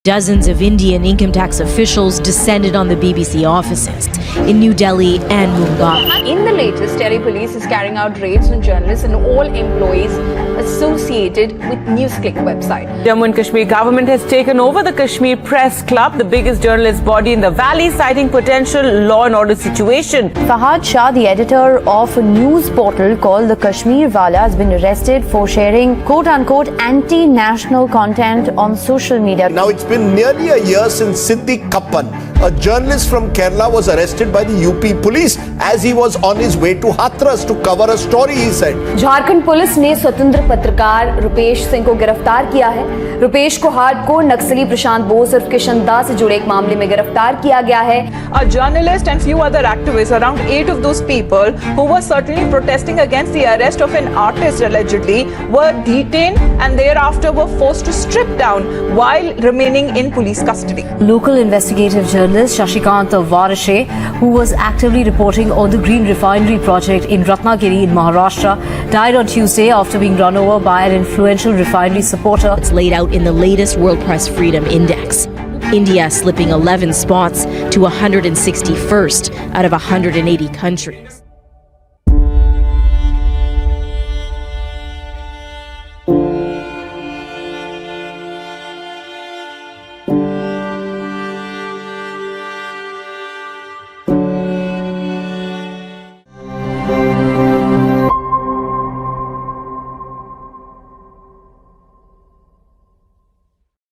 Dozens of Indian income tax officials descended on the BBC offices in New Delhi and Mumbai. In the latest, Delhi police is carrying out raids on journalists and all employees associated with NewsClick website. Jammu and Kashmir government has taken over the Kashmir Press Club, the biggest journalist body in the valley, citing potential law and order situation. Fahad Shah, the editor of a news portal called the Kashmir Wala, has been arrested for sharing quote-unquote anti-national content on social media. Now it's been nearly a year since Siddiq Kappan, a journalist from Kerala, was arrested by the UP police as he was on his way to Hathras to cover a story, he said. Jharkhand police ने स्वतंत्र पत्रकार रुपेश सिंह को गिरफ्तार किया है। रुपेश को hardcore नक्सली प्रशांत बोस और किशन दास से जुड़े एक मामले में गिरफ्तार किया गया है। A journalist and few other activists, around 8 of those people who were certainly protesting against the arrest of an artist allegedly, were detained and thereafter were forced to strip down while remaining in police custody. Local investigative journalist Shashikant Varashe, who was actively reporting on the Green Refinery project in Ratnagiri in Maharashtra, died on Tuesday after being run over by an influential refinery supporter. It's laid out in the latest World Press Freedom Index. India slipping 11 spots to 161st out of 180 countries.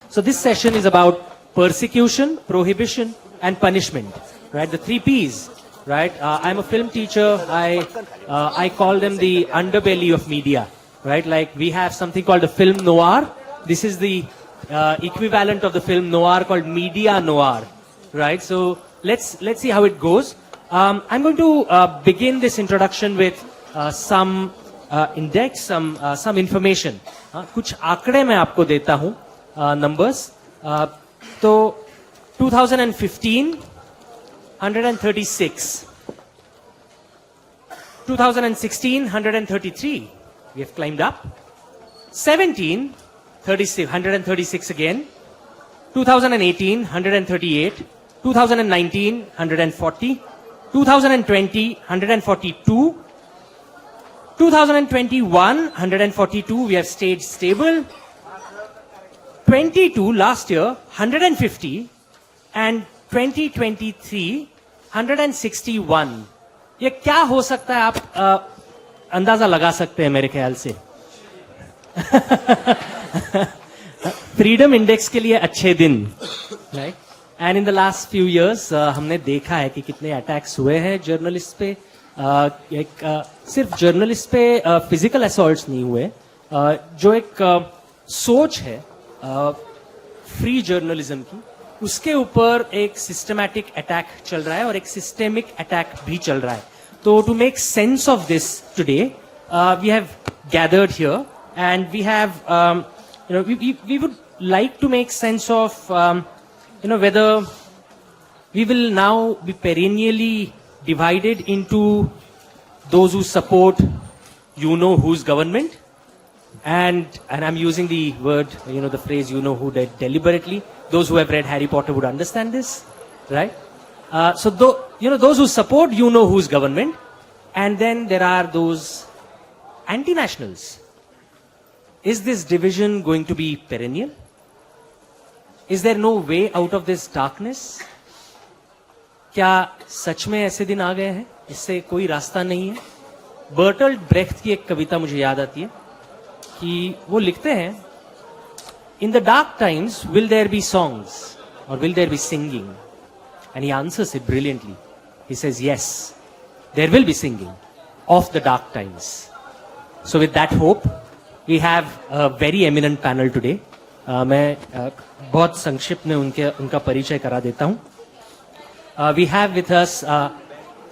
So this session is about persecution, prohibition, and punishment, right? The 3 Ps, right? I'm a film teacher. I call them the underbelly of media, right? Like we have something called the film noir. This is the equivalent of the film noir called media noir, right? So let's see how it goes. I'm going to begin this introduction with some index, some information. कुछ आंकड़े मैं आपको देता हूँ. Numbers. So 2015, 136. 2016, 133. We have climbed up. 17, 36, 136 again. 2018, 138. 2019, 140. 2020, 142. 2021, 142. We have stayed stable. 22 last year, 150, and 2023, 161. ये क्या हो सकता है, आप अंदाजा लगा सकते हैं मेरे ख्याल से. फ्रीडम इंडेक्स के लिए अच्छे दिन, right? And in the last few years हमने देखा है कि कितने अटैक्स हुए हैं जर्नलिस्ट पे. सिर्फ जर्नलिस्ट पे फिजिकल असॉल्ट्स नहीं हुए. जो एक सोच है फ्री जर्नलिज्म की, उसके ऊपर एक सिस्टमैटिक अटैक चल रहा है और एक सिस्टेमिक अटैक भी चल रहा है. तो to make sense of this today we have gathered here and we have we would like to make sense of whether we will now be perennially divided into those who support whose government. And I'm using the word, the phrase who deliberately. Those who have read Harry Potter would understand this, right? So those who support whose government, and then there are those anti-nationals. Is this division going to be perennial? Is there no way out of this darkness? क्या सच में ऐसे दिन आ गए हैं, इससे कोई रास्ता नहीं है? बर्टोल्ट ब्रेख्ट की एक कविता मुझे याद आती है कि वो लिखते हैं, in the dark times will there be songs or will there be singing? And he answers it brilliantly. He says, yes, there will be singing of the dark times. So with that hope, we have a very eminent panel today. मैं बहुत संक्षिप्त में उनका परिचय करा देता हूँ. We have with us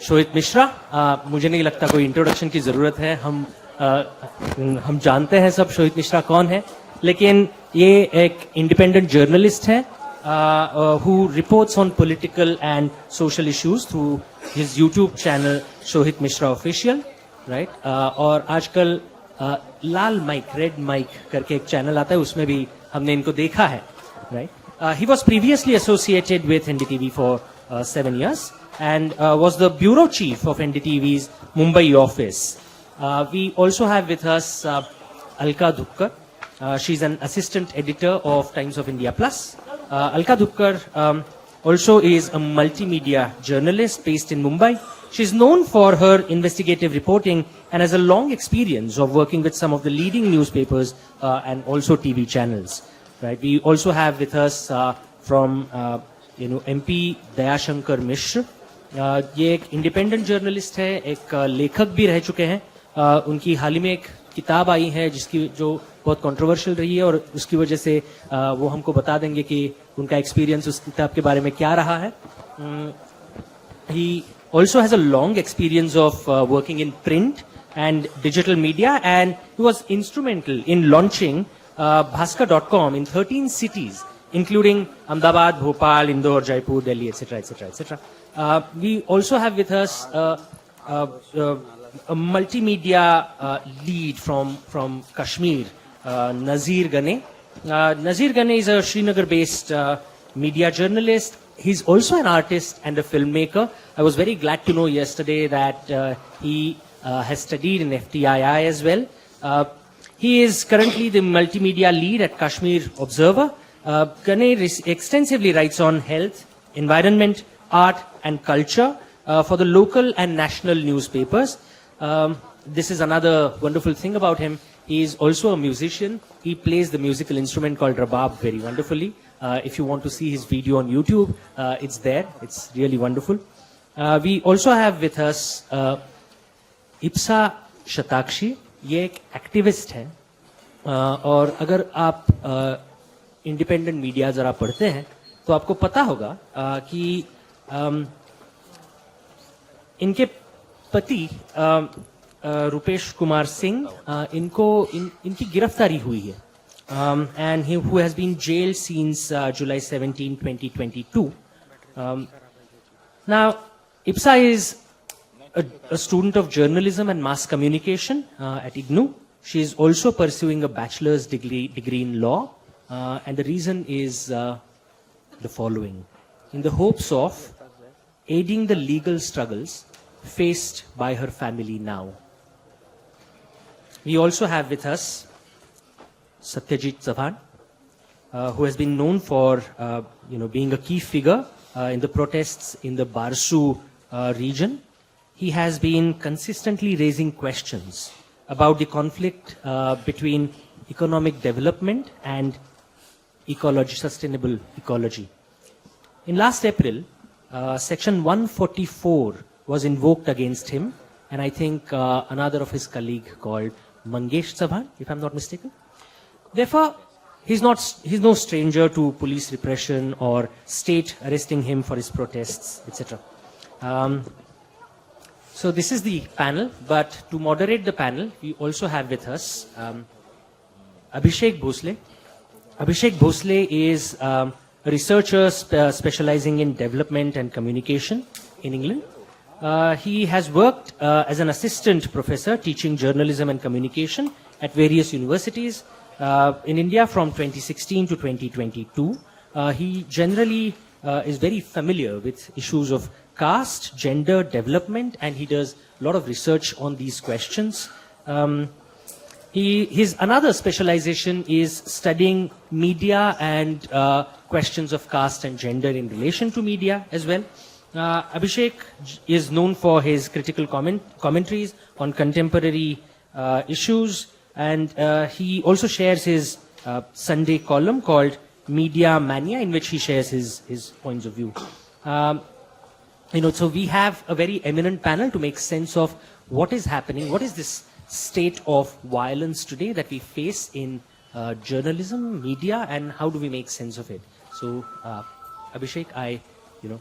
Shohit Mishra. मुझे नहीं लगता कोई इंट्रोडक्शन की जरूरत है. हम जानते हैं सब शोहित मिश्रा कौन है, लेकिन ये एक इंडिपेंडेंट जर्नलिस्ट है who reports on political and social issues through his YouTube channel Shohit Mishra official, right? और आजकल लाल माइक, रेड माइक करके एक चैनल आता है, उसमें भी हमने इनको देखा है, right? He was previously associated with NDTV for 7 years and was the bureau chief of NDTV's Mumbai office. We also have with us Alka Dhukkar. She's an assistant editor of Times of India Plus. Alka Dhukkar also is a multimedia journalist based in Mumbai. She's known for her investigative reporting and has a long experience of working with some of the leading newspapers and also TV channels. Right? We also have with us from MP Dayashankar Mishra. ये एक independent journalist है, एक लेखक भी रह चुके हैं. उनकी हाल ही में एक किताब आई है जिसकी जो बहुत कंट्रोवर्शियल रही है और उसकी वजह से वो हमको बता देंगे कि उनका एक्सपीरियंस उस किताब के बारे में क्या रहा है. He also has a long experience of working in print and digital media, and he was instrumental in launching Bhaskar.com in 13 cities, including Ahmedabad, Bhopal, Indore, Jaipur, Delhi, etc., etc., etc. We also have with us a multimedia lead from Kashmir, Nazir Gane. Nazir Gane is a Srinagar-based media journalist. He's also an artist and a filmmaker. I was very glad to know yesterday that he has studied in FTII as well. He is currently the multimedia lead at Kashmir Observer. Gane extensively writes on health, environment, art and culture for the local and national newspapers. This is another wonderful thing about him. He is also a musician. He plays the musical instrument called rabab very wonderfully. If you want to see his video on YouTube, it's there. It's really wonderful. We also have with us Ipsa Shatakshi. ये एक activist है और अगर आप independent media जरा पढ़ते हैं तो आपको पता होगा कि इनके पति रुपेश कुमार सिंह इनकी गिरफ्तारी हुई है and who has been jailed since July 17, 2022. Now, Ipsa is a student of journalism and mass communication at IGNOU. She is also pursuing a bachelor's degree in law, and the reason is the following. In the hopes of aiding the legal struggles faced by her family now. We also have with us Satyajit Chavan, who has been known for being a key figure in the protests in the Barsu region. He has been consistently raising questions about the conflict between economic development and sustainable ecology. In last April, Section 144 was invoked against him, and I think another of his colleague called Mangesh Chavan, if I'm not mistaken. Therefore, he's no stranger to police repression or state arresting him for his protests, etc. So this is the panel, but to moderate the panel, we also have with us Abhishek Bhosle. Abhishek Bhosle is a researcher specializing in development and communication in England. He has worked as an assistant professor teaching journalism and communication at various universities in India from 2016 to 2022. He generally is very familiar with issues of caste, gender, development, and he does a lot of research on these questions. His another specialization is studying media and questions of caste and gender in relation to media as well. Abhishek is known for his critical commentaries on contemporary issues, and he also shares his Sunday column called Media Mania, in which he shares his points of view. So we have a very eminent panel to make sense of what is happening, what is this state of violence today that we face in journalism, media, and how do we make sense of it. So, Abhishek, I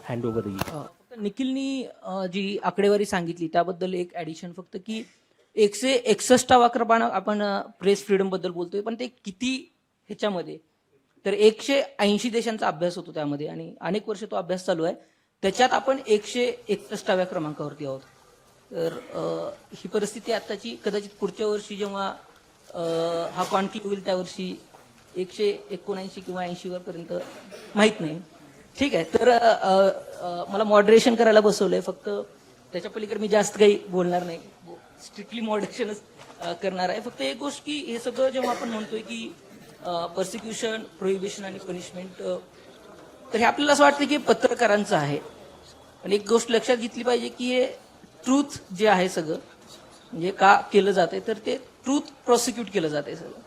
hand over the निखिलनी जी आकडेवारी सांगितली त्याबद्दल एक addition फक्त की 161वा क्रमांक आपण press freedom बद्दल बोलतोय, पण ते किती ह्याच्यामध्ये तर 180 देशांचा अभ्यास होतो त्यामध्ये आणि अनेक वर्ष तो अभ्यास चालू आहे. त्याच्यात आपण 161व्या क्रमांकावरती आहोत. तर ही परिस्थिती आताची कदाचित पुढच्या वर्षी जेव्हा हा कॉन्फ्लिक्ट होईल त्या वर्षी 179 किंवा 80 पर्यंत माहीत नाही. ठीक आहे, तर मला मॉडरेशन करायला बसवलंय, फक्त त्याच्या पलीकडे मी जास्त काही बोलणार नाही, स्ट्रिक्टली मॉडरेशनच करणार आहे. फक्त एक गोष्ट की हे सगळं जेव्हा आपण म्हणतोय की पर्सिक्युशन, प्रोहिबिशन आणि पनिशमेंट, तर हे आपल्याला असं वाटतं की पत्रकारांचं आहे. पण एक गोष्ट लक्षात घेतली पाहिजे की हे ट्रूथ जे आहे सगळं, म्हणजे का केलं जातंय, तर ते ट्रूथ प्रोसिक्यूट केलं जातंय सगळं,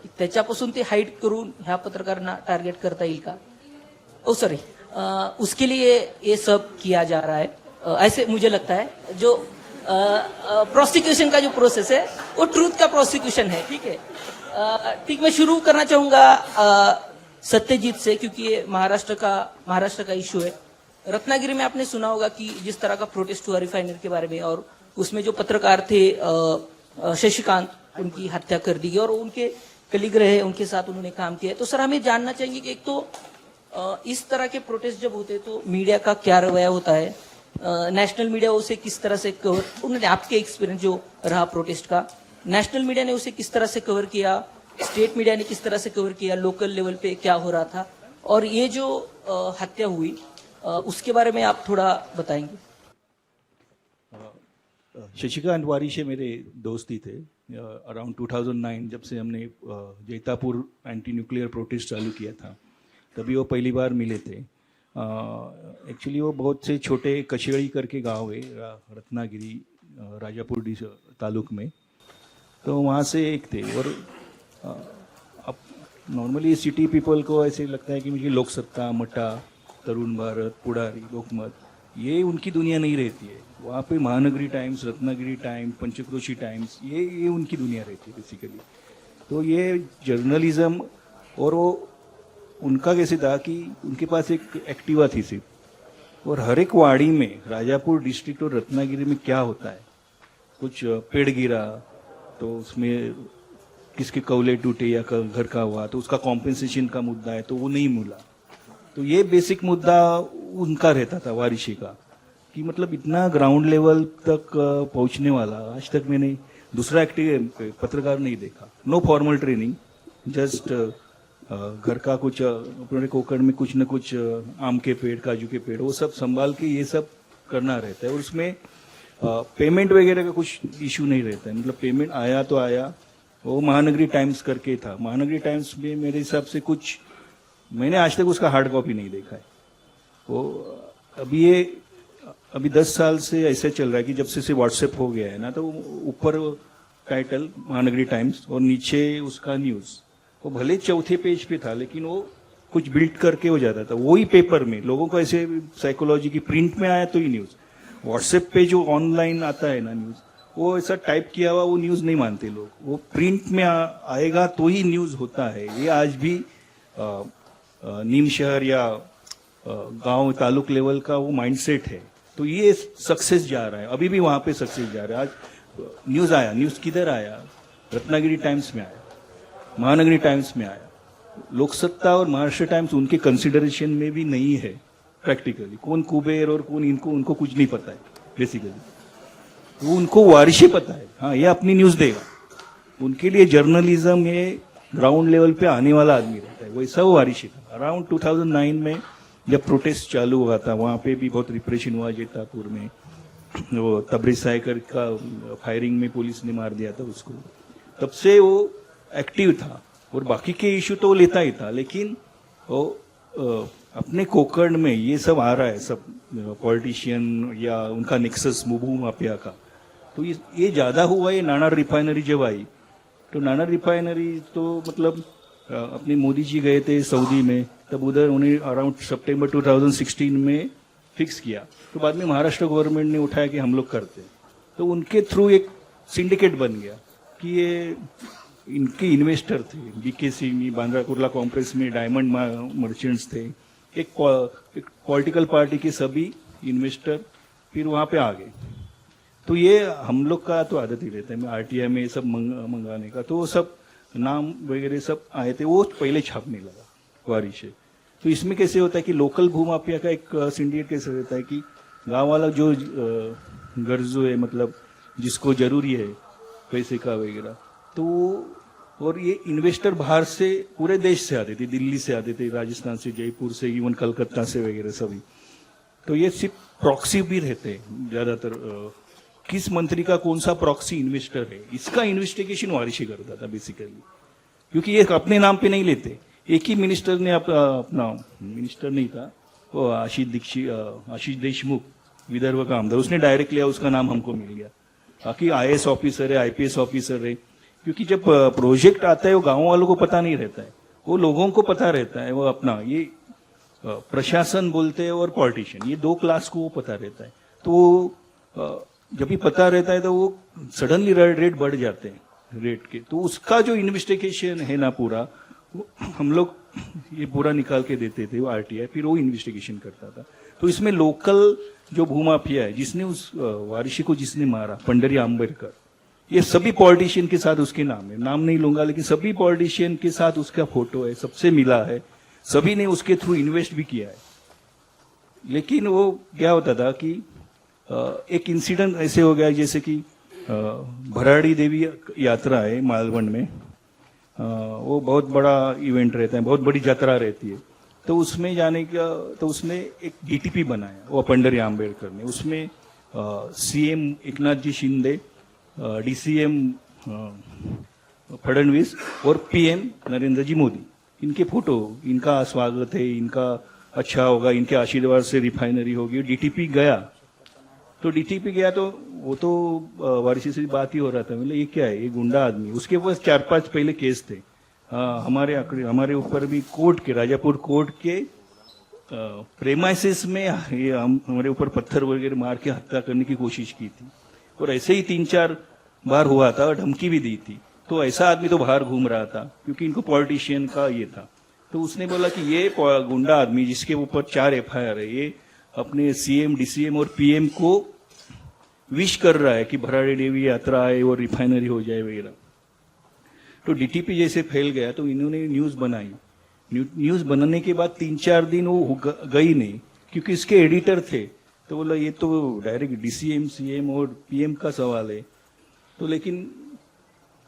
की त्याच्यापासून ते हाईड करून ह्या पत्रकारांना टारगेट करता येईल का. ओ सॉरी, उसके लिए ये सब किया जा रहा है. ऐसे मुझे लगता है जो प्रोसिक्यूशन का जो प्रोसेस है वो ट्रूथ का प्रोसिक्यूशन है. ठीक है, ठीक, मैं शुरू करना चाहूंगा सत्यजीत से, क्योंकि ये महाराष्ट्र का इशू है. रत्नागिरी में आपने सुना होगा कि जिस तरह का प्रोटेस्ट हुआ रिफाइनरी के बारे में, और उसमें जो पत्रकार थे शशिकांत, उनकी हत्या कर दी गई और उनके कलीग रहे, उनके साथ उन्होंने काम किया. तो सर हमें जानना चाहिए कि एक तो इस तरह के प्रोटेस्ट जब होते तो मीडिया का क्या रवैया होता है, नेशनल मीडिया उसे किस तरह से कवर, उन्होंने आपके एक्सपीरियंस जो रहा प्रोटेस्ट का, नेशनल मीडिया ने उसे किस तरह से कवर किया, स्टेट मीडिया ने किस तरह से कवर किया, लोकल लेवल पे क्या हो रहा था, और ये जो हत्या हुई उसके बारे में आप थोड़ा बताएंगे. शशिकांत वारिशे मेरे दोस्त ही थे. अराउंड 2009 जब से हमने जैतापुर एंटी न्यूक्लियर प्रोटेस्ट चालू किया था, तभी वो पहली बार मिले थे. एक्चुअली वो बहुत से छोटे कशेड़ी करके गांव है रत्नागिरी राजापुर तालुक में, तो वहाँ से एक थे. और अब नॉर्मली सिटी पीपल को ऐसे लगता है कि मुझे लोकसत्ता, मटा, तरुण भारत, पुढ़ारी, लोकमत, ये उनकी दुनिया नहीं रहती है. वहाँ पे Mahanagari times, Ratnagiri times, Panchkroshi times, ये उनकी दुनिया रहती है बेसिकली. तो ये जर्नलिज्म, और वो उनका कैसे था कि उनके पास एक एक्टिवा थी सिर्फ, और हर एक वाड़ी में राजापुर डिस्ट्रिक्ट और रत्नागिरी में क्या होता है, कुछ पेड़ गिरा तो उसमें किसके कौले टूटे या घर का हुआ तो उसका कॉम्पेंसेशन का मुद्दा है तो वो नहीं मिला. तो ये बेसिक मुद्दा उनका रहता था वारिशी का, कि मतलब इतना ग्राउंड लेवल तक पहुंचने वाला आज तक मैंने दूसरा एक्टिव पत्रकार नहीं देखा. नो फॉर्मल ट्रेनिंग, जस्ट घर का कुछ अपने कोकड़ में कुछ न कुछ आम के पेड़, काजू के पेड़, वो सब संभाल के ये सब करना रहता है. और उसमें पेमेंट वगैरह का कुछ इशू नहीं रहता है. मतलब पेमेंट आया तो आया. वो महानगरी टाइम्स करके था, महानगरी टाइम्स में मेरे हिसाब से कुछ, मैंने आज तक उसका हार्ड कॉपी नहीं देखा है. वो अभी 10 साल से ऐसे चल रहा है कि जब से व्हाट्सएप हो गया है ना, तो ऊपर टाइटल महानगरी टाइम्स और नीचे उसका न्यूज़, वो भले चौथे पेज पे था लेकिन वो कुछ बिल्ड करके हो जाता था. वही पेपर में लोगों को ऐसे साइकोलॉजी की, प्रिंट में आया तो ही न्यूज़, व्हाट्सएप पे जो ऑनलाइन आता है ना न्यूज़, वो ऐसा टाइप किया हुआ वो न्यूज़ नहीं मानते लोग. वो प्रिंट में आएगा तो ही न्यूज़ होता है. ये आज भी नीम शहर या गांव तालुक लेवल का वो माइंडसेट है. तो ये सक्सेस जा रहा है, अभी भी वहां पे सक्सेस जा रहा है. आज न्यूज़ आया, न्यूज़ किधर आया, रत्नागिरी टाइम्स में आया, महानगरी टाइम्स में आया. लोकसत्ता और महाराष्ट्र टाइम्स उनके कंसिडरेशन में भी नहीं है प्रैक्टिकली. कौन कुबेर और कौन उनको कुछ नहीं पता है बेसिकली. वो उनको वारिशी पता है, हाँ ये अपनी न्यूज़ देगा. उनके लिए जर्नलिज्म ये ग्राउंड लेवल पे आने वाला आदमी रहता है, वैसा वो वारिशी था. अराउंड 2009 में जब प्रोटेस्ट चालू हुआ था, वहाँ पे भी बहुत रिप्रेशन हुआ जैतापुर में. वो तबरेज सायकर का फायरिंग में पुलिस ने मार दिया था उसको. तब से वो एक्टिव था, और बाकी के इशू तो वो लेता ही था. लेकिन वो अपने कोकड़ में ये सब आ रहा है, सब पॉलिटिशियन या उनका नेक्सस मुबू माफिया का, तो ये ज़्यादा हुआ. ये नाणार रिफाइनरी जब आई, तो नाणार रिफाइनरी तो मतलब अपने मोदी जी गए थे सऊदी में, तब उधर उन्हें अराउंड सितंबर 2016 में फिक्स किया. तो बाद में महाराष्ट्र गवर्नमेंट ने उठाया कि हम लोग करते हैं. तो उनके थ्रू एक सिंडिकेट बन गया कि ये इनके इन्वेस्टर थे, बीकेसी में, बांद्रा कुर्ला कॉम्प्लेक्स में डायमंड मर्चेंट्स थे. एक पॉलिटिकल पार्टी के सभी इन्वेस्टर फिर वहाँ पे आ गए. तो ये हम लोग का तो आदत ही रहता है आरटीआई में सब मंगाने का. तो वो सब नाम वगैरह सब आए थे, वो पहले छापने लगा वारिशे. तो इसमें कैसे होता है कि लोकल भूमाफिया का एक सिंडिकेट कैसे रहता है कि गांव वाला जो गरजू है, मतलब जिसको जरूरी है पैसे का वगैरह, तो और ये इन्वेस्टर बाहर से पूरे देश से आते थे, दिल्ली से आते थे, राजस्थान से, जयपुर से, इवन कलकत्ता से वगैरह सभी। तो ये सिर्फ प्रॉक्सी भी रहते हैं ज्यादातर, किस मंत्री का कौन सा प्रॉक्सी इन्वेस्टर है इसका इन्वेस्टिगेशन वारिशी करता था बेसिकली, क्योंकि ये अपने नाम पे नहीं लेते। एक ही मिनिस्टर ने अपना मिनिस्टर नहीं था वो आशीष देशमुख, विदर्भ का आमदार, उसने डायरेक्ट लिया, उसका नाम हमको मिल गया। बाकी IAS ऑफिसर है, IPS ऑफिसर है, क्योंकि जब प्रोजेक्ट आता है वो गांव वालों को पता नहीं रहता है, वो लोगों को पता रहता है। वो अपना ये प्रशासन बोलते हैं और पॉलिटिशियन, ये दो क्लास को वो पता रहता है। तो जब भी पता रहता है तो वो सडनली रेट बढ़ जाते हैं रेट के, तो उसका जो इन्वेस्टिगेशन है ना पूरा, हम लोग ये पूरा निकाल के देते थे वो RTI, फिर वो इन्वेस्टिगेशन करता था। तो इसमें लोकल जो भूमाफिया है, जिसने उस वारिशी को जिसने मारा, पंडरी आंबेडकर, ये सभी पॉलिटिशियन के साथ उसके नाम है, नाम नहीं लूंगा, लेकिन सभी पॉलिटिशियन के साथ उसका फोटो है, सबसे मिला है, सभी ने उसके थ्रू इन्वेस्ट भी किया है। लेकिन वो क्या होता था कि एक इंसिडेंट ऐसे हो गया, जैसे कि भराड़ी देवी यात्रा है मालवण में, वो बहुत बड़ा इवेंट रहता है, बहुत बड़ी यात्रा रहती है। तो उसमें जाने का, तो उसने एक DTP बनाया वो पंडरी आंबेडकर ने, उसमें CM एकनाथ जी शिंदे, DCM फडणवीस और PM नरेंद्र जी मोदी, इनके फोटो, इनका स्वागत है, इनका अच्छा होगा, इनके आशीर्वाद से रिफाइनरी होगी। DTP गया, तो DTP गया तो वो तो वारिशी से बात ही हो रहा था, मतलब ये क्या है, ये गुंडा आदमी, उसके पास 4-5 पहले केस थे। हमारे ऊपर भी कोर्ट के, राजापुर कोर्ट के प्रेमाइसिस में ये हमारे ऊपर पत्थर वगैरह मार के हत्या करने की कोशिश की थी, और ऐसे ही 3-4 बार हुआ था, और धमकी भी दी थी। तो ऐसा आदमी तो बाहर घूम रहा था, क्योंकि इनको पॉलिटिशियन का ये था। तो उसने बोला कि ये गुंडा आदमी जिसके ऊपर 4 FIR है, ये अपने CM, DCM और PM को विश कर रहा है कि भराड़ी देवी यात्रा आए और रिफाइनरी हो जाए वगैरह। तो DTP जैसे फैल गया, तो इन्होंने न्यूज बनाई। न्यूज बनाने के बाद 3-4 दिन वो गई नहीं, क्योंकि इसके एडिटर थे। तो बोला ये तो डायरेक्ट DCM, CM और PM का सवाल है। तो लेकिन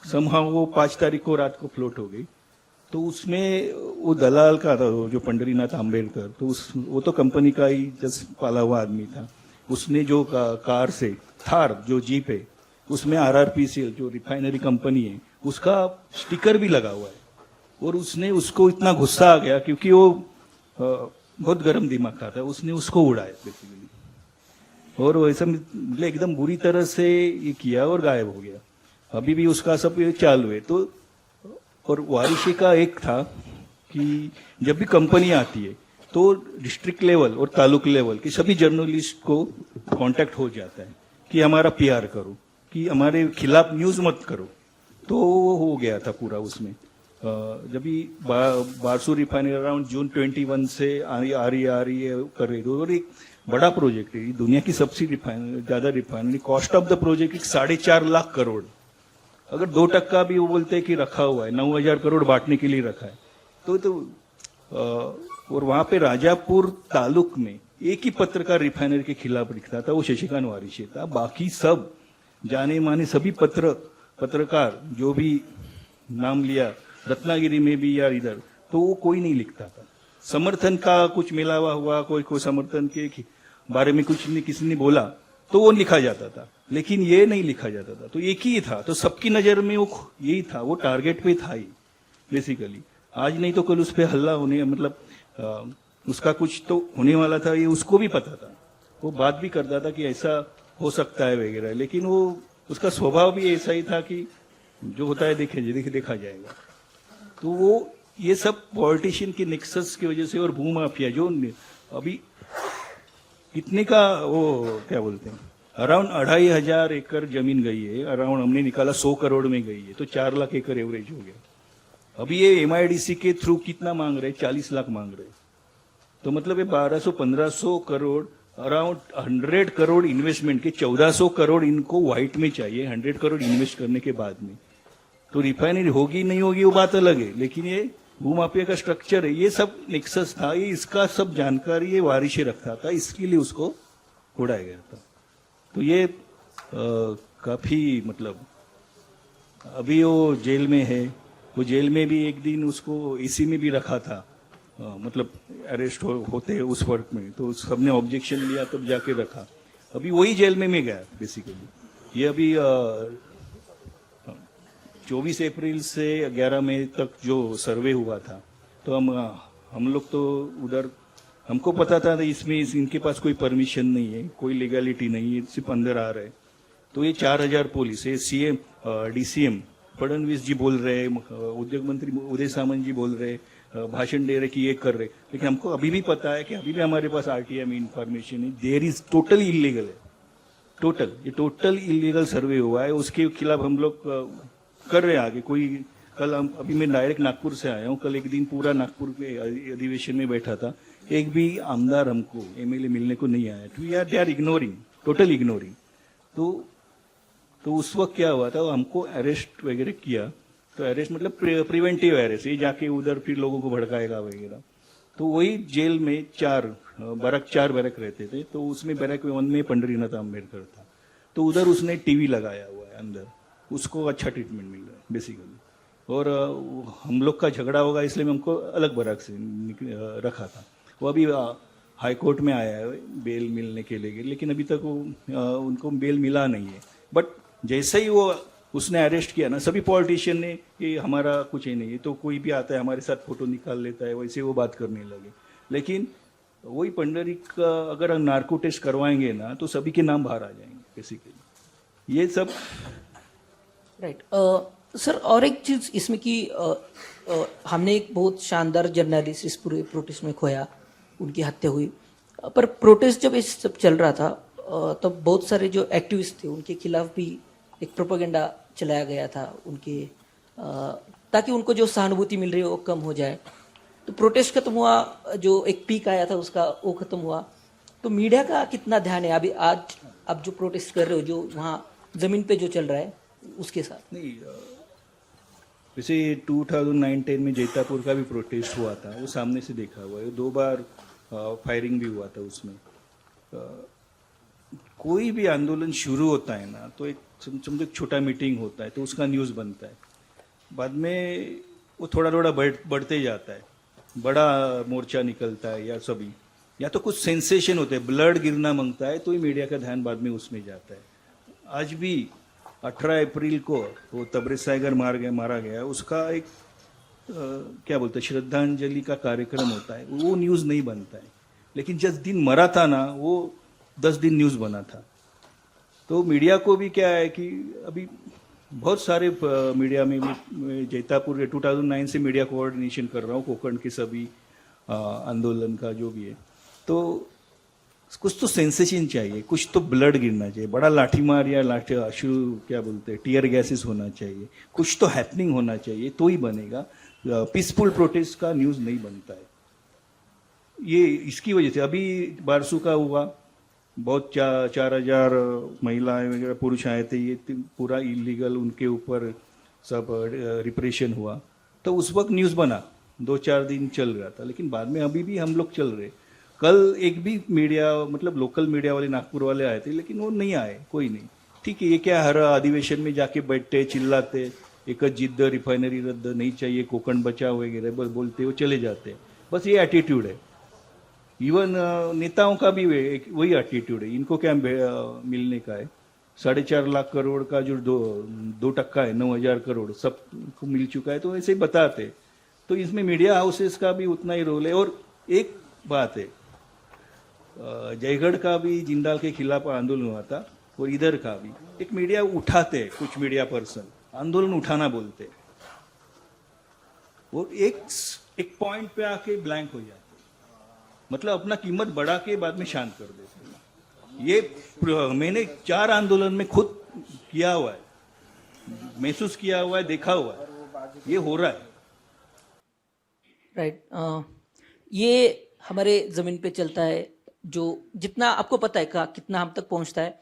समहाउ वो 5 तारीख को रात को फ्लोट हो गई। तो उसमें वो दलाल का था, जो पंडरीनाथ आंबेडकर, तो वो तो कंपनी का ही जस्ट पाला हुआ आदमी था। उसने जो कार से, थार जो जीप है, उसमें RRPCL जो रिफाइनरी कंपनी है उसका स्टिकर भी लगा हुआ है। और उसने, उसको इतना गुस्सा आ गया, क्योंकि वो बहुत गर्म दिमाग का था, उसने उसको उड़ाया बेसिकली, और वैसा एकदम बुरी तरह से ये किया और गायब हो गया। अभी भी उसका सब चालू है। तो और वारिशी का एक था कि जब भी कंपनी आती है तो डिस्ट्रिक्ट लेवल और तालुक लेवल के सभी जर्नलिस्ट को कांटेक्ट हो जाता है कि हमारा PR करो, कि हमारे खिलाफ न्यूज मत करो। तो वो हो गया था पूरा उसमें। जब भी बारसू रिफाइनरी अराउंड जून 21 से आ रही है कर रही, और एक बड़ा प्रोजेक्ट है, दुनिया की सबसे ज्यादा refinery, cost of the project 4.5 lakh crore. अगर 2% भी वो बोलते हैं कि रखा हुआ है, 9,000 करोड़ बांटने के लिए रखा है। तो और वहां पे राजापुर तालुक में एक ही पत्रकार रिफाइनरी के खिलाफ लिखता था, वो शशिकांत वारिशी था। बाकी सब जाने माने सभी पत्रकार जो भी नाम लिया, रत्नागिरी में भी या इधर, तो वो कोई नहीं लिखता था। समर्थन का कुछ मिलावा हुआ, कोई समर्थन के बारे में कुछ नहीं किसी ने बोला तो वो लिखा जाता था, लेकिन ये नहीं लिखा जाता था। तो एक ही था, तो सबकी नजर में वो यही था, वो टारगेट पे था ही बेसिकली। आज नहीं तो कल उस पर हल्ला होने, मतलब उसका कुछ तो होने वाला था, ये उसको भी पता था। वो बात भी करता था कि ऐसा हो सकता है वगैरह, लेकिन वो उसका स्वभाव भी ऐसा ही था कि जो होता है देखा जाएगा। तो वो ये सब पॉलिटिशियन के नेक्सस की वजह से, और भूमाफिया जो अभी कितने का वो क्या बोलते हैं, अराउंड 2,500 एकड़ जमीन गई है, अराउंड हमने निकाला 100 करोड़ में गई है, तो 4 लाख एकड़ एवरेज हो गया। अभी ये MIDC के थ्रू कितना मांग रहे, 40 लाख मांग रहे। तो मतलब ये 1200-1500 करोड़, अराउंड 100 करोड़ इन्वेस्टमेंट के 1400 करोड़ इनको व्हाइट में चाहिए, 100 करोड़ इन्वेस्ट करने के बाद में। तो रिफाइनरी होगी नहीं होगी वो बात अलग है, लेकिन ये भूमाफिया का स्ट्रक्चर है, ये सब नेक्सस था, ये इसका सब जानकारी ये वारिशी रखता था, इसके लिए उसको उड़ाया गया था। तो ये काफी मतलब अभी वो जेल में है, वो जेल में भी एक दिन उसको एसी में भी रखा था, मतलब अरेस्ट होते हैं उस वर्क में, तो सबने ऑब्जेक्शन लिया तब जाके रखा। अभी वही जेल में मैं गया बेसिकली। ये अभी 24 अप्रैल से 11 मई तक जो सर्वे हुआ था, तो हम लोग तो उधर, हमको पता था इसमें इनके पास कोई परमिशन नहीं है, कोई लीगलिटी नहीं है, सिर्फ अंदर आ रहे। तो ये 4000 पुलिस है, सीएम डीसीएम फडणवीस जी बोल रहे, उद्योग मंत्री उदय सामंत जी बोल रहे, भाषण दे रहे कि ये कर रहे, लेकिन हमको अभी भी पता है कि अभी भी हमारे पास आरटीआई में इंफॉर्मेशन है, देयर इज टोटली इलीगल है, ये टोटल इलीगल सर्वे हुआ है, उसके खिलाफ हम लोग कर रहे हैं आगे। कोई कल अभी मैं डायरेक्ट नागपुर से आया हूँ, कल एक दिन पूरा नागपुर के अधिवेशन में बैठा था, एक भी आमदार हमको एमएलए मिलने को नहीं आया। They are ignoring, total ignoring. तो उस वक्त क्या हुआ था, हमको अरेस्ट वगैरह किया, तो अरेस्ट मतलब प्रिवेंटिव अरेस्ट, ये जाके उधर फिर लोगों को भड़काएगा वगैरह। तो वही जेल में 4 बैरक रहते थे, तो उसमें बैरक 1 में पंडरीनाथ आम्बेडकर था, तो उधर उसने टीवी लगाया हुआ है अंदर, उसको अच्छा ट्रीटमेंट मिल रहा है बेसिकली। और हम लोग का झगड़ा होगा इसलिए हमको अलग बैरक से रखा था। वो अभी हाई कोर्ट में आया है बेल मिलने के लिए, लेकिन अभी तक उनको बेल मिला नहीं है। बट जैसे ही वो उसने अरेस्ट किया ना, सभी पॉलिटिशियन ने कि हमारा कुछ ही नहीं है, तो कोई भी आता है हमारे साथ फोटो निकाल लेता है, वैसे वो बात करने लगे। लेकिन वही पंडरी का अगर नार्को टेस्ट करवाएंगे ना, तो सभी के नाम बाहर आ जाएंगे बेसिकली, ये सब। राइट सर, और एक चीज इसमें कि हमने एक बहुत शानदार जर्नलिस्ट इस पूरे प्रोटेस्ट में खोया, उनकी हत्या हुई। पर प्रोटेस्ट जब इस सब चल रहा था तब बहुत सारे जो एक्टिविस्ट थे उनके खिलाफ भी एक प्रोपेगेंडा चलाया गया था उनके, ताकि उनको जो सहानुभूति मिल रही है वो कम हो जाए। तो प्रोटेस्ट खत्म हुआ, जो एक पीक आया था उसका वो खत्म हुआ, तो मीडिया का कितना ध्यान है अभी आज आप जो प्रोटेस्ट कर रहे हो, जो वहाँ जमीन पे जो चल रहा है उसके साथ? नहीं, वैसे 2009-10 में जैतापुर का भी प्रोटेस्ट हुआ था, वो सामने से देखा हुआ है, 2 बार फायरिंग भी हुआ था उसमें। कोई भी आंदोलन शुरू होता है ना, तो एक समझो छोटा मीटिंग होता है तो उसका न्यूज़ बनता है, बाद में वो थोड़ा थोड़ा बढ़ते जाता है, बड़ा मोर्चा निकलता है, या सभी या तो कुछ सेंसेशन होते हैं, ब्लड गिरना मांगता है, तो ही मीडिया का ध्यान बाद में उसमें जाता है। आज भी 18 अप्रैल को वो तबरेज सागर मारा गया, उसका एक क्या बोलते हैं श्रद्धांजलि का कार्यक्रम होता है, वो न्यूज़ नहीं बनता है। लेकिन जिस दिन मरा था ना, वो 10 दिन न्यूज़ बना था। तो मीडिया को भी क्या है कि अभी बहुत सारे मीडिया में जैतापुर 2009 से मीडिया कोऑर्डिनेशन कर रहा हूँ, कोकण के सभी आंदोलन का जो भी है, तो कुछ तो सेंसेशन चाहिए, कुछ तो ब्लड गिरना चाहिए, बड़ा लाठीमार या अश्रु क्या बोलते हैं टीयर गैसेस होना चाहिए, कुछ तो हैपनिंग होना चाहिए, तो ही बनेगा। पीसफुल प्रोटेस्ट का न्यूज़ नहीं बनता है। ये इसकी वजह से अभी बारसू का हुआ, बहुत 4000 महिलाएं वगैरह पुरुष आए थे, ये पूरा इलीगल उनके ऊपर सब रिप्रेशन हुआ, तो उस वक्त न्यूज़ बना, 2-4 दिन चल रहा था। लेकिन बाद में अभी भी हम लोग चल रहे। कल एक भी मीडिया मतलब लोकल मीडिया वाले नागपुर वाले आए थे, लेकिन वो नहीं आए, कोई नहीं। ठीक है, ये क्या हर अधिवेशन में जाके बैठते चिल्लाते, एक जिद्द रिफाइनरी रद्द नहीं चाहिए, कोकण बचाओ वगैरह बस बोलते, वो चले जाते, बस ये एटीट्यूड है। इवन नेताओं का भी वही एटीट्यूड है, इनको क्या मिलने का है, 4.5 लाख करोड़ का जो 2% है, 9000 करोड़ सबको मिल चुका है, तो ऐसे ही बताते। तो इसमें मीडिया हाउसेस का भी उतना ही रोल है। और एक बात है, जयगढ़ का भी जिंदाल के खिलाफ आंदोलन हुआ था, और इधर का भी एक मीडिया उठाते, कुछ मीडिया पर्सन आंदोलन उठाना बोलते, और एक पॉइंट पे आके ब्लैंक हो जाते, मतलब अपना कीमत बढ़ा के बाद में शांत कर देते। ये मैंने 4 आंदोलन में खुद किया हुआ है, महसूस किया हुआ है, देखा हुआ है, ये हो रहा है। राइट, ये हमारे ज़मीन पे चलता है, जो जितना आपको पता है का कितना हम तक पहुंचता है।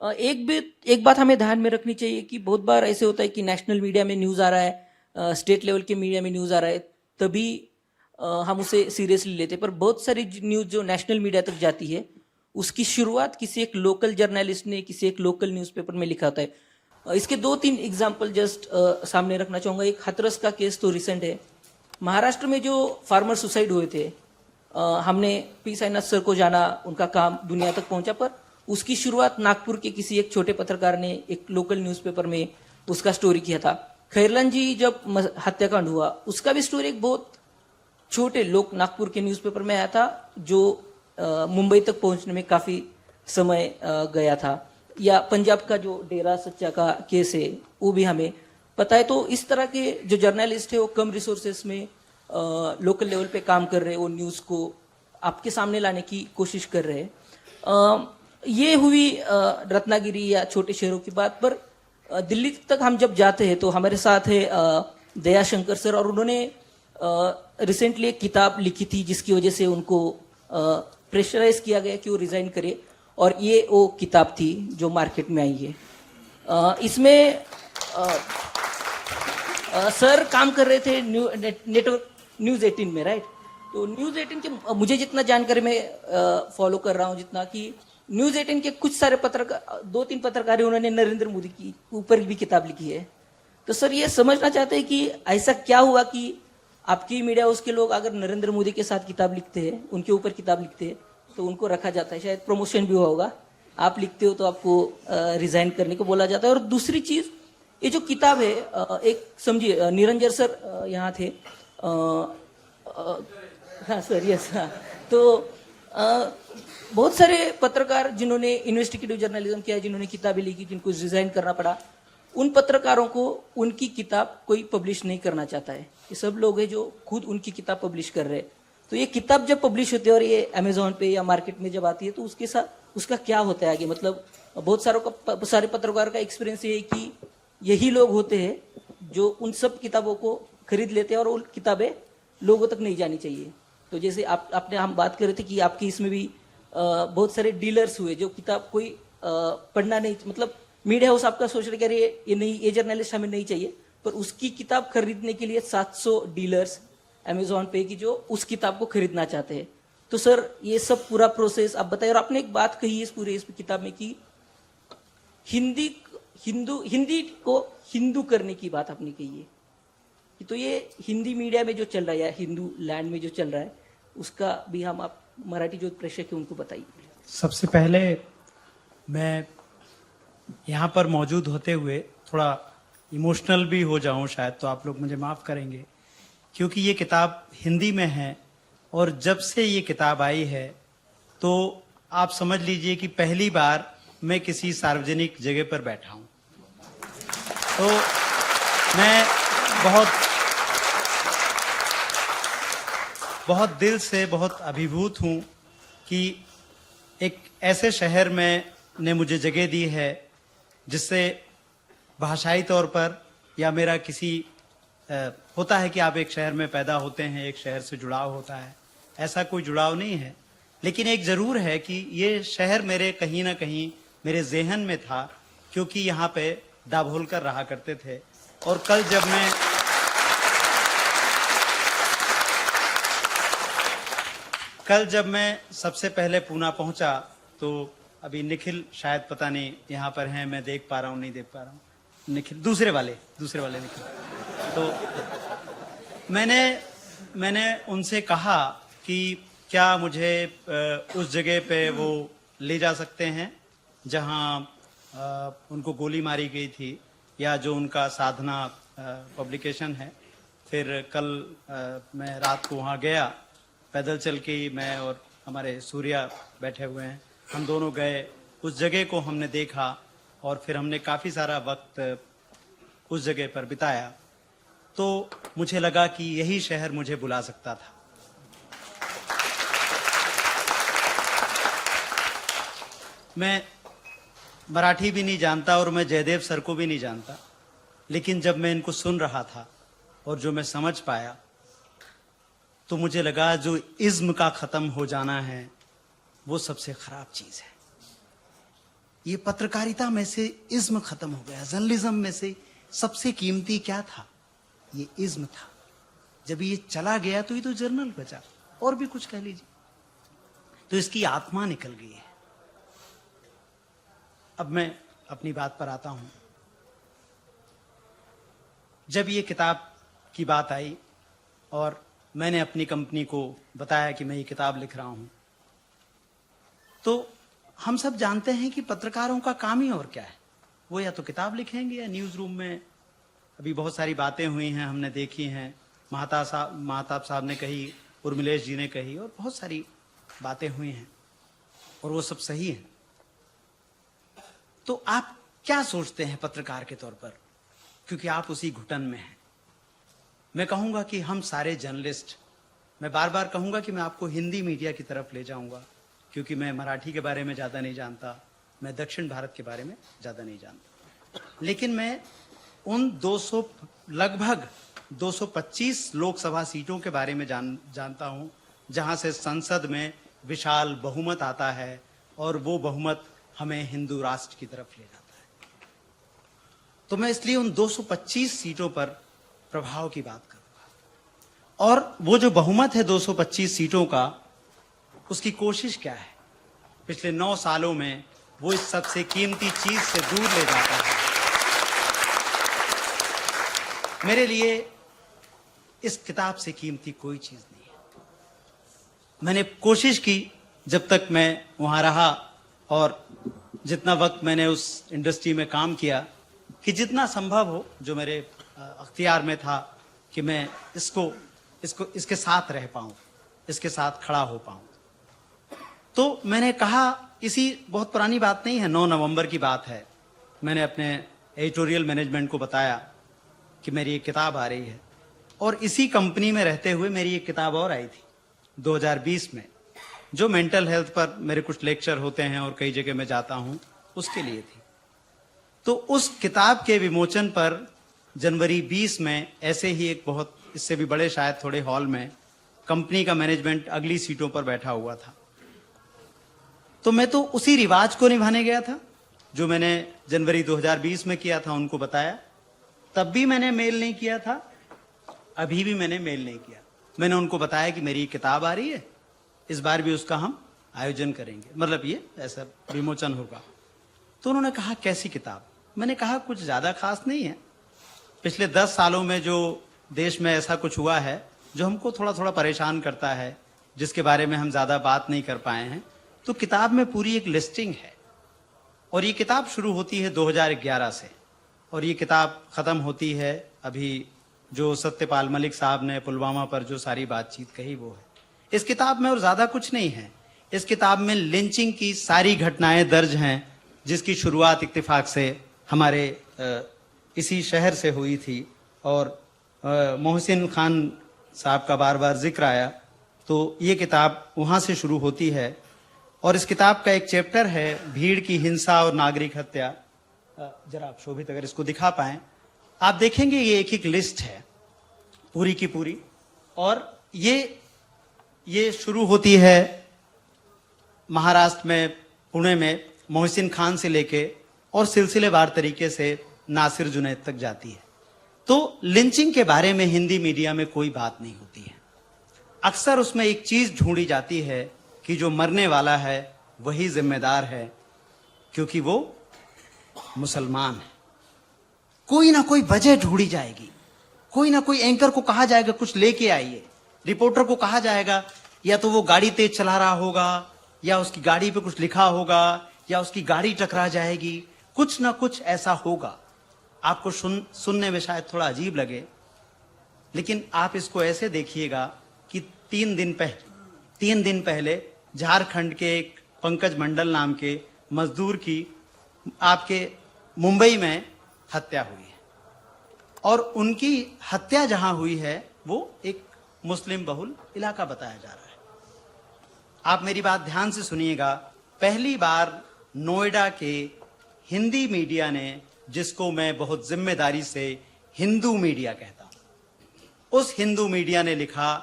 एक बात हमें ध्यान में रखनी चाहिए कि बहुत बार ऐसे होता है कि नेशनल मीडिया में न्यूज़ आ रहा है, स्टेट लेवल के मीडिया में न्यूज़ आ रहा है, तभी हम उसे सीरियसली लेते हैं। पर बहुत सारी न्यूज़ जो नेशनल मीडिया तक जाती है, उसकी शुरुआत किसी एक लोकल जर्नलिस्ट ने किसी एक लोकल न्यूज़पेपर में लिखा होता है। इसके 2-3 एग्जाम्पल जस्ट सामने रखना चाहूंगा। एक हाथरस का केस तो रिसेंट है। महाराष्ट्र में जो फार्मर सुसाइड हुए थे, हमने पी साईनाथ सर को जाना, उनका काम दुनिया तक पहुंचा, पर उसकी शुरुआत नागपुर के किसी एक छोटे पत्रकार ने एक लोकल न्यूज़पेपर में उसका स्टोरी किया था। खैरलान जी जब हत्याकांड हुआ, उसका भी स्टोरी एक बहुत छोटे लोग नागपुर के न्यूज़पेपर में आया था, जो मुंबई तक पहुंचने में काफी समय गया था। या पंजाब का जो डेरा सच्चा का केस है, वो भी हमें पता है। तो इस तरह के जो जर्नलिस्ट है वो कम रिसोर्सेस में लोकल लेवल पे काम कर रहे हैं, वो न्यूज़ को आपके सामने लाने की कोशिश कर रहे हैं। ये हुई रत्नागिरी या छोटे शहरों की बात। पर दिल्ली तक हम जब जाते हैं तो हमारे साथ है दयाशंकर सर, और उन्होंने रिसेंटली एक किताब लिखी थी जिसकी वजह से उनको प्रेशराइज किया गया कि वो रिजाइन करे, और ये वो किताब थी जो मार्केट में आई है। इसमें सर काम कर रहे थे नेटवर्क न्यूज़ 18 में, राइट। तो न्यूज़ 18 के मुझे जितना जानकारी मैं फॉलो कर रहा हूँ, जितना कि न्यूज़ 18 के कुछ सारे पत्रकार, 2-3 पत्रकार उन्होंने नरेंद्र मोदी की ऊपर भी किताब लिखी है। तो सर ये समझना चाहते हैं कि ऐसा क्या हुआ कि आपकी मीडिया हाउस के लोग अगर नरेंद्र मोदी के साथ किताब लिखते हैं, उनके ऊपर किताब लिखते हैं, तो उनको रखा जाता है, शायद प्रमोशन भी हुआ होगा। आप लिखते हो तो आपको रिजाइन करने को बोला जाता है। और दूसरी चीज, ये जो किताब है, एक समझिए निरंजन सर यहाँ थे, हाँ सर, यस, हाँ। तो बहुत सारे पत्रकार जिन्होंने इन्वेस्टिगेटिव जर्नलिज्म किया, जिन्होंने किताबें लिखी, जिनको रिजाइन करना पड़ा, उन पत्रकारों को उनकी किताब कोई पब्लिश नहीं करना चाहता है। ये सब लोग हैं जो खुद उनकी किताब पब्लिश कर रहे हैं। तो ये किताब जब पब्लिश होती है और ये अमेजोन पे या मार्केट में जब आती है, तो उसके साथ उसका क्या होता है आगे? मतलब बहुत सारे पत्रकारों का एक्सपीरियंस ये है कि यही लोग होते हैं जो उन सब किताबों को खरीद लेते हैं और वो किताबें लोगों तक नहीं जानी चाहिए। तो जैसे आपने हम बात कर रहे थे कि आपकी इसमें भी बहुत सारे डीलर्स हुए जो किताब कोई पढ़ना नहीं, मतलब मीडिया हाउस आपका सोच रहे कि अरे ये नहीं, ये जर्नलिस्ट हमें नहीं चाहिए, पर उसकी किताब खरीदने के लिए 700 डीलर्स अमेजोन पे की जो उस किताब को खरीदना चाहते हैं। तो सर ये सब पूरा प्रोसेस आप बताइए। और आपने एक बात कही इस पूरे इस किताब में कि हिंदी को हिंदू करने की बात आपने कही है। तो ये हिंदी मीडिया में जो चल रहा है या हिंदू लैंड में जो चल रहा है, उसका भी हम आप मराठी जो प्रेक्षक है उनको बताइए। सबसे पहले मैं यहाँ पर मौजूद होते हुए थोड़ा इमोशनल भी हो जाऊं शायद, तो आप लोग मुझे माफ करेंगे, क्योंकि ये किताब हिंदी में है और जब से ये किताब आई है तो आप समझ लीजिए कि पहली बार मैं किसी सार्वजनिक जगह पर बैठा हूं। तो मैं बहुत दिल से बहुत अभिभूत हूं कि एक ऐसे शहर में ने मुझे जगह दी है जिससे भाषाई तौर पर या मेरा किसी होता है कि आप एक शहर में पैदा होते हैं, एक शहर से जुड़ाव होता है, ऐसा कोई जुड़ाव नहीं है। लेकिन एक जरूर है कि ये शहर मेरे कहीं ना कहीं मेरे जेहन में था, क्योंकि यहाँ पे दाभोलकर रहा करते थे। और कल जब मैं सबसे पहले पूना पहुंचा तो अभी निखिल शायद पता नहीं यहाँ पर हैं, मैं देख पा रहा हूँ नहीं देख पा रहा हूँ, निखिल दूसरे वाले निखिल। तो मैंने उनसे कहा कि क्या मुझे उस जगह पे वो ले जा सकते हैं जहां उनको गोली मारी गई थी, या जो उनका साधना पब्लिकेशन है। फिर कल मैं रात को वहां गया, पैदल चल के ही मैं और हमारे सूर्या बैठे हुए हैं, हम दोनों गए उस जगह को, हमने देखा और फिर हमने काफ़ी सारा वक्त उस जगह पर बिताया। तो मुझे लगा कि यही शहर मुझे बुला सकता था। मैं मराठी भी नहीं जानता और मैं जयदेव सर को भी नहीं जानता, लेकिन जब मैं इनको सुन रहा था और जो मैं समझ पाया तो मुझे लगा जो इज्म का खत्म हो जाना है वो सबसे खराब चीज है। ये पत्रकारिता में से इज्म खत्म हो गया। जर्नलिज्म में से सबसे कीमती क्या था? ये इज्म था। जब ये चला गया तो ये तो जर्नल बचा, और भी कुछ कह लीजिए। तो इसकी आत्मा निकल गई है। अब मैं अपनी बात पर आता हूं। जब ये किताब की बात आई और मैंने अपनी कंपनी को बताया कि मैं ये किताब लिख रहा हूं, तो हम सब जानते हैं कि पत्रकारों का काम ही और क्या है, वो या तो किताब लिखेंगे या न्यूज रूम में। अभी बहुत सारी बातें हुई हैं, हमने देखी हैं, महताब साहब ने कही, उर्मिलेश जी ने कही, और बहुत सारी बातें हुई हैं और वो सब सही है। तो आप क्या सोचते हैं पत्रकार के तौर पर, क्योंकि आप उसी घुटन में हैं। मैं कहूंगा कि हम सारे जर्नलिस्ट, मैं बार बार कहूंगा कि मैं आपको हिंदी मीडिया की तरफ ले जाऊंगा, क्योंकि मैं मराठी के बारे में ज्यादा नहीं जानता, मैं दक्षिण भारत के बारे में ज्यादा नहीं जानता, लेकिन मैं उन लगभग 225 लोकसभा सीटों के बारे में जानता हूं जहां से संसद में विशाल बहुमत आता है और वो बहुमत हमें हिंदू राष्ट्र की तरफ ले जाता है। तो मैं इसलिए उन 225 सीटों पर प्रभाव की बात करूंगा। और वो जो बहुमत है 225 सीटों का, उसकी कोशिश क्या है? पिछले 9 सालों में वो इस सबसे कीमती चीज से दूर ले जाता है। मेरे लिए इस किताब से कीमती कोई चीज नहीं है। मैंने कोशिश की जब तक मैं वहां रहा और जितना वक्त मैंने उस इंडस्ट्री में काम किया, कि जितना संभव हो, जो मेरे अख्तियार में था, कि मैं इसके साथ रह पाऊं, इसके साथ खड़ा हो पाऊं। तो मैंने कहा, इसी बहुत पुरानी बात नहीं है, 9 नवंबर की बात है, मैंने अपने एडिटोरियल मैनेजमेंट को बताया कि मेरी एक किताब आ रही है। और इसी कंपनी में रहते हुए मेरी एक किताब और आई थी 2020 में, जो मेंटल हेल्थ पर मेरे कुछ लेक्चर होते हैं और कई जगह मैं जाता हूं, उसके लिए थी। तो उस किताब के विमोचन पर जनवरी 20 में ऐसे ही एक बहुत, इससे भी बड़े शायद थोड़े हॉल में, कंपनी का मैनेजमेंट अगली सीटों पर बैठा हुआ था। तो मैं तो उसी रिवाज को निभाने गया था जो मैंने जनवरी 2020 में किया था, उनको बताया। तब भी मैंने मेल नहीं किया था, अभी भी मैंने मेल नहीं किया। मैंने उनको बताया कि मेरी किताब आ रही है, इस बार भी उसका हम आयोजन करेंगे, मतलब ये ऐसा विमोचन होगा। तो उन्होंने कहा, कैसी किताब? मैंने कहा, कुछ ज्यादा खास नहीं है। पिछले 10 सालों में जो देश में ऐसा कुछ हुआ है जो हमको थोड़ा थोड़ा परेशान करता है, जिसके बारे में हम ज्यादा बात नहीं कर पाए हैं, तो किताब में पूरी एक लिस्टिंग है। और ये किताब शुरू होती है 2011 से और ये किताब खत्म होती है अभी जो सत्यपाल मलिक साहब ने पुलवामा पर जो सारी बातचीत कही वो है इस किताब में। और ज्यादा कुछ नहीं है इस किताब में। लिंचिंग की सारी घटनाएं दर्ज हैं, जिसकी शुरुआत इत्तेफाक से हमारे इसी शहर से हुई थी। और मोहसिन खान साहब का बार बार जिक्र आया, तो ये किताब वहां से शुरू होती है। और इस किताब का एक चैप्टर है भीड़ की हिंसा और नागरिक हत्या। जरा आप शोभित अगर इसको दिखा पाएं, आप देखेंगे ये एक एक लिस्ट है पूरी की पूरी। और ये शुरू होती है महाराष्ट्र में, पुणे में मोहसिन खान से लेके और सिलसिलेवार तरीके से नासिर जुनैद तक जाती है। तो लिंचिंग के बारे में हिंदी मीडिया में कोई बात नहीं होती है। अक्सर उसमें एक चीज ढूंढी जाती है कि जो मरने वाला है वही जिम्मेदार है, क्योंकि वो मुसलमान है। कोई ना कोई वजह ढूंढी जाएगी, कोई ना कोई एंकर को कहा जाएगा कुछ लेके आइए, रिपोर्टर को कहा जाएगा या तो वो गाड़ी तेज चला रहा होगा, या उसकी गाड़ी पे कुछ लिखा होगा, या उसकी गाड़ी टकरा जाएगी, कुछ ना कुछ ऐसा होगा। आपको सुनने में शायद थोड़ा अजीब लगे, लेकिन आप इसको ऐसे देखिएगा कि 3 दिन पहले झारखंड के एक पंकज मंडल नाम के मजदूर की आपके मुंबई में हत्या हुई है। और उनकी हत्या जहां हुई है वो एक मुस्लिम बहुल इलाका बताया जा रहा है। आप मेरी बात ध्यान से सुनिएगा। पहली बार नोएडा के हिंदी मीडिया ने, जिसको मैं बहुत जिम्मेदारी से हिंदू मीडिया कहता हूं, उस हिंदू मीडिया ने लिखा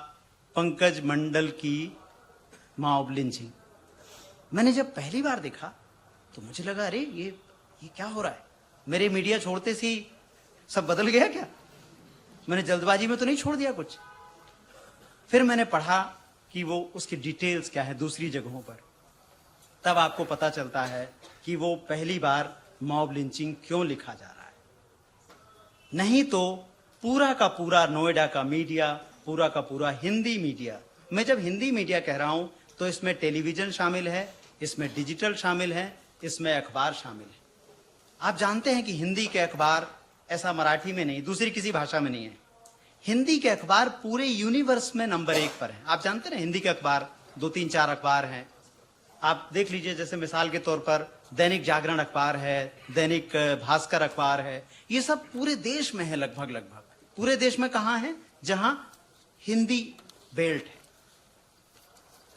पंकज मंडल की मॉब लिंचिंग। मैंने जब पहली बार देखा तो मुझे लगा, अरे ये क्या हो रहा है? मेरे मीडिया छोड़ते से ही सब बदल गया क्या? मैंने जल्दबाजी में तो नहीं छोड़ दिया कुछ? फिर मैंने पढ़ा कि वो उसकी डिटेल्स क्या है दूसरी जगहों पर, तब आपको पता चलता है कि वो पहली बार मॉब लिंचिंग क्यों लिखा जा रहा है। नहीं तो पूरा का पूरा नोएडा का मीडिया, पूरा का पूरा हिंदी मीडिया। मैं जब हिंदी मीडिया कह रहा हूं तो इसमें टेलीविजन शामिल है, इसमें डिजिटल शामिल है, इसमें अखबार शामिल है। आप जानते हैं कि हिंदी के अखबार ऐसा मराठी में नहीं, दूसरी किसी भाषा में नहीं है। हिंदी के अखबार पूरे यूनिवर्स में नंबर 1 पर है। आप जानते हैं हिंदी के अखबार 2-3-4 अखबार हैं। आप देख लीजिए, जैसे मिसाल के तौर पर दैनिक जागरण अखबार है, दैनिक भास्कर अखबार है, ये सब पूरे देश में है। लगभग पूरे देश में कहां है? जहां हिंदी बेल्ट है।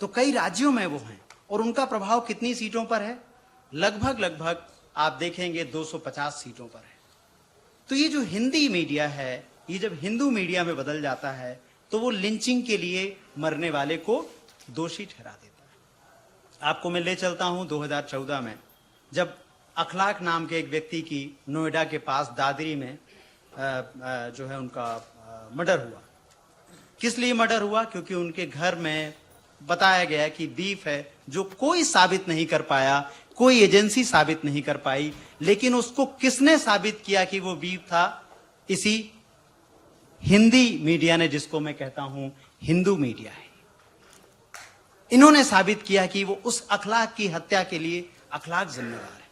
तो कई राज्यों में वो हैं और उनका प्रभाव कितनी सीटों पर है? लगभग आप देखेंगे 250 सीटों पर है। तो ये जो हिंदी मीडिया है, ये जब हिंदू मीडिया में बदल जाता है तो वो लिंचिंग के लिए मरने वाले को दोषी ठहरा देता है। आपको मैं ले चलता हूं 2014 में, जब अखलाक नाम के एक व्यक्ति की नोएडा के पास दादरी में जो है उनका मर्डर हुआ। किस लिए मर्डर हुआ? क्योंकि उनके घर में बताया गया कि बीफ है, जो कोई साबित नहीं कर पाया, कोई एजेंसी साबित नहीं कर पाई, लेकिन उसको किसने साबित किया कि वो बीफ था? इसी हिंदी मीडिया ने, जिसको मैं कहता हूं हिंदू मीडिया है। इन्होंने साबित किया कि वो उस अखलाक की हत्या के लिए अखलाक जिम्मेदार है।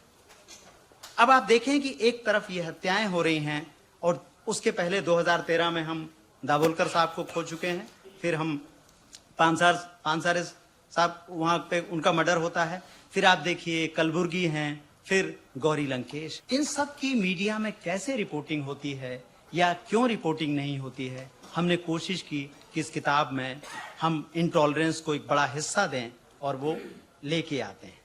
अब आप देखें कि एक तरफ ये हत्याएं हो रही हैं और उसके पहले 2013 में हम दाभोलकर साहब को खो चुके हैं, फिर हम पानसारे साहब वहां पे उनका मर्डर होता है, फिर आप देखिए कलबुर्गी हैं, फिर गौरी लंकेश। इन सब की मीडिया में कैसे रिपोर्टिंग होती है या क्यों रिपोर्टिंग नहीं होती है? हमने कोशिश की कि इस किताब में हम इंटॉलरेंस को एक बड़ा हिस्सा दें और वो लेके आते हैं।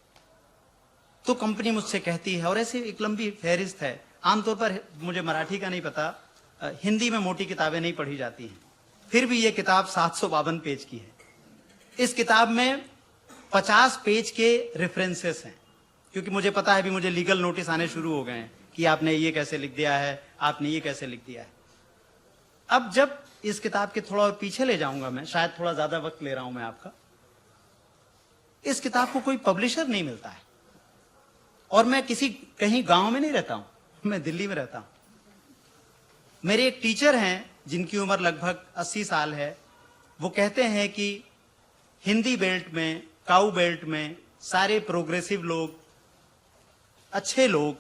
तो कंपनी मुझसे कहती है, और ऐसे एक लंबी फहरिस्त है। आमतौर पर मुझे मराठी का नहीं पता, हिंदी में मोटी किताबें नहीं पढ़ी जाती हैं, फिर भी ये किताब 752 पेज की है। इस किताब में 50 पेज के रेफरेंसेस हैं, क्योंकि मुझे पता है, भी मुझे लीगल नोटिस आने शुरू हो गए हैं कि आपने ये कैसे लिख दिया है, आपने ये कैसे लिख दिया है। अब जब इस किताब के थोड़ा और पीछे ले जाऊंगा मैं, शायद थोड़ा ज्यादा वक्त ले रहा हूं मैं आपका। इस किताब को कोई पब्लिशर नहीं मिलता है, और मैं कहीं गांव में नहीं रहता हूं, मैं दिल्ली में रहता हूं। मेरे एक टीचर हैं जिनकी उम्र लगभग 80 साल है। वो कहते हैं कि हिंदी बेल्ट में, काऊ बेल्ट में सारे प्रोग्रेसिव लोग, अच्छे लोग,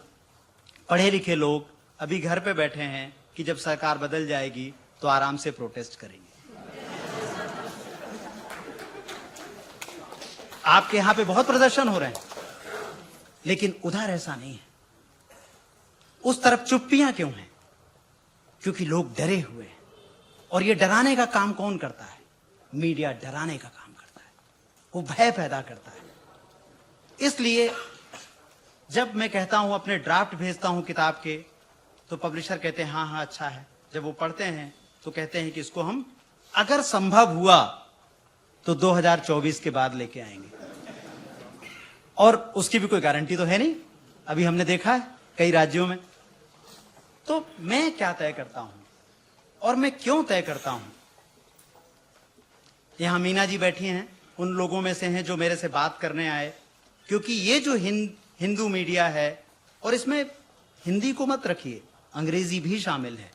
पढ़े लिखे लोग अभी घर पे बैठे हैं कि जब सरकार बदल जाएगी तो आराम से प्रोटेस्ट करेंगे। आपके यहां पे बहुत प्रदर्शन हो रहे हैं, लेकिन उधर ऐसा नहीं है। उस तरफ चुप्पियां क्यों हैं? क्योंकि लोग डरे हुए हैं। और ये डराने का काम कौन करता है? मीडिया डराने का काम करता है, वो भय पैदा करता है। इसलिए जब मैं कहता हूं, अपने ड्राफ्ट भेजता हूं किताब के, तो पब्लिशर कहते हैं हाँ अच्छा है। जब वो पढ़ते हैं तो कहते हैं कि इसको हम अगर संभव हुआ तो 2024 के बाद लेके आएंगे, और उसकी भी कोई गारंटी तो है नहीं। अभी हमने देखा है कई राज्यों में। तो मैं क्या तय करता हूं और मैं क्यों तय करता हूं? यहां मीना जी बैठी हैं, उन लोगों में से हैं जो मेरे से बात करने आए, क्योंकि ये जो हिंदू मीडिया है, और इसमें हिंदी को मत रखिए, अंग्रेजी भी शामिल है।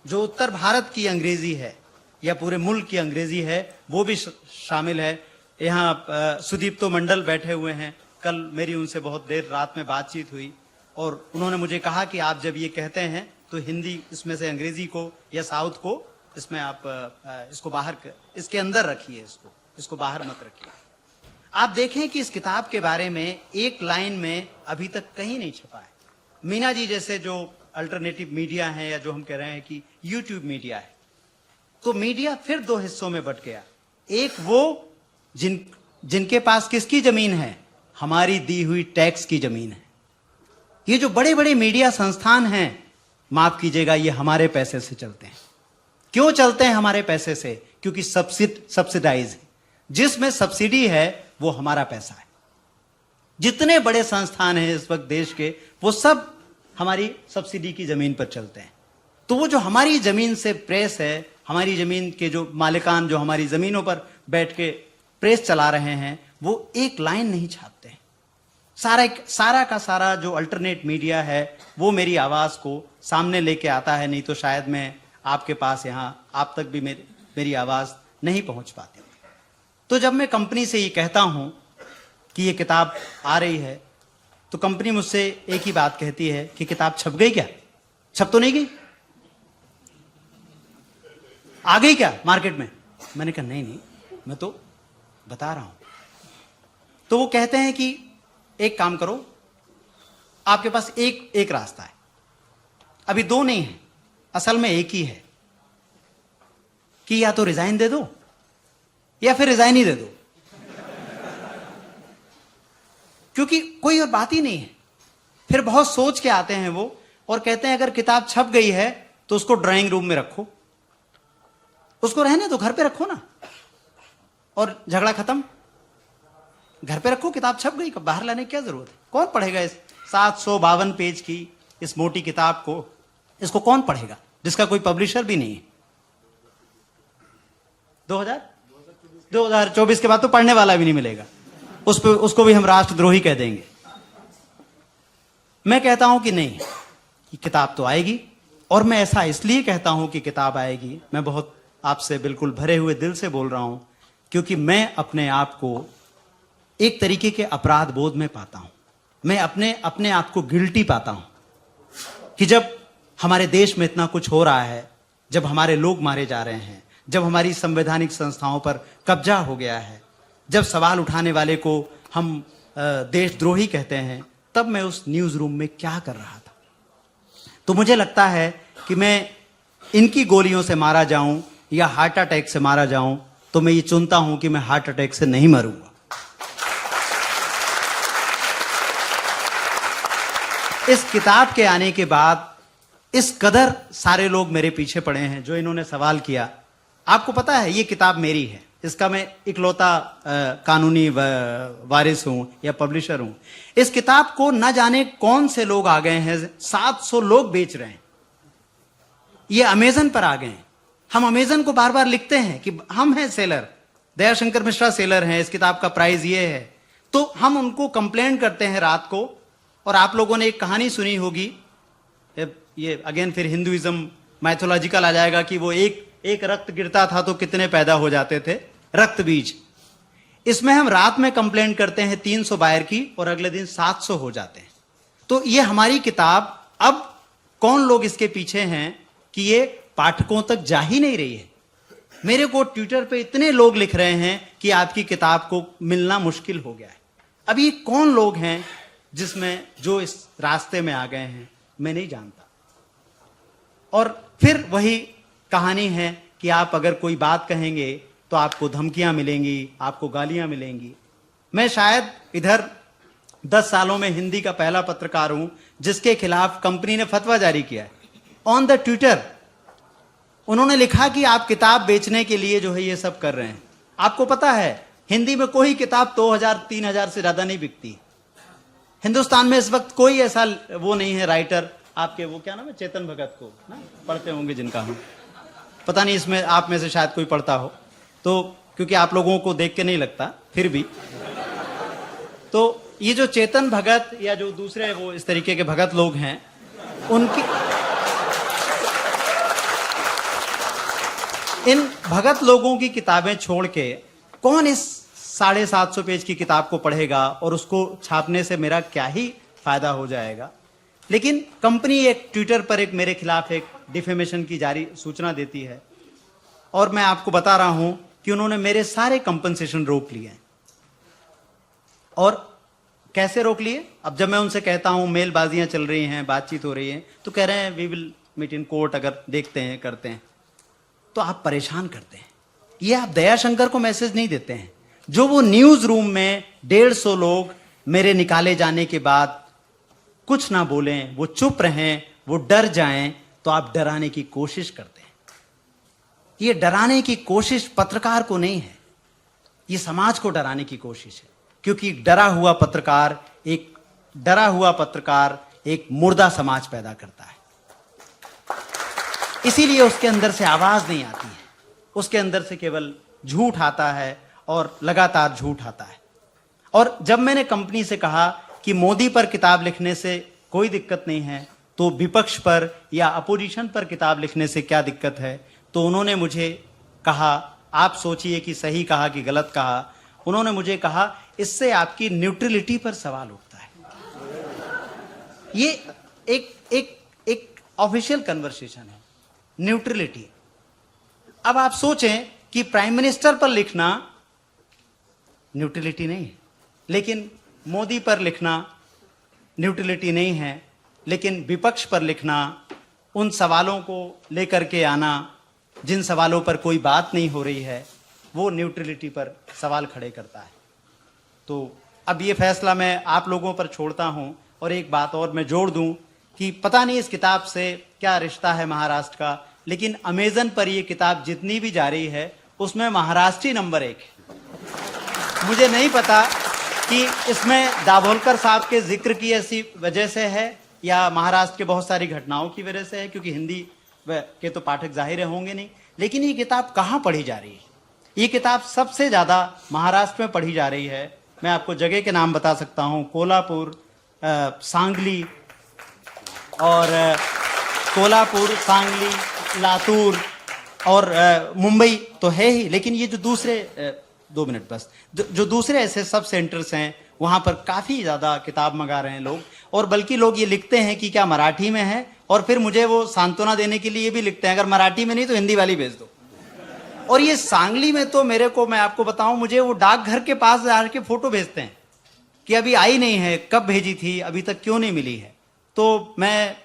जो उत्तर भारत की अंग्रेजी है या पूरे मुल्क की अंग्रेजी है, वो भी शामिल है। यहाँ सुदीप्तो मंडल बैठे हुए हैं। कल मेरी उनसे बहुत देर रात में बातचीत हुई और उन्होंने मुझे कहा कि आप जब ये कहते हैं तो हिंदी इसमें से अंग्रेजी को या साउथ को इसमें आप इसको बाहर, इसके अंदर रखिए, इसको बाहर मत रखिए। आप देखें कि इस किताब के बारे में एक लाइन में अभी तक कहीं नहीं छपा है। मीना जी जैसे जो अल्टरनेटिव मीडिया है, या जो हम कह रहे हैं कि यूट्यूब मीडिया है, तो मीडिया फिर दो हिस्सों में बट गया। एक वो जिनके पास किसकी जमीन है? हमारी दी हुई टैक्स की जमीन है। ये जो बड़े बड़े मीडिया संस्थान हैं, माफ कीजिएगा, ये हमारे पैसे से चलते हैं। क्यों चलते हैं हमारे पैसे से? क्योंकि सब्सिडाइज है। जिसमें सब्सिडी है वो हमारा पैसा है। जितने बड़े संस्थान हैं इस वक्त देश के, वो सब हमारी सब्सिडी की जमीन पर चलते हैं। तो वो जो हमारी जमीन से प्रेस है, हमारी जमीन के जो मालिकान जो हमारी जमीनों पर बैठ के प्रेस चला रहे हैं, वो एक लाइन नहीं छापते हैं। सारा का सारा जो अल्टरनेट मीडिया है, वो मेरी आवाज को सामने लेके आता है, नहीं तो शायद मैं आपके पास यहाँ आप तक भी मेरी आवाज नहीं पहुंच पाती। तो जब मैं कंपनी से ये कहता हूं कि ये किताब आ रही है, तो कंपनी मुझसे एक ही बात कहती है कि किताब छप गई क्या? छप तो नहीं गई, आ गई क्या मार्केट में? मैंने कहा नहीं, मैं तो बता रहा हूं। तो वो कहते हैं कि एक काम करो, आपके पास एक रास्ता है, अभी दो नहीं है, असल में एक ही है कि या तो रिजाइन दे दो या फिर रिजाइन ही दे दो, क्योंकि कोई और बात ही नहीं है। फिर बहुत सोच के आते हैं वो और कहते हैं अगर किताब छप गई है तो उसको ड्राइंग रूम में रखो, उसको रहने दो, घर पे रखो ना, और झगड़ा खत्म। घर पे रखो, किताब छप गई, बाहर लाने की क्या जरूरत है? कौन पढ़ेगा इस 752 पेज की इस मोटी किताब को? इसको कौन पढ़ेगा जिसका कोई पब्लिशर भी नहीं है? 2024 के बाद तो पढ़ने वाला भी नहीं मिलेगा, उसको भी हम राष्ट्रद्रोही कह देंगे। मैं कहता हूं कि नहीं, कि किताब तो आएगी, और मैं ऐसा इसलिए कहता हूं कि किताब आएगी, मैं बहुत आपसे बिल्कुल भरे हुए दिल से बोल रहा हूं, क्योंकि मैं अपने आप को एक तरीके के अपराध बोध में पाता हूं। मैं अपने आप को गिल्टी पाता हूं कि जब हमारे देश में इतना कुछ हो रहा है, जब हमारे लोग मारे जा रहे हैं, जब हमारी संवैधानिक संस्थाओं पर कब्जा हो गया है, जब सवाल उठाने वाले को हम देशद्रोही कहते हैं, तब मैं उस न्यूज रूम में क्या कर रहा था? तो मुझे लगता है कि मैं इनकी गोलियों से मारा जाऊं या हार्ट अटैक से मारा जाऊं, तो मैं ये चुनता हूं कि मैं हार्ट अटैक से नहीं मरूंगा। इस किताब के आने के बाद इस कदर सारे लोग मेरे पीछे पड़े हैं, जो इन्होंने सवाल किया। आपको पता है ये किताब मेरी है, इसका मैं इकलौता कानूनी वारिस हूं या पब्लिशर हूं। इस किताब को न जाने कौन से लोग आ गए हैं, 700 लोग बेच रहे हैं, ये अमेजन पर आ गए हैं। हम अमेजन को बार बार लिखते हैं कि हम हैं सेलर, दयाशंकर मिश्रा सेलर हैं, इस किताब का प्राइस ये है, तो हम उनको कंप्लेंट करते हैं रात को। और आप लोगों ने एक कहानी सुनी होगी, ये अगेन फिर हिंदुइज्म मैथोलॉजिकल आ जाएगा, कि वो एक रक्त गिरता था तो कितने पैदा हो जाते थे, रक्त बीज। इसमें हम रात में कंप्लेंट करते हैं 300 बायर की, और अगले दिन 700 हो जाते हैं। तो ये हमारी किताब, अब कौन लोग इसके पीछे हैं कि ये पाठकों तक जा ही नहीं रही है। मेरे को ट्विटर पे इतने लोग लिख रहे हैं कि आपकी किताब को मिलना मुश्किल हो गया है। अब ये कौन लोग हैं जिसमें जो इस रास्ते में आ गए हैं, मैं नहीं जानता। और फिर वही कहानी है कि आप अगर कोई बात कहेंगे तो आपको धमकियां मिलेंगी, आपको गालियां मिलेंगी। मैं शायद इधर 10 सालों में हिंदी का पहला पत्रकार हूं जिसके खिलाफ कंपनी ने फतवा जारी किया है ऑन द ट्विटर। उन्होंने लिखा कि आप किताब बेचने के लिए जो है ये सब कर रहे हैं। आपको पता है हिंदी में कोई किताब 2000-3000 से ज्यादा नहीं बिकती। हिंदुस्तान में इस वक्त कोई ऐसा वो नहीं है राइटर, आपके वो क्या नाम है, चेतन भगत को ना पढ़ते होंगे जिनका हम, पता नहीं इसमें आप में से शायद कोई पढ़ता हो, तो क्योंकि आप लोगों को देख के नहीं लगता, फिर भी तो ये जो चेतन भगत या जो दूसरे वो इस तरीके के भगत लोग हैं, उनकी इन भगत लोगों की किताबें छोड़ के कौन इस 750 पेज की किताब को पढ़ेगा, और उसको छापने से मेरा क्या ही फायदा हो जाएगा। लेकिन कंपनी एक ट्विटर पर एक मेरे खिलाफ एक डिफेमेशन की जारी सूचना देती है, और मैं आपको बता रहा हूं कि उन्होंने मेरे सारे कंपनसेशन रोक लिए हैं। और कैसे रोक लिए? अब जब मैं उनसे कहता हूं मेलबाजियां चल रही हैं, बातचीत हो रही है, तो कह रहे हैं we will meet in court, अगर देखते हैं करते हैं। तो आप परेशान करते हैं। ये आप दयाशंकर को मैसेज नहीं देते हैं। जो वो न्यूज रूम में 150 लोग मेरे निकाले जाने के बाद कुछ ना बोलें, वो चुप रहें, वो डर जाएं, तो आप डराने की कोशिश करते हैं। ये डराने की कोशिश पत्रकार को नहीं है, ये समाज को डराने की कोशिश है। क्योंकि डरा हुआ पत्रकार एक मुर्दा समाज पैदा करता है। इसीलिए उसके अंदर से आवाज नहीं आती है, उसके अंदर से केवल झूठ आता है और लगातार झूठ आता है। और जब मैंने कंपनी से कहा कि मोदी पर किताब लिखने से कोई दिक्कत नहीं है, तो विपक्ष पर या अपोजिशन पर किताब लिखने से क्या दिक्कत है। तो उन्होंने मुझे कहा, आप सोचिए कि सही कहा कि गलत कहा, उन्होंने मुझे कहा इससे आपकी न्यूट्रलिटी पर सवाल उठता है। ये एक ऑफिशियल कन्वर्सेशन है, न्यूट्रलिटी। अब आप सोचें कि प्राइम मिनिस्टर पर लिखना न्यूट्रलिटी नहीं है, लेकिन मोदी पर लिखना न्यूट्रलिटी नहीं है, लेकिन विपक्ष पर लिखना, उन सवालों को लेकर के आना जिन सवालों पर कोई बात नहीं हो रही है, वो न्यूट्रलिटी पर सवाल खड़े करता है। तो अब ये फैसला मैं आप लोगों पर छोड़ता हूं। और एक बात और मैं जोड़ दूं कि पता नहीं इस किताब से क्या रिश्ता है महाराष्ट्र का, लेकिन अमेजन पर ये किताब जितनी भी जा रही है उसमें महाराष्ट्र नंबर 1 है। मुझे नहीं पता कि इसमें दाभोलकर साहब के जिक्र की ऐसी वजह से है या महाराष्ट्र के बहुत सारी घटनाओं की वजह से है, क्योंकि हिंदी के तो पाठक जाहिर होंगे नहीं। लेकिन ये किताब कहाँ पढ़ी जा रही है? ये किताब सबसे ज्यादा महाराष्ट्र में पढ़ी जा रही है। मैं आपको जगह के नाम बता सकता हूँ, कोल्हापुर, सांगली और कोल्हापुर, सांगली, लातूर और मुंबई तो है ही, लेकिन ये जो दूसरे 2 मिनट बस, जो दूसरे ऐसे सब सेंटर्स हैं वहां पर काफी ज्यादा किताब मंगा रहे हैं लोग। और बल्कि लोग ये लिखते हैं कि क्या मराठी में है, और फिर मुझे वो सांत्वना देने के लिए भी लिखते हैं अगर मराठी में नहीं तो हिंदी वाली भेज दो। और ये सांगली में तो मेरे को, मैं आपको बताऊं, मुझे वो डाकघर के पास जाके फोटो भेजते हैं कि अभी आई नहीं है, कब भेजी थी, अभी तक क्यों नहीं मिली है। तो मैं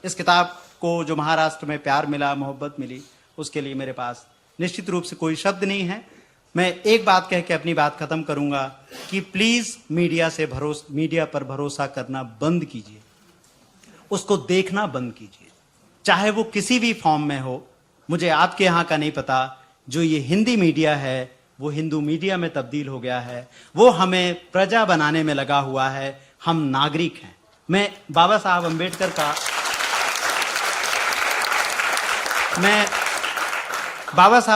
इस किताब को जो महाराष्ट्र में प्यार मिला, मोहब्बत मिली, उसके लिए मेरे पास निश्चित रूप से कोई शब्द नहीं है। मैं एक बात कह के अपनी बात खत्म करूंगा कि प्लीज मीडिया पर भरोसा करना बंद कीजिए, उसको देखना बंद कीजिए, चाहे वो किसी भी फॉर्म में हो। मुझे आपके यहाँ का नहीं पता, जो ये हिंदी मीडिया है वो हिंदू मीडिया में तब्दील हो गया है, वो हमें प्रजा बनाने में लगा हुआ है। हम नागरिक हैं। मैं बाबा साहब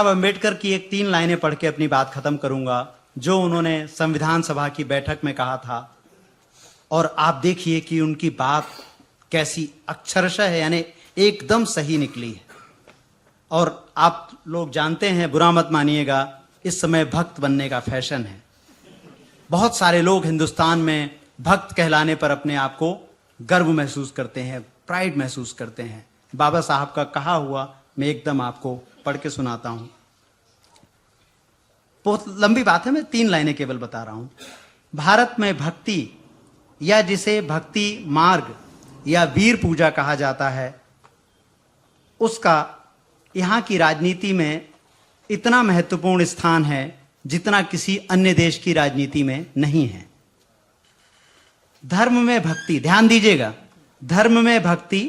अंबेडकर की एक 3 लाइनें पढ़ के अपनी बात खत्म करूंगा, जो उन्होंने संविधान सभा की बैठक में कहा था। और आप देखिए कि उनकी बात कैसी अक्षरशः है, यानी एकदम सही निकली है। और आप लोग जानते हैं, बुरा मत मानिएगा, इस समय भक्त बनने का फैशन है। बहुत सारे लोग हिंदुस्तान में भक्त कहलाने पर अपने आप को गर्व महसूस करते हैं, प्राइड महसूस करते हैं। बाबा साहब का कहा हुआ मैं एकदम आपको पढ़ के सुनाता हूं। बहुत लंबी बात है, मैं 3 लाइनें केवल बता रहा हूं। भारत में भक्ति, या जिसे भक्ति मार्ग या वीर पूजा कहा जाता है, उसका यहां की राजनीति में इतना महत्वपूर्ण स्थान है जितना किसी अन्य देश की राजनीति में नहीं है। धर्म में भक्ति, ध्यान दीजिएगा, धर्म में भक्ति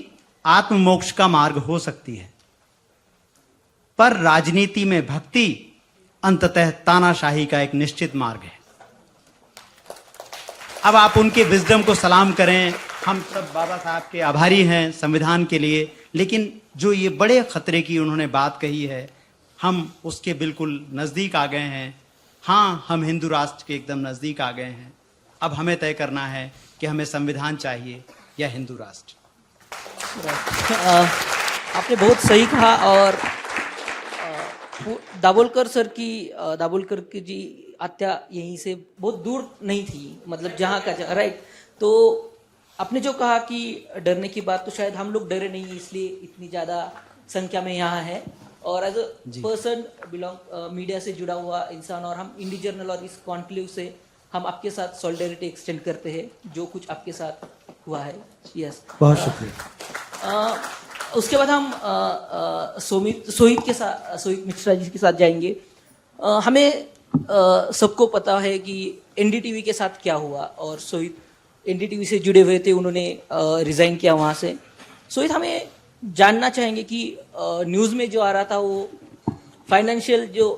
आत्ममोक्ष का मार्ग हो सकती है, पर राजनीति में भक्ति अंततः तानाशाही का एक निश्चित मार्ग है। अब आप उनके विजडम को सलाम करें, हम सब बाबा साहब के आभारी हैं संविधान के लिए, लेकिन जो ये बड़े खतरे की उन्होंने बात कही है, हम उसके बिल्कुल नजदीक आ गए हैं। हाँ, हम हिंदू राष्ट्र के एकदम नजदीक आ गए हैं। अब हमें तय करना है कि हमें संविधान चाहिए या हिंदू राष्ट्र। आपने बहुत सही कहा। और दाभोलकर की जी हत्या यहीं से बहुत दूर नहीं थी, मतलब जहाँ का राइट। तो आपने जो कहा कि डरने की बात, तो शायद हम लोग डरे नहीं, इसलिए इतनी ज़्यादा संख्या में यहाँ है। और as a person belong media से जुड़ा हुआ इंसान, और हम इंडी जर्नल और इस कॉन्क्लेव से हम आपके साथ सॉलिडेरिटी एक्सटेंड करते हैं जो कुछ आपके साथ हुआ है। यस, बहुत शुक्रिया। उसके बाद हम सोहित मिश्रा जी के साथ जाएंगे। हमें सबको पता है कि एनडीटीवी के साथ क्या हुआ, और सोहित एनडीटीवी से जुड़े हुए थे, उन्होंने रिजाइन किया वहाँ से। सोहित, हमें जानना चाहेंगे कि न्यूज़ में जो आ रहा था वो फाइनेंशियल जो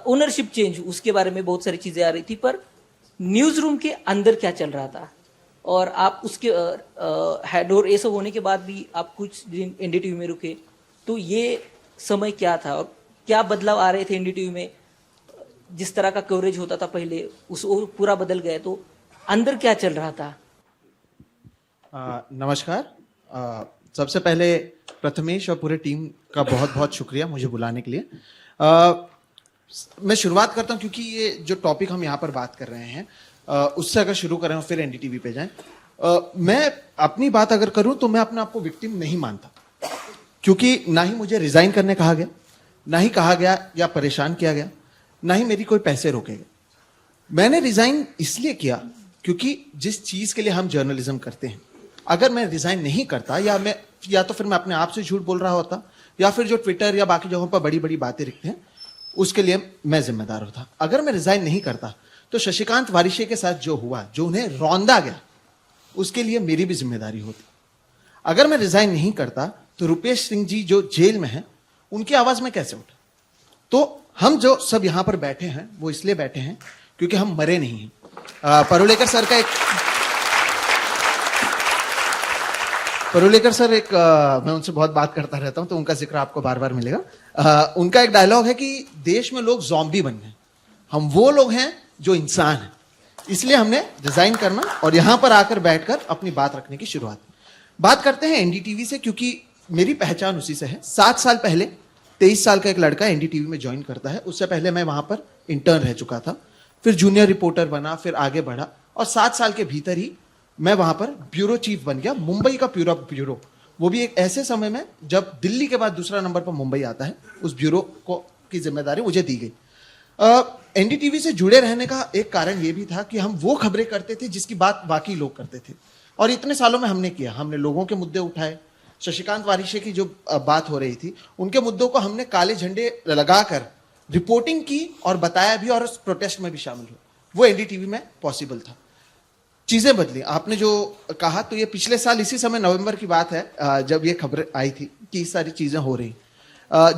ओनरशिप चेंज, उसके बारे में बहुत सारी चीज़ें आ रही थी, पर न्यूज़ रूम के अंदर क्या चल रहा था, और आप उसके हेड और ये सब होने के बाद भी आप कुछ दिन एनडीटीवी में रुके, तो ये समय क्या था और क्या बदलाव आ रहे थे एनडीटीवी में? जिस तरह का कवरेज होता था पहले, उस वो पूरा बदल गया, तो अंदर क्या चल रहा था? नमस्कार। सबसे पहले प्रथमेश और पूरे टीम का बहुत बहुत शुक्रिया मुझे बुलाने के लिए। मैं शुरुआत करता हूं क्योंकि ये जो टॉपिक हम यहाँ पर बात कर रहे हैं उससे अगर शुरू करें और फिर एनडीटीवी पे जाएं। मैं अपनी बात अगर करूं तो मैं अपने आप को विक्टिम नहीं मानता, क्योंकि ना ही मुझे रिजाइन करने कहा गया, ना ही कहा गया या परेशान किया गया, ना ही मेरी कोई पैसे रोके गए। मैंने रिजाइन इसलिए किया क्योंकि जिस चीज के लिए हम जर्नलिज्म करते हैं, अगर मैं रिजाइन नहीं करता या तो फिर मैं अपने आप से झूठ बोल रहा होता, या फिर जो ट्विटर या बाकी जगहों पर बड़ी बड़ी बातें लिखते हैं उसके लिए मैं जिम्मेदार होता। अगर मैं रिजाइन नहीं करता तो शशिकांत वारिशे के साथ जो हुआ, जो उन्हें रौंदा गया, उसके लिए मेरी भी जिम्मेदारी होती। अगर मैं रिजाइन नहीं करता तो रुपेश सिंह जी जो जेल में हैं उनकी आवाज में कैसे उठा। तो हम जो सब यहां पर बैठे हैं वो इसलिए बैठे हैं क्योंकि हम मरे नहीं हैं। परुलेकर सर मैं उनसे बहुत बात करता रहता हूं तो उनका जिक्र आपको बार बार मिलेगा। उनका एक डायलॉग है कि देश में लोग ज़ॉम्बी बन गए, हम वो लोग हैं जो इंसान हैं। इसलिए हमने डिजाइन करना और यहां पर आकर बैठकर अपनी बात रखने की शुरुआत। बात करते हैं एनडीटीवी से, क्योंकि मेरी पहचान उसी से है। 7 साल पहले 23 साल का एक लड़का एनडीटीवी में ज्वाइन करता है। उससे पहले मैं वहां पर इंटर्न रह चुका था, फिर जूनियर रिपोर्टर बना, फिर आगे बढ़ा और 7 साल के भीतर ही मैं वहां पर ब्यूरो चीफ बन गया, मुंबई का ब्यूरो। वो भी एक ऐसे समय में जब दिल्ली के बाद दूसरा नंबर पर मुंबई आता है। उस ब्यूरो को की जिम्मेदारी मुझे दी गई। एनडीटीवी से जुड़े रहने का एक कारण यह भी था कि हम वो खबरें करते थे जिसकी बात बाकी लोग करते थे, और इतने सालों में हमने किया। हमने लोगों के मुद्दे उठाए, शशिकांत वारिशे की जो बात हो रही थी उनके मुद्दों को हमने काले झंडे लगाकर रिपोर्टिंग की और बताया भी, और उस प्रोटेस्ट में भी शामिल हुए। वो एनडीटीवी में पॉसिबल था। चीजें बदली। आपने जो कहा तो ये पिछले साल इसी समय नवंबर की बात है जब ये खबर आई थी कि इस सारी चीजें हो रही।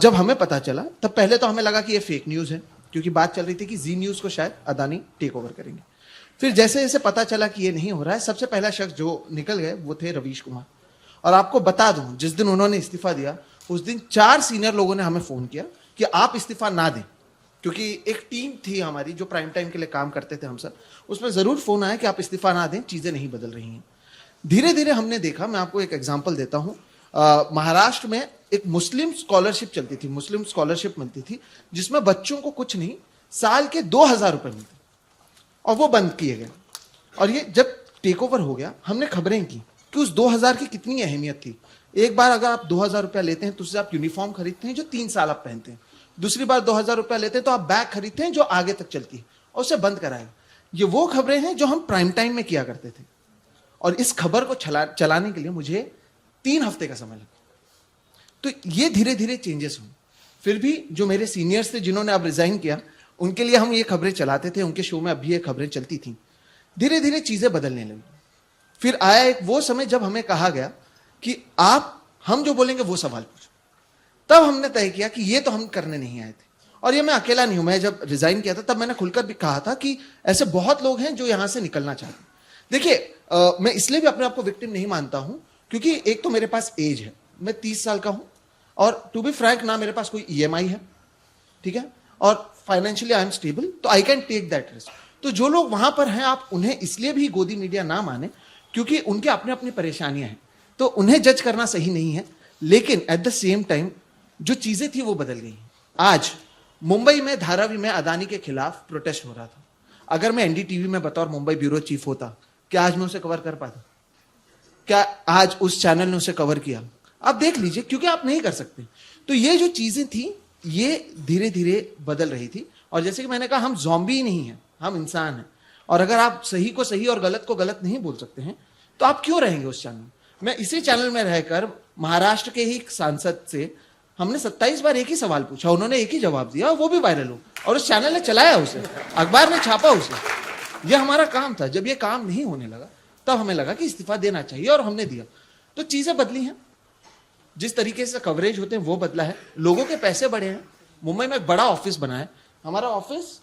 जब हमें पता चला तब पहले तो हमें लगा कि ये फेक न्यूज है, क्योंकि बात चल रही थी कि जी न्यूज को शायद अदानी टेक ओवर करेंगे। फिर जैसे जैसे पता चला कि ये नहीं हो रहा है, सबसे पहला शख्स जो निकल गए वो थे रवीश कुमार। और आपको बता दूं, जिस दिन उन्होंने इस्तीफा दिया उस दिन 4 सीनियर लोगों ने हमें फोन किया कि आप इस्तीफा ना दें, क्योंकि एक टीम थी हमारी जो प्राइम टाइम के लिए काम करते थे हम सब, उसमें जरूर फोन आया कि आप इस्तीफा ना दें, चीजें नहीं बदल रही हैं। धीरे धीरे हमने देखा, मैं आपको एक एग्जांपल देता हूं। महाराष्ट्र में एक मुस्लिम स्कॉलरशिप चलती थी, मुस्लिम स्कॉलरशिप मिलती थी, जिसमें बच्चों को कुछ नहीं साल के 2000 रुपए मिलते, और वो बंद किए गए। और ये जब टेक ओवर हो गया हमने खबरें की कि उस 2000 की कितनी अहमियत थी। एक बार अगर आप 2000 रुपया लेते हैं तो उससे आप यूनिफॉर्म खरीदते हैं जो 3 साल आप पहनते हैं। दूसरी बार 2000 रुपया लेते हैं तो आप बैग खरीदते हैं जो आगे तक चलती है, और उसे बंद कराएगा। ये वो खबरें हैं जो हम प्राइम टाइम में किया करते थे, और इस खबर को चलाने के लिए मुझे 3 हफ्ते का समय लगा। तो ये धीरे धीरे चेंजेस हुए। फिर भी जो मेरे सीनियर्स थे जिन्होंने अब रिजाइन किया, उनके लिए हम ये खबरें चलाते थे, उनके शो में अब भी ये खबरें चलती थी। धीरे धीरे चीजें बदलने लगी। फिर आया एक वो समय जब हमें कहा गया कि हम जो बोलेंगे वो सवाल पूछो। तब हमने तय किया कि ये तो हम करने नहीं आए थे। और ये मैं अकेला नहीं हूं, मैं जब रिजाइन किया था तब मैंने खुलकर भी कहा था कि ऐसे बहुत लोग हैं जो यहां से निकलना चाहते हैं। देखिए, मैं इसलिए भी अपने आप को विक्टिम नहीं मानता हूं क्योंकि एक तो मेरे पास एज है, मैं 30 साल का हूं, और टू बी फ्रैंक ना मेरे पास कोई ईएमआई है, ठीक है, और फाइनेंशियली आई एम स्टेबल, तो I can take that risk. तो जो लोग वहां पर हैं, आप उन्हें इसलिए भी गोदी मीडिया ना माने क्योंकि उनके अपने अपनी परेशानियां हैं, तो उन्हें जज करना सही नहीं है। लेकिन एट द सेम टाइम जो चीजें थी वो बदल गई। आज मुंबई में धारावी में अदानी के खिलाफ प्रोटेस्ट हो रहा था। अगर मैं एनडीटीवी में बतौर मुंबई ब्यूरो चीफ होता, क्या आज मैं उसे कवर कर पाता? क्या आज उस चैनल ने उसे कवर किया? आप देख लीजिए, क्योंकि आप नहीं कर सकते। तो ये जो चीजें थी ये धीरे धीरे बदल रही थी। और जैसे कि मैंने कहा, हम ज़ॉम्बी नहीं हैं, हम इंसान हैं। और अगर आप सही को सही और गलत को गलत नहीं बोल सकते हैं तो आप क्यों रहेंगे उस चैनल में? मैं इसी चैनल में रहकर महाराष्ट्र के ही सांसद से हमने 27 बार एक ही सवाल पूछा, उन्होंने एक ही जवाब दिया, वो भी वायरल हो, और उस चैनल ने चलाया उसे, अखबार ने छापा उसे। यह हमारा काम था। जब ये काम नहीं होने लगा तब हमें लगा कि इस्तीफा देना चाहिए, और हमने दिया। तो चीजें बदली हैं, जिस तरीके से कवरेज होते हैं वो बदला है, लोगों के पैसे बढ़े हैं। मुंबई में एक बड़ा ऑफिस बना है, हमारा ऑफिस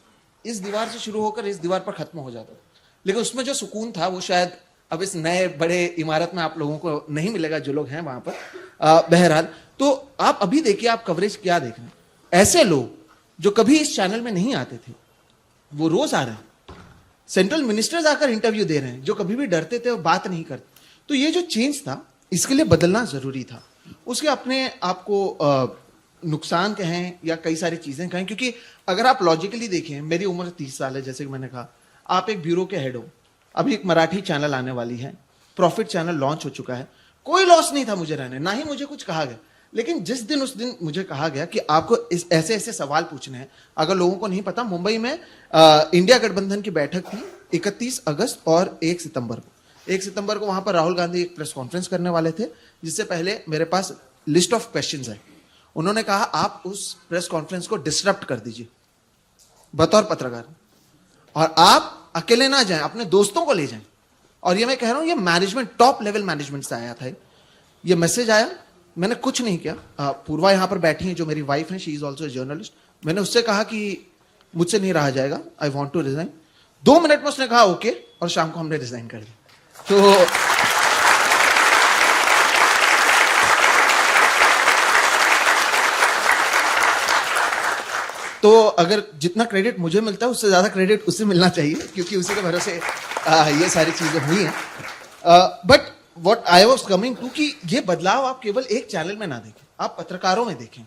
इस दीवार से शुरू होकर इस दीवार पर खत्म हो जाता था, लेकिन उसमें जो सुकून था वो शायद अब इस नए बड़े इमारत में आप लोगों को नहीं मिलेगा जो लोग हैं वहां पर। बहरहाल, तो आप अभी देखिए, आप कवरेज क्या देख रहे हैं। ऐसे लोग जो कभी इस चैनल में नहीं आते थे वो रोज आ रहे हैं। सेंट्रल मिनिस्टर्स आकर इंटरव्यू दे रहे हैं जो कभी भी डरते थे और बात नहीं करते। तो ये जो चेंज था, इसके लिए बदलना जरूरी था। उसके अपने आप को नुकसान कहें या कई सारी चीजें कहें, क्योंकि अगर आप लॉजिकली देखें, मेरी उम्र 30 साल है, जैसे कि मैंने कहा, आप एक ब्यूरो के हेड हो, अभी एक मराठी चैनल आने वाली है, प्रॉफिट चैनल लॉन्च हो चुका है, कोई लॉस नहीं था मुझे रहने, ना ही मुझे कुछ कहा गया। लेकिन जिस दिन उस दिन मुझे कहा गया कि आपको इस ऐसे ऐसे सवाल पूछने हैं, अगर लोगों को नहीं पता, मुंबई में इंडिया गठबंधन की बैठक थी 31 अगस्त और 1 सितंबर को। 1 सितंबर को वहां पर राहुल गांधी एक प्रेस कॉन्फ्रेंस करने वाले थे, जिससे पहले मेरे पास लिस्ट ऑफ क्वेश्चंस है। उन्होंने कहा आप उस प्रेस कॉन्फ्रेंस को डिसरप्ट कर दीजिए बतौर पत्रकार, और आप अकेले ना जाएं, अपने दोस्तों को ले जाएं। और ये मैं कह रहा हूं, ये मैनेजमेंट, टॉप लेवल मैनेजमेंट से आया था ये मैसेज आया। मैंने कुछ नहीं किया। पूर्वा यहां पर बैठी है, जो मेरी वाइफ है, शी इज ऑल्सो जर्नलिस्ट। मैंने उससे कहा कि मुझसे नहीं रहा जाएगा, I want to resign. 2 minute में उसने कहा ओके, और शाम को हमने रिजाइन कर दिया। तो अगर जितना क्रेडिट मुझे मिलता है, उससे ज्यादा क्रेडिट उससे मिलना चाहिए, क्योंकि उसी के भरोसे ये सारी चीजें हुई हैं। But what I was coming to, कि ये बदलाव आप केवल एक चैनल में ना देखें, आप पत्रकारों में देखें।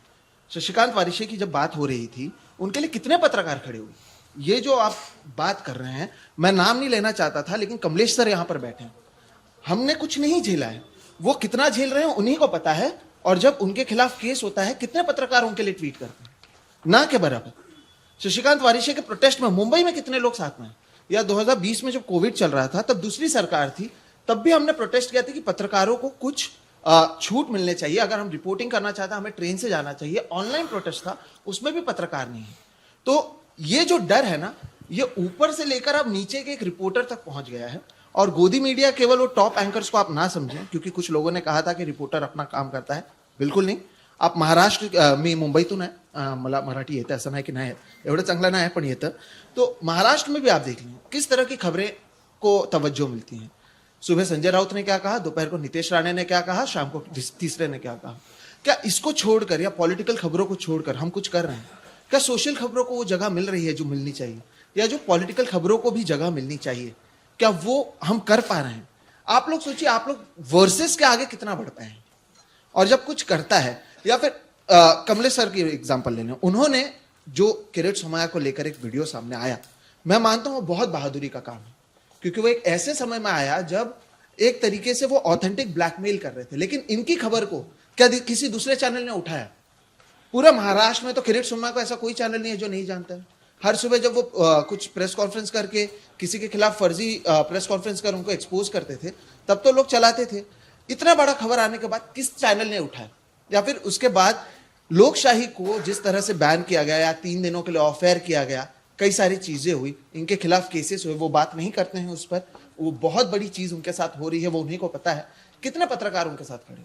शशिकांत वारिशे की जब बात हो रही थी, उनके लिए कितने पत्रकार खड़े हुए। ये जो आप बात कर रहे हैं, मैं नाम नहीं लेना चाहता था, लेकिन कमलेश सर यहां पर बैठे हैं, हमने कुछ नहीं झेला है, वो कितना झेल रहे हैं उन्हीं को पता है। और जब उनके खिलाफ केस होता है, कितने पत्रकार उनके लिए ट्वीट करते हैं, ना के बराबर। शशिकांत वारिशे के प्रोटेस्ट में मुंबई में कितने लोग साथ में हैं? या 2020 में जब कोविड चल रहा था, तब दूसरी सरकार थी, तब भी हमने प्रोटेस्ट किया था कि पत्रकारों को कुछ छूट मिलने चाहिए। अगर हम रिपोर्टिंग करना चाहते हैं, हमें ट्रेन से जाना चाहिए। ऑनलाइन प्रोटेस्ट था, उसमें भी पत्रकार नहीं है। तो ये जो डर है ना, ये ऊपर से लेकर अब नीचे के एक रिपोर्टर तक पहुंच गया है। और गोदी मीडिया केवल वो टॉप एंकर्स को आप ना समझें, क्योंकि कुछ लोगों ने कहा था कि रिपोर्टर अपना काम करता है, बिल्कुल नहीं। आप महाराष्ट्र मी मुंबईतून आहे, मला मराठी येतं असं नाही की नाही, एवढं चांगलं नाही पण येतं। तो महाराष्ट्र में भी आप देख लें किस तरह की खबरें को तवज्जो मिलती हैं। सुबह संजय राउत ने क्या कहा, दोपहर को नितेश राणे ने क्या कहा, शाम को तीसरे ने क्या कहा। क्या इसको छोड़कर या पॉलिटिकल खबरों को छोड़कर हम कुछ कर रहे हैं? क्या सोशल खबरों को वो जगह मिल रही है जो मिलनी चाहिए, या जो पॉलिटिकल खबरों को भी जगह मिलनी चाहिए, क्या वो हम कर पा रहे हैं? आप लोग सोचिए, आप लोग वर्सेस के आगे कितना बढ़ पाए हैं। और जब कुछ करता है, या फिर कमलेश सर की एग्जांपल लेने, उन्होंने जो किरीट सोमैया को लेकर एक वीडियो सामने आया, मैं मानता हूं वो बहुत बहादुरी का काम है, क्योंकि वो एक ऐसे समय में आया जब एक तरीके से वो ऑथेंटिक ब्लैकमेल कर रहे थे। लेकिन इनकी खबर को क्या किसी दूसरे चैनल ने उठाया? पूरा महाराष्ट्र में तो किरीट सोमैया को ऐसा कोई चैनल नहीं है जो नहीं जानता है। हर सुबह जब वो कुछ प्रेस कॉन्फ्रेंस करके किसी के खिलाफ फर्जी प्रेस कॉन्फ्रेंस कर उनको एक्सपोज करते थे, तब तो लोग चलाते थे। इतना बड़ा खबर आने के बाद किस चैनल ने उठाया? या फिर उसके बाद लोकशाही को जिस तरह से बैन किया गया, या 3 दिनों के लिए ऑफ एयर किया गया, कई सारी चीजें हुई, इनके खिलाफ केसेस हुए, वो बात नहीं करते हैं उस पर। वो बहुत बड़ी चीज उनके साथ हो रही है, वो उन्हीं को पता है। कितने पत्रकार उनके साथ खड़े?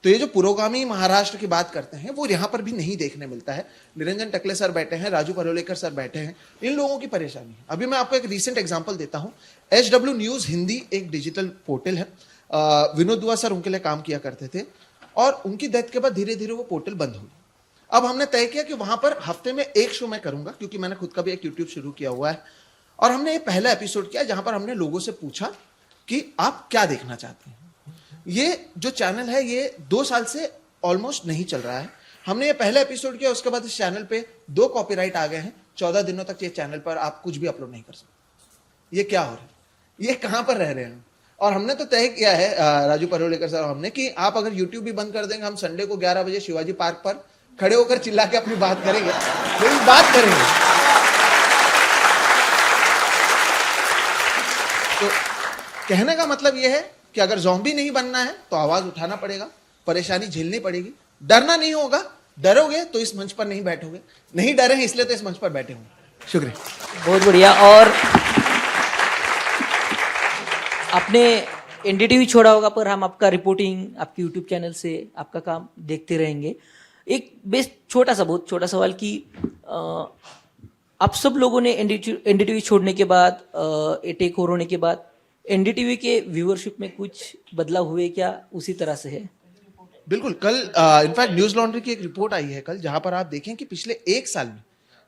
तो ये जो पुरोगामी महाराष्ट्र की बात करते हैं, वो यहां पर भी नहीं देखने मिलता है। निरंजन टकले सर बैठे हैं, राजू परोलेकर सर बैठे हैं, इन लोगों की परेशानी है। अभी मैं आपको एक रिसेंट एग्जाम्पल देता हूं। HW न्यूज हिंदी एक डिजिटल पोर्टल है, विनोद दुआ सर उनके लिए काम किया करते थे, और उनकी डेथ के बाद धीरे धीरे वो पोर्टल बंद हुई। अब हमने तय किया कि वहां पर हफ्ते में एक शो मैं करूंगा, क्योंकि मैंने खुद का भी एक यूट्यूब शुरू किया हुआ है। और हमने ये पहला एपिसोड किया जहां पर हमने लोगों से पूछा कि आप क्या देखना चाहते हैं। ये जो चैनल है, ये 2 साल से ऑलमोस्ट नहीं चल रहा है। हमने ये पहला एपिसोड किया, उसके बाद इस चैनल पे 2 कॉपीराइट आ गए हैं। 14 दिनों तक ये चैनल पर आप कुछ भी अपलोड नहीं कर सकते। ये क्या हो रहा है? ये कहां पर रह रहे हैं? और हमने तो तय किया है, राजू परोलेकर सर हमने, कि आप अगर यूट्यूब भी बंद कर देंगे, हम संडे को 11 बजे शिवाजी पार्क पर खड़े होकर चिल्ला के अपनी बात करेंगे, लेकिन बात करेंगे। तो कहने का मतलब यह है कि अगर ज़ॉम्बी नहीं बनना है तो आवाज उठाना पड़ेगा, परेशानी झेलनी पड़ेगी, डरना नहीं होगा। डरोगे तो इस मंच पर नहीं बैठोगे, नहीं डरे हैं इसलिए तो इस मंच पर बैठे होंगे। शुक्रिया। बहुत बढ़िया। और आपने एनडीटीवी छोड़ा होगा, पर हम आपका रिपोर्टिंग आपके यूट्यूब चैनल से आपका काम देखते रहेंगे। एक बेस्ट छोटा सा, बहुत छोटा सवाल कि आप सब लोगों ने एनडीटीवी छोड़ने के बाद, टेक ओवर होने के बाद, एनडीटीवी के व्यूअरशिप में कुछ बदलाव हुए क्या, उसी तरह से है? बिल्कुल। कल इनफैक्ट न्यूज लॉन्ड्री की एक रिपोर्ट आई है कल, जहां पर आप देखें कि पिछले 1 साल में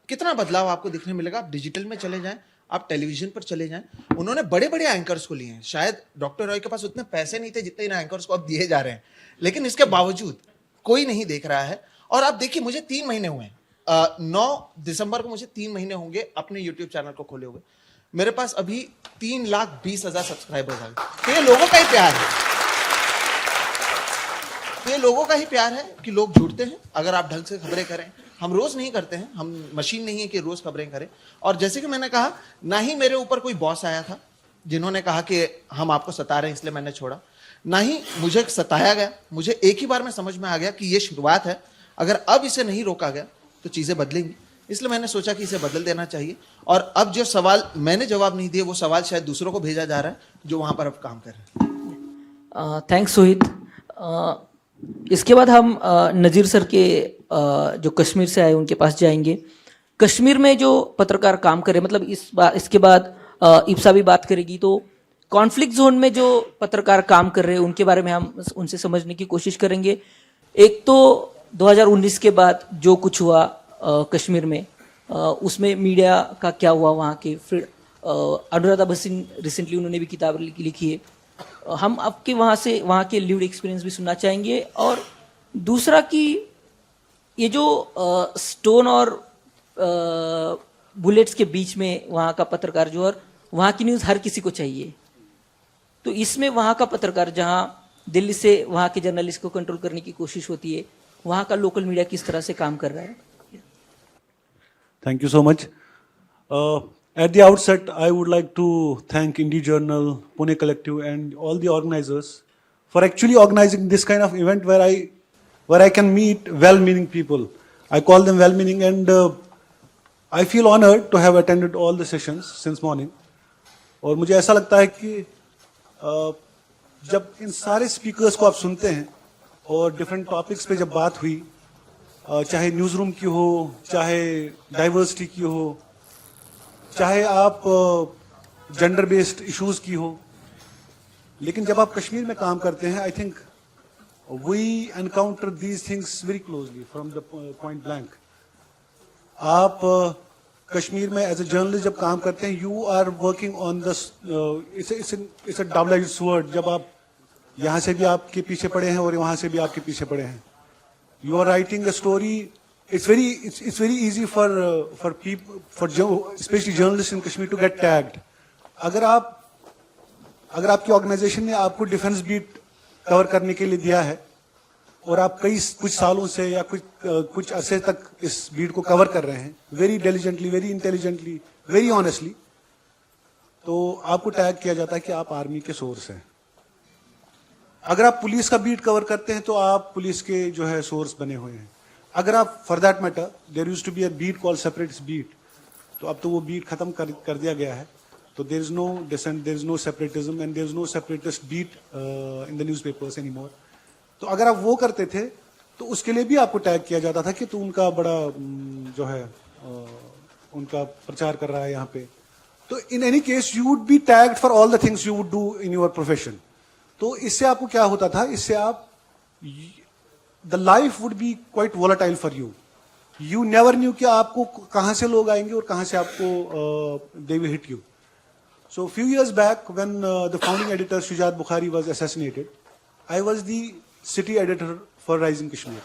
कितना बदलाव आपको दिखने मिलेगा। आप डिजिटल में चले जाएं, आप टेलीविजन पर चले जाएं, उन्होंने बड़े बड़े एंकर्स को लिए हैं। शायद डॉक्टर रॉय के पास उतने पैसे नहीं थे जितने इन एंकर्स को अब दिए जा रहे हैं, लेकिन इसके बावजूद कोई नहीं देख रहा है। और आप देखिए, मुझे 3 महीने हुए हैं, 9 दिसंबर को मुझे 3 महीने होंगे अपने यूट्यूब चैनल को खोले हुए। मेरे पास अभी 3,20,000 सब्सक्राइबर्स आ गए। तो ये लोगों का ही प्यार है, तो ये लोगों का ही प्यार है कि लोग जुड़ते हैं। अगर आप ढंग से खबरें करें, हम रोज नहीं करते हैं, हम मशीन नहीं है कि रोज खबरें करें। और जैसे कि मैंने कहा, ना ही मेरे ऊपर कोई बॉस आया था जिन्होंने कहा कि हम आपको सता रहे हैं इसलिए मैंने छोड़ा, ना ही मुझे सताया गया। मुझे एक ही बार में समझ में आ गया कि ये शुरुआत है, अगर अब इसे नहीं रोका गया तो चीजें बदलेंगी। इसलिए मैंने सोचा कि इसे बदल देना चाहिए। और अब जो सवाल मैंने जवाब नहीं दिए, वो सवाल शायद दूसरों को भेजा जा रहा है जो वहां पर अब काम कर रहे हैं। थैंक्स सोहित। इसके बाद हम नज़ीर सर के जो कश्मीर से आए उनके पास जाएंगे। कश्मीर में जो पत्रकार काम करे, मतलब इसके बाद इप्सा भी बात करेगी, तो कॉन्फ्लिक्ट जोन में जो पत्रकार काम कर रहे हैं उनके बारे में हम उनसे समझने की कोशिश करेंगे। एक तो 2019 के बाद जो कुछ हुआ कश्मीर में, उसमें मीडिया का क्या हुआ वहाँ के। फिर अनुराधा भसीन रिसेंटली उन्होंने भी किताब लिखी है, हम आपके वहाँ के लिव्ड एक्सपीरियंस भी सुनना चाहेंगे। और दूसरा कि ये जो स्टोन और बुलेट्स के बीच में वहाँ का पत्रकार जो, और वहाँ की न्यूज़ हर किसी को चाहिए, तो इसमें वहाँ का पत्रकार जहाँ दिल्ली से वहाँ के जर्नलिस्ट को कंट्रोल करने की कोशिश होती है, वहाँ का लोकल मीडिया किस तरह से काम कर रहा है। Thank you so much. At the outset, I would like to thank Indie Journal, Pune Collective, and all the organizers for actually organizing this kind of event where I can meet well-meaning people. I call them well-meaning, and I feel honored to have attended all the sessions since morning. और मुझे ऐसा लगता है कि जब इन सारे speakers को आप सुनते हैं और डिफरेंट टॉपिक्स पे जब बात हुई, चाहे न्यूज़ रूम की हो, चाहे डाइवर्सिटी की हो, चाहे आप जेंडर बेस्ड इश्यूज की हो, लेकिन जब आप कश्मीर में काम करते हैं, I think we encounter these things very closely from the point blank. आप कश्मीर में एज ए जर्नलिस्ट जब काम करते हैं, you are working on the it's a double edged sword. जब आप यहाँ से भी आपके पीछे पड़े हैं और वहाँ से भी आपके पीछे पड़े हैं, you are writing a story. It's very easy for people, especially journalists in Kashmir, to get tagged. अगर आपकी ऑर्गेनाइजेशन ने आपको डिफेंस बीट कवर करने के लिए दिया है और आप कुछ सालों से या कुछ अरसे तक इस बीट को कवर कर रहे हैं, very diligently, very intelligently, very honestly, तो आपको टैग किया जाता है कि आप आर्मी के सोर्स हैं। अगर आप पुलिस का बीट कवर करते हैं तो आप पुलिस के जो है सोर्स बने हुए हैं। अगर आप for that matter, there used to be a beat called separatist beat, तो अब तो वो बीट खत्म कर दिया गया है। तो there is no dissent, there is no separatism and there is no separatist beat in the newspapers anymore. तो अगर आप वो करते थे तो उसके लिए भी आपको टैग किया जाता था कि तू उनका बड़ा जो है उनका प्रचार कर रहा है यहाँ पे। तो in any case you would be tagged for all the things you would do in your profession. तो इससे आपको क्या होता था, इससे आप the life would be quite volatile for you. You never knew कि आपको कहां से लोग आएंगे और कहां से आपको they will hit you. So few years back when the founding editor Shujaat Bukhari was assassinated, I was the city editor for Rising Kashmir.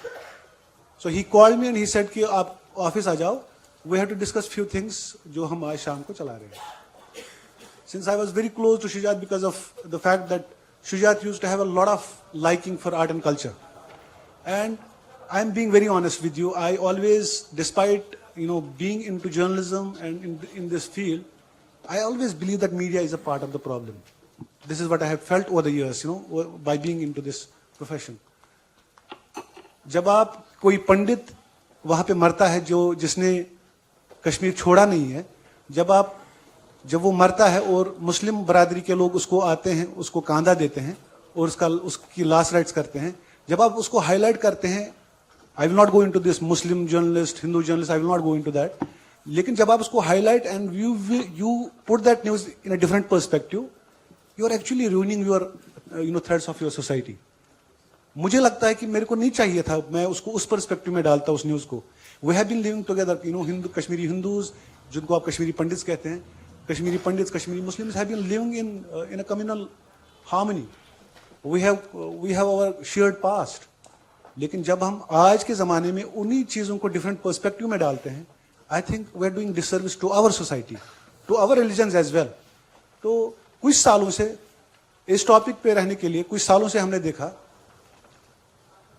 So he called me and he said कि आप ऑफिस आ जाओ, we have to discuss few things जो हम आज शाम को चला रहे हैं। Since I was very close to Shujaat because of the fact that Shujat used to have a lot of liking for art and culture. And I'm being very honest with you. I always, despite being into journalism and in this field, I always believe that media is a part of the problem. This is what I have felt over the years, by being into this profession. जब आप कोई पंडित वहाँ पे मरता है जिसने कश्मीर छोड़ा नहीं है, जब वो मरता है और मुस्लिम बरादरी के लोग उसको आते हैं, उसको कांधा देते हैं और उसकी लास्ट राइट्स करते हैं, जब आप उसको हाईलाइट करते हैं, I will not go into this Muslim journalist, Hindu journalist, I will not go into that, लेकिन जब आप उसको highlight and you put that news in a different perspective, you are actually ruining your threads of your society. मुझे लगता है कि मेरे को नहीं चाहिए था मैं उसको उस पर्सपेक्टिव में डालता उस न्यूज को। We have been living together, Hindu Kashmiri Hindus, जिनको आप कश्मीरी पंडित्स कहते हैं, Kashmiri Pandits, Kashmiri Muslims have been living in a communal harmony. We have our shared past. लेकिन जब हम आज के ज़माने में उन्हीं चीज़ों को डिफरेंट पर्सपेक्टिव में डालते हैं, I think we are doing disservice to our society, to our religions as well. तो कुछ सालों से इस टॉपिक पे रहने के लिए कुछ सालों से हमने देखा,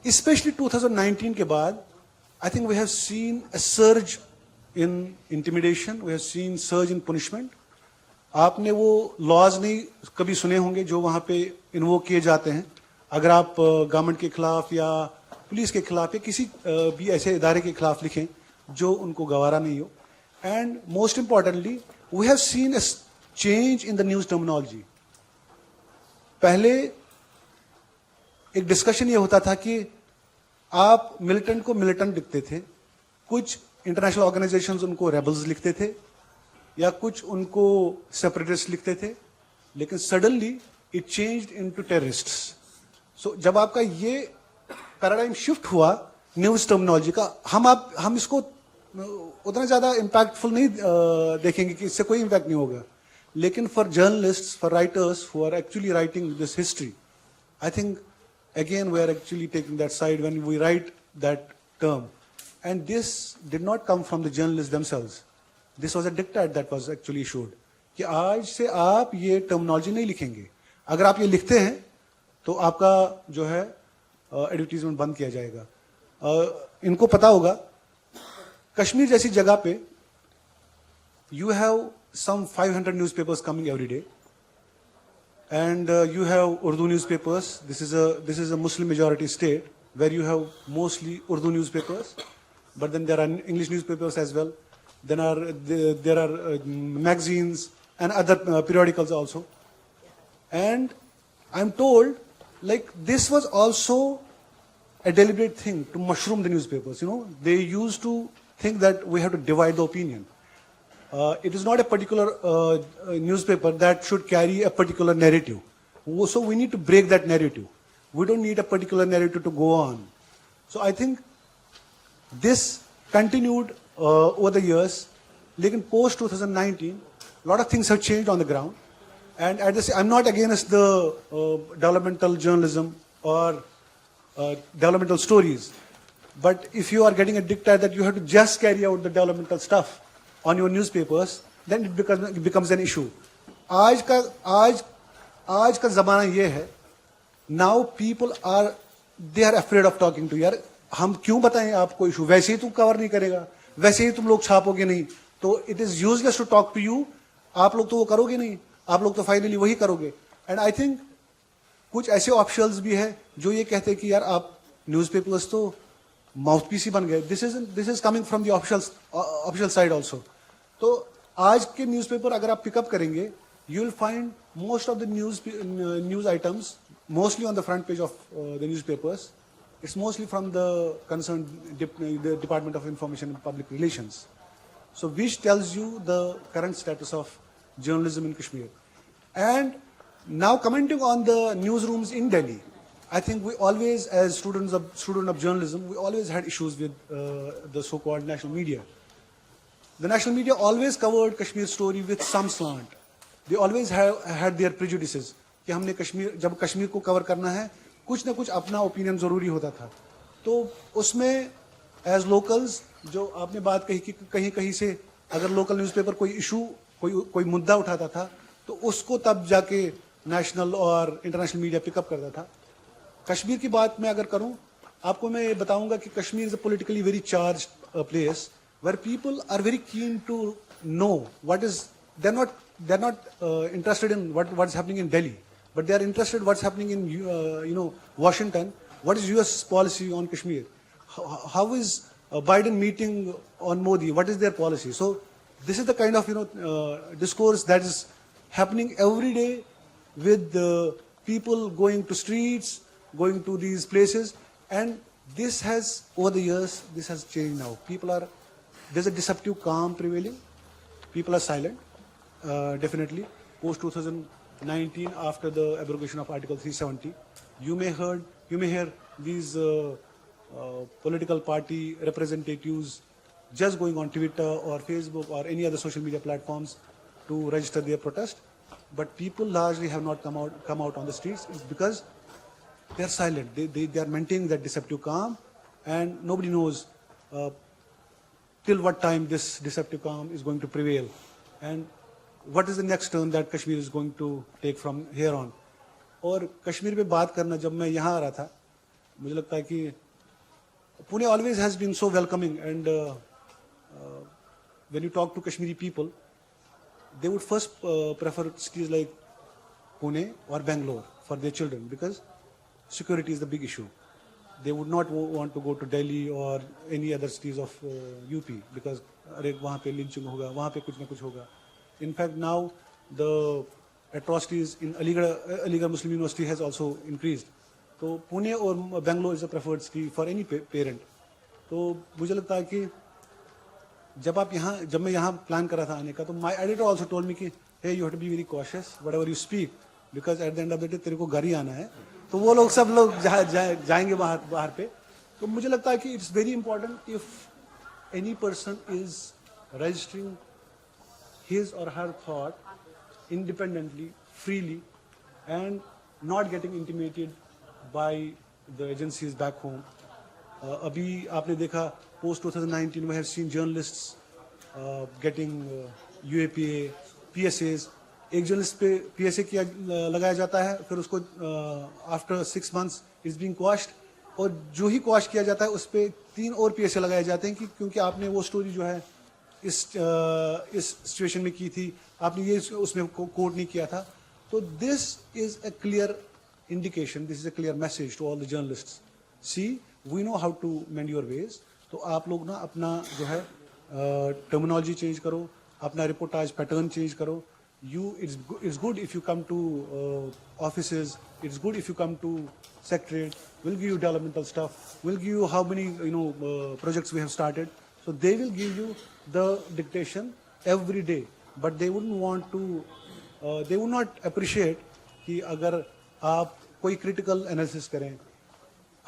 स्पेशली 2019 के बाद, I think we have seen a surge in intimidation, we have seen surge in punishment. आपने वो लॉज नहीं कभी सुने होंगे जो वहां पे इन्वोक किए जाते हैं. अगर आप गवर्नमेंट के खिलाफ या पुलिस के खिलाफ या किसी भी ऐसे इदारे के खिलाफ लिखें जो उनको गवारा नहीं हो. And most importantly we have seen a change in the news terminology. पहले एक डिस्कशन ये होता था कि आप मिलिटेंट को मिलिटेंट लिखते थे, कुछ इंटरनेशनल ऑर्गेनाइजेशंस उनको रेबल्स लिखते थे या कुछ उनको सेपरेटिस्ट लिखते थे, लेकिन suddenly it changed into terrorists. So जब आपका ये पैराडाइम शिफ्ट हुआ न्यूज टर्मिनोलॉजी का, हम इसको उतना ज्यादा इम्पैक्टफुल नहीं देखेंगे कि इससे कोई इम्पैक्ट नहीं होगा. लेकिन for journalists, for writers who are actually writing this history, I think again we are actually taking that side when we write that term. And this did not come from the journalists themselves. This was a diktat that was actually issued कि आज से आप ये terminology नहीं लिखेंगे. अगर आप ये लिखते हैं तो आपका जो है एडवर्टीजमेंट बंद किया जाएगा. इनको पता होगा कश्मीर जैसी जगह पे you have some 500 newspapers coming every day. And you have Urdu newspapers. This is a Muslim majority state where you have mostly Urdu newspapers, but then there are English newspapers as well. Then there are magazines and other periodicals also. And I'm told like this was also a deliberate thing to mushroom the newspapers. You know, they used to think that we have to divide the opinion. It is not a particular newspaper that should carry a particular narrative. So we need to break that narrative. We don't need a particular narrative to go on. So I think this continued over the years. Lekin post 2019, a lot of things have changed on the ground. And at the same, I'm not against the developmental journalism or developmental stories. But if you are getting a diktat that you have to just carry out the developmental stuff on your newspapers, then it becomes an issue. आज का ज़माना ये है, now people are afraid of talking to. यार हम क्यों बताएं आपको इशू, वैसे ही तुम कवर नहीं करेगा, वैसे ही तुम लोग छापोगे नहीं, तो it is useless to talk to you. आप लोग तो वो करोगे नहीं, आप लोग तो फाइनली वही करोगे. And I think कुछ ऐसे ऑफिशियल्स भी हैं जो ये कहते हैं कि यार आप न्यूज़पेपर्स तो माउथपीस ही बन गए. This is coming from the official side also. तो आज के न्यूज़पेपर अगर आप पिकअप करेंगे, you will find most of the news items mostly on the front page of the newspapers. It's mostly from the concern department of information and public relations. So which tells you the current status of journalism in Kashmir. And now commenting on the news rooms in Delhi, I think we always, as student of journalism, we always had issues with the so-called national media. The national media always covered Kashmir story with some slant. They always had their prejudices. कि हमने जब कश्मीर को cover करना है, कुछ ना कुछ अपना ओपिनियन जरूरी होता था. तो उसमें एज लोकल्स जो आपने बात कही कि कहीं कहीं से अगर लोकल न्यूज़पेपर कोई इशू कोई मुद्दा उठाता था तो उसको तब जाके नेशनल और इंटरनेशनल मीडिया पिकअप करता था. कश्मीर की बात मैं अगर करूं, आपको मैं ये बताऊंगा कि Kashmir is a politically very charged place where people are very keen to know what is. They are not interested in what is happening in Delhi, but they are interested what's happening in you know Washington. What is US policy on Kashmir? How is Biden meeting on Modi? What is their policy? So this is the kind of discourse that is happening every day with people going to streets, going to these places, and this has over the years this has changed now. There's a deceptive calm prevailing. People are silent, definitely. Post 2019, after the abrogation of Article 370, you may hear these political party representatives just going on Twitter or Facebook or any other social media platforms to register their protest. But people largely have not come out on the streets. It's because they are silent. They are maintaining that deceptive calm, and nobody knows till what time this deceptive calm is going to prevail, and what is the next turn that Kashmir is going to take from here on. और कश्मीर पे बात करना, जब मैं यहाँ आ रहा था, मुझे लगता है कि Pune always has been so welcoming, and when you talk to Kashmiri people, they would first prefer cities like Pune or Bangalore for their children, because security is the big issue. They would not want to go to Delhi or any other cities of UP, because अरे वहाँ पे lynching होगा, वहाँ पे कुछ ना कुछ होगा. In fact, now the atrocities in Aligarh Muslim University has also increased. तो पुणे और Bangalore is a preferred city for any parent. तो मुझे लगता है कि जब मैं यहाँ प्लान कर रहा था आने का, तो my editor also told me कि hey, you have to be very cautious whatever you speak, because at the end of the day तेरे को घर ही आना है. तो वो लोग सब लोग जाएंगे बाहर पे. तो मुझे लगता है कि it's very important if any person is registering his or her thought independently, freely, and not getting intimidated by the agencies back home. अभी आपने देखा post 2019 we have seen journalists getting UAPA, PSAs. एक journalist पे PSA किया लगाया जाता है, फिर उसको after 6 months is being quashed, और जो ही क्वाश किया जाता है उस पे 3 और PSA लगाए जाते हैं कि क्योंकि आपने वो स्टोरी जो है इस सिचुएशन में की थी, आपने ये उसमें कोट नहीं किया था. तो this is a clear indication, this is a clear message to all the journalists. See we know how to mend your ways. तो आप लोग ना अपना जो है टर्मिनोलॉजी चेंज करो, अपना रिपोर्टाज पैटर्न चेंज करो. It's good if you come to offices. It's good if you come to secretariat. We'll give you developmental stuff. We'll give you how many projects we have started. So they will give you the dictation every day. But they wouldn't want to. They would not appreciate कि अगर आप कोई critical analysis करें.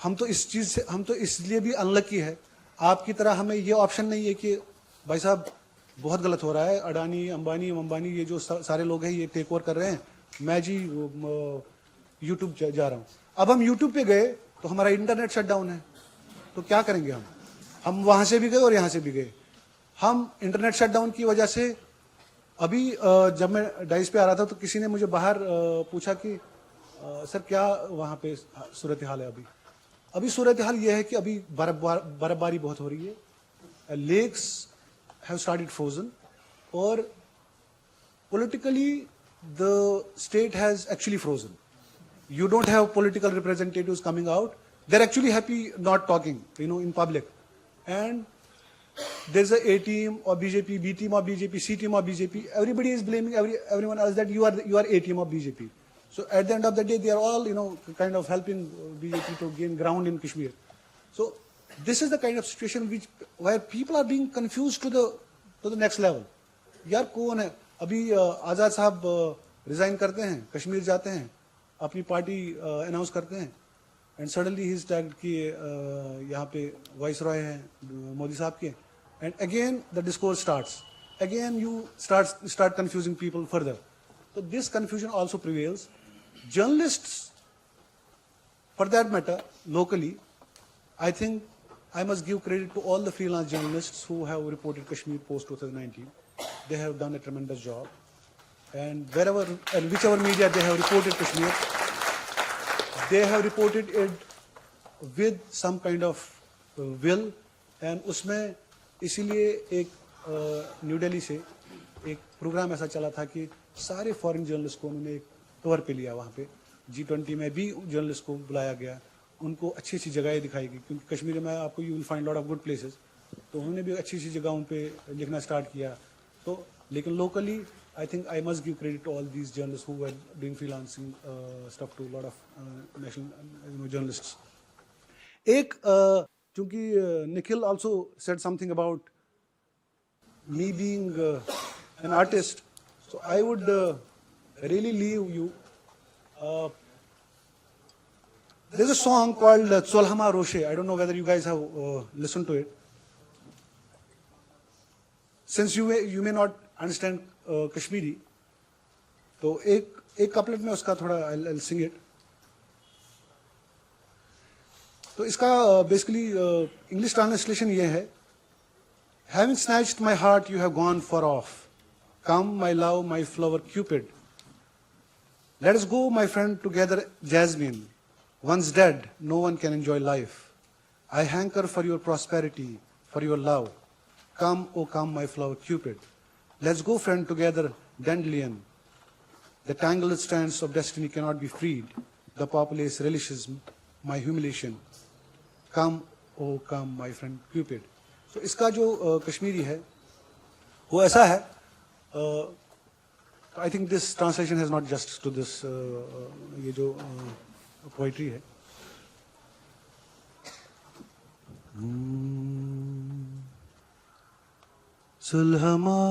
हम तो इस चीज से हम तो इसलिए भी अनलकी है. आपकी तरह हमें ये ऑप्शन नहीं है कि भाई साहब बहुत गलत हो रहा है, अडानी अंबानी ये जो सारे लोग हैं ये टेक ओवर कर रहे हैं, मैं जी यूट्यूब जा रहा हूँ. अब हम यूट्यूब पे गए तो हमारा इंटरनेट शट डाउन है, तो क्या करेंगे हम वहां से भी गए और यहाँ से भी गए. हम इंटरनेट शट डाउन की वजह से अभी जब मैं डाइस पे आ रहा था तो किसी ने मुझे बाहर पूछा कि सर क्या वहाँ पे सूरत हाल है. अभी सूरत हाल ये है कि अभी बर्फबारी बहुत हो रही है, lakes have started frozen, or politically the state has actually frozen. You don't have political representatives coming out. They're actually happy not talking, in public. And there's a A team or BJP, B team or BJP, C team or BJP. Everybody is blaming everyone else that you are A team or BJP. So at the end of the day, they are all, kind of helping BJP to gain ground in Kashmir. So this is the kind of situation where people are being confused to the next level. यार कौन है? अभी आजाद साहब resign करते हैं, कश्मीर जाते हैं, अपनी पार्टी अनाउंस करते हैं, and suddenly he is tagged कि यहाँ पे वाइस रॉय हैं मोदी साहब के, and again the discourse starts, again you start confusing people further. So this confusion also prevails. Journalists, for that matter, locally, I think I must give credit to all the freelance journalists who have reported Kashmir post 2019. They have done a tremendous job. And wherever and whichever media they have reported Kashmir, they have reported it with some kind of will. And उसमें इसीलिए एक new Delhi से एक programme ऐसा चला था कि सारे फॉरेन जर्नलिस्ट को उन्होंने एक टूर पे लिया. वहाँ पे G20 में भी जर्नलिस्ट को बुलाया गया, उनको अच्छी अच्छी जगहें दिखाई गई, क्योंकि कश्मीर में आपको you will find lot of good places. तो उन्होंने भी अच्छी अच्छी जगहों पे लिखना स्टार्ट किया. तो लेकिन locally I think I must give credit to all these journalist who were doing freelancing stuff to lot of national journalists. एक चूंकि Nikhil also said something about me being an artist, so I would really leave you. There's a song called Cholhama Roshe. I don't know whether you guys have listened to it. Since you may not understand Kashmiri, तो एक couplet में उसका थोड़ा आई sing it. तो इसका basically English translation ये है, having snatched my heart you have gone far off, come my love my flower cupid, let us go my friend together jasmine, once dead no one can enjoy life, I hanker for your prosperity, for your love, come oh come my flower cupid, let's go friend together dandelion, the tangled strands of destiny cannot be freed, the populace relishes my humiliation, come oh come my friend cupid। तो इसका जो कश्मीरी है वो ऐसा है, I think this translation has not just to this, ये जो poetry है। सुलहमा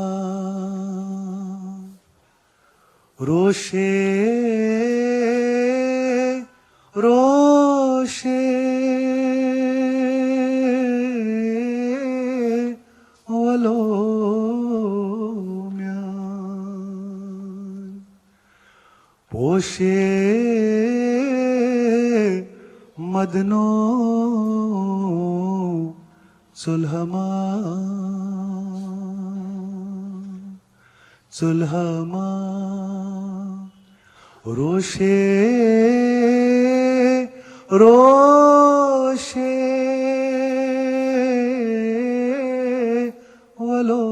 रोशे रोशे वलो म्यान पोशे मदनो सुलहमा सुलहमा रोशे रोशे वलो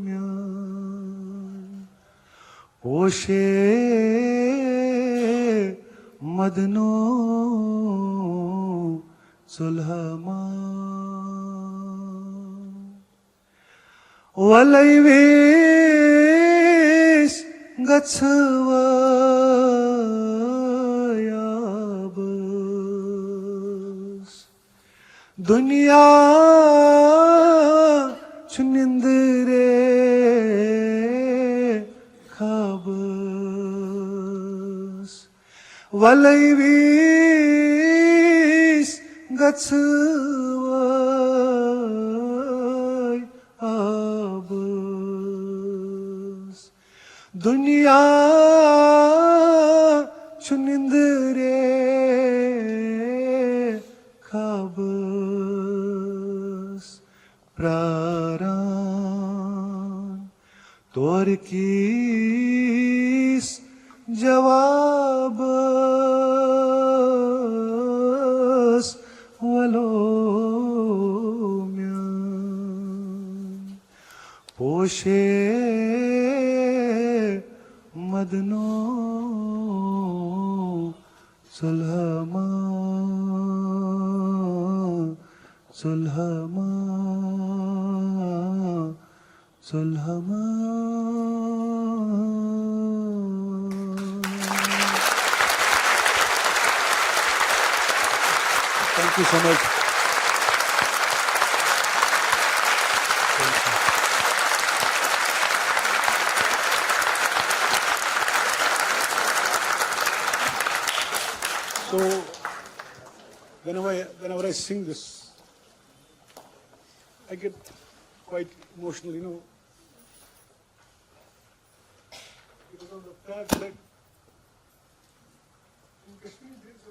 म्यान पोशे मदनो सुलहमा वलैवेस गच्छवयाबस दुनिया चुनिंदरे खाबस वलैवेस गच्छवयाबस दुनिया चुनिंदरे खाबस प्राण तोर किस जवाबस वलो म्यान पोशे मदनो सुलहमा सुलहमा सुलहमा। Thank you so much. So, whenever I sing this, I get quite emotional, you know, because of the fact that in Kashmir there is a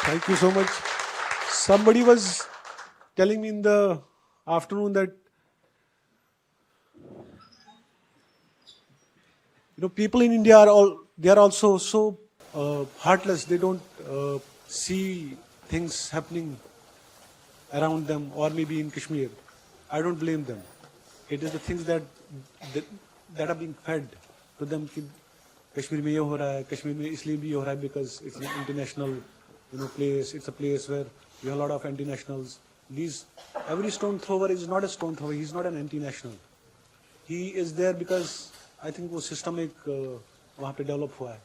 Thank you so much. Somebody was telling me in the afternoon that, you know, people in India they are also so heartless. They don't see things happening around them, or maybe in Kashmir. I don't blame them. It is the things that are being fed to them. कि कश्मीर में ये हो रहा है, कश्मीर में इसलिए भी हो रहा है because it's an international place. It's a place where you have a lot of anti-nationals. Every stone thrower is not a stone thrower. He's not an anti-national. He is there because I think वो system एक वहाँ पे develop हुआ है.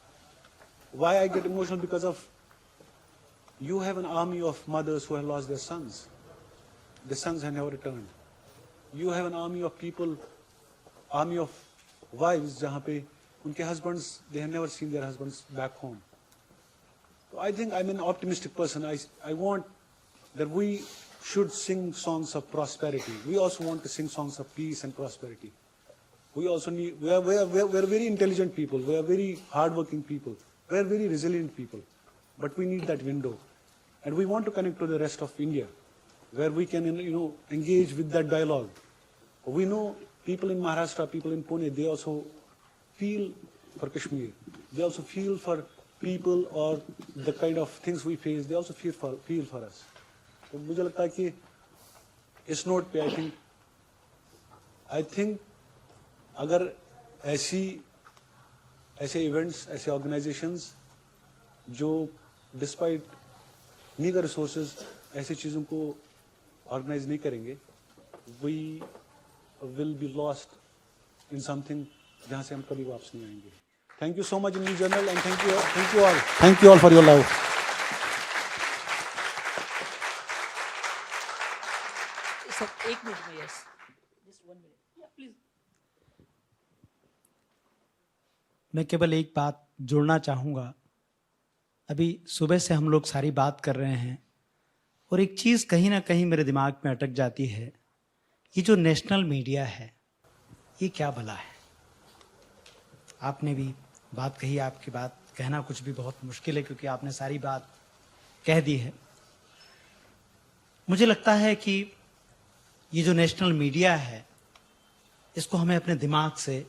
Why I get emotional? Because of you have an army of mothers who have lost their sons. The sons have never returned. You have an army of people, army of wives जहाँ पे उनके husbands, they have never seen their husbands back home. So I think I'm an optimistic person. I want that we should sing songs of prosperity. We also want to sing songs of peace and prosperity. We also need, we are very intelligent people. We are very hardworking people. We are very resilient people. But we need that window. And we want to connect to the rest of India, where we can, engage with that dialogue. We know people in Maharashtra, people in Pune, they also feel for Kashmir. They also feel for people or the kind of things we face. They also feel for us. तो मुझे लगता है कि इस note पे I think अगर ऐसे events, ऐसे ऑर्गेनाइजेशंस जो डिस्पाइट मीगर रिसोर्सेज ऐसी चीज़ों को ऑर्गेनाइज नहीं करेंगे, we will be lost in something जहाँ से हम कभी वापस नहीं आएंगे. Thank you so much, Indian Journal, and thank you all. Thank you all for your love. Sir, 1 minute में, यस, जस्ट 1 मिनट, प्लीज. मैं केवल एक बात जोड़ना चाहूँगा. अभी सुबह से हम लोग सारी बात कर रहे हैं और एक चीज़ कहीं ना कहीं मेरे दिमाग में अटक जाती है. ये जो नेशनल मीडिया है, ये क्या भला है? आपने भी बात कही, आपकी बात कहना कुछ भी बहुत मुश्किल है क्योंकि आपने सारी बात कह दी है. मुझे लगता है कि ये जो नेशनल मीडिया है, इसको हमें अपने दिमाग से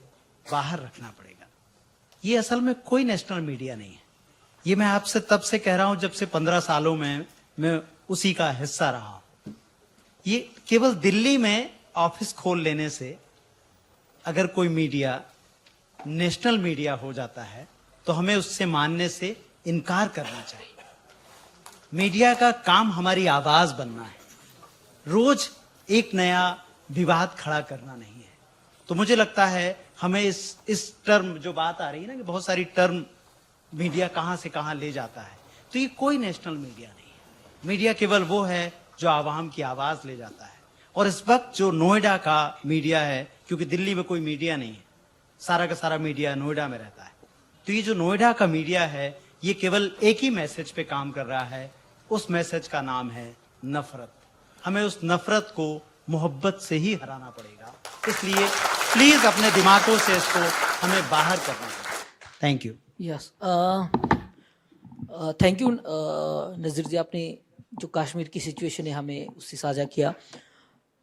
बाहर रखना पड़ेगा. ये असल में कोई नेशनल मीडिया नहीं है. ये मैं आपसे तब से कह रहा हूं जब से 15 सालों में मैं उसी का हिस्सा रहा हूं. ये केवल दिल्ली में ऑफिस खोल लेने से अगर कोई मीडिया नेशनल मीडिया हो जाता है तो हमें उससे मानने से इनकार करना चाहिए. मीडिया का काम हमारी आवाज बनना है, रोज एक नया विवाद खड़ा करना नहीं है. तो मुझे लगता है हमें इस टर्म जो बात आ रही है ना कि बहुत सारी टर्म मीडिया कहां से कहां ले जाता है, तो ये कोई नेशनल मीडिया नहीं है. मीडिया केवल वो है जो आवाम की आवाज ले जाता है. और इस वक्त जो नोएडा का मीडिया है, क्योंकि दिल्ली में कोई मीडिया नहीं है, सारा का सारा मीडिया नोएडा में रहता है, तो ये जो नोएडा का मीडिया है, ये केवल एक ही मैसेज पे काम कर रहा है. उस मैसेज का नाम है नफरत. हमें उस नफरत को मोहब्बत से ही हराना पड़ेगा. इसलिए प्लीज अपने दिमागों से इसको हमें बाहर करना पड़ेगा. Thank you. Yes, thank you Nazir ji, आपने जो कश्मीर की सिचुएशन है हमें उससे साझा किया.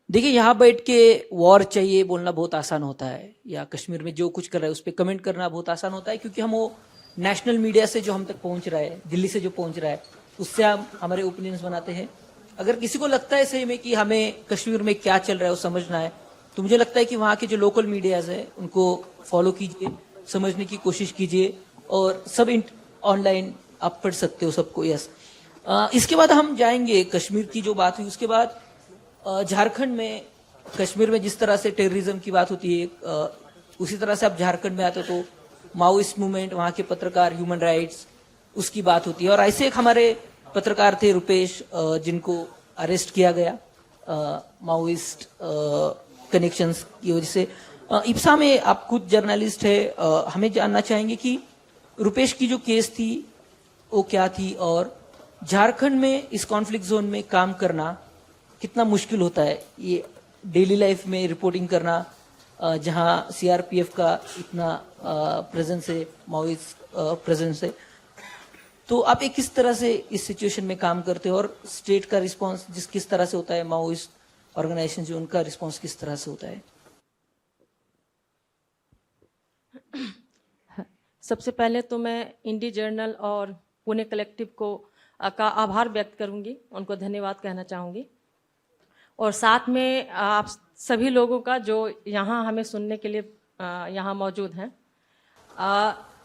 देखिए, यहाँ बैठ के वॉर चाहिए बोलना बहुत आसान होता है, या कश्मीर में जो कुछ कर रहा है उस पर कमेंट करना बहुत आसान होता है, क्योंकि हम वो नेशनल मीडिया से जो हम तक पहुँच रहा है, दिल्ली से जो पहुँच रहा है, उससे हम हमारे ओपिनियंस बनाते हैं. अगर किसी को लगता है सही में कि हमें कश्मीर में क्या चल रहा है वो समझना है, तो मुझे लगता है कि वहाँ के जो लोकल मीडियाज़ है उनको फॉलो कीजिए, समझने की कोशिश कीजिए, और सब ऑनलाइन आप पढ़ सकते हो सबको. यस, इसके बाद हम जाएंगे कश्मीर की जो बात हुई, उसके बाद झारखंड में, कश्मीर में जिस तरह से टेररिज्म की बात होती है, उसी तरह से आप झारखंड में आते हो तो माओइस्ट मूवमेंट, वहाँ के पत्रकार, ह्यूमन राइट्स, उसकी बात होती है. और ऐसे एक हमारे पत्रकार थे रुपेश, जिनको अरेस्ट किया गया माओइस्ट कनेक्शंस की वजह से. इप्सा में आप खुद जर्नलिस्ट है, हमें जानना चाहेंगे कि रुपेश की जो केस थी वो क्या थी, और झारखंड में इस कॉन्फ्लिक्ट जोन में काम करना कितना मुश्किल होता है, ये डेली लाइफ में रिपोर्टिंग करना, जहां सीआरपीएफ का इतना प्रेजेंस है, माओइस्ट प्रेजेंस है. तो आप एक किस तरह से इस सिचुएशन में काम करते हो, और स्टेट का रिस्पांस किस तरह से होता है, माओइस्ट ऑर्गेनाइजेशन जो उनका रिस्पांस किस तरह से होता है? सबसे पहले तो मैं इंडी जर्नल और पुणे कलेक्टिव का आभार व्यक्त करूंगी, उनको धन्यवाद कहना चाहूँगी, और साथ में आप सभी लोगों का जो यहाँ हमें सुनने के लिए यहाँ मौजूद हैं.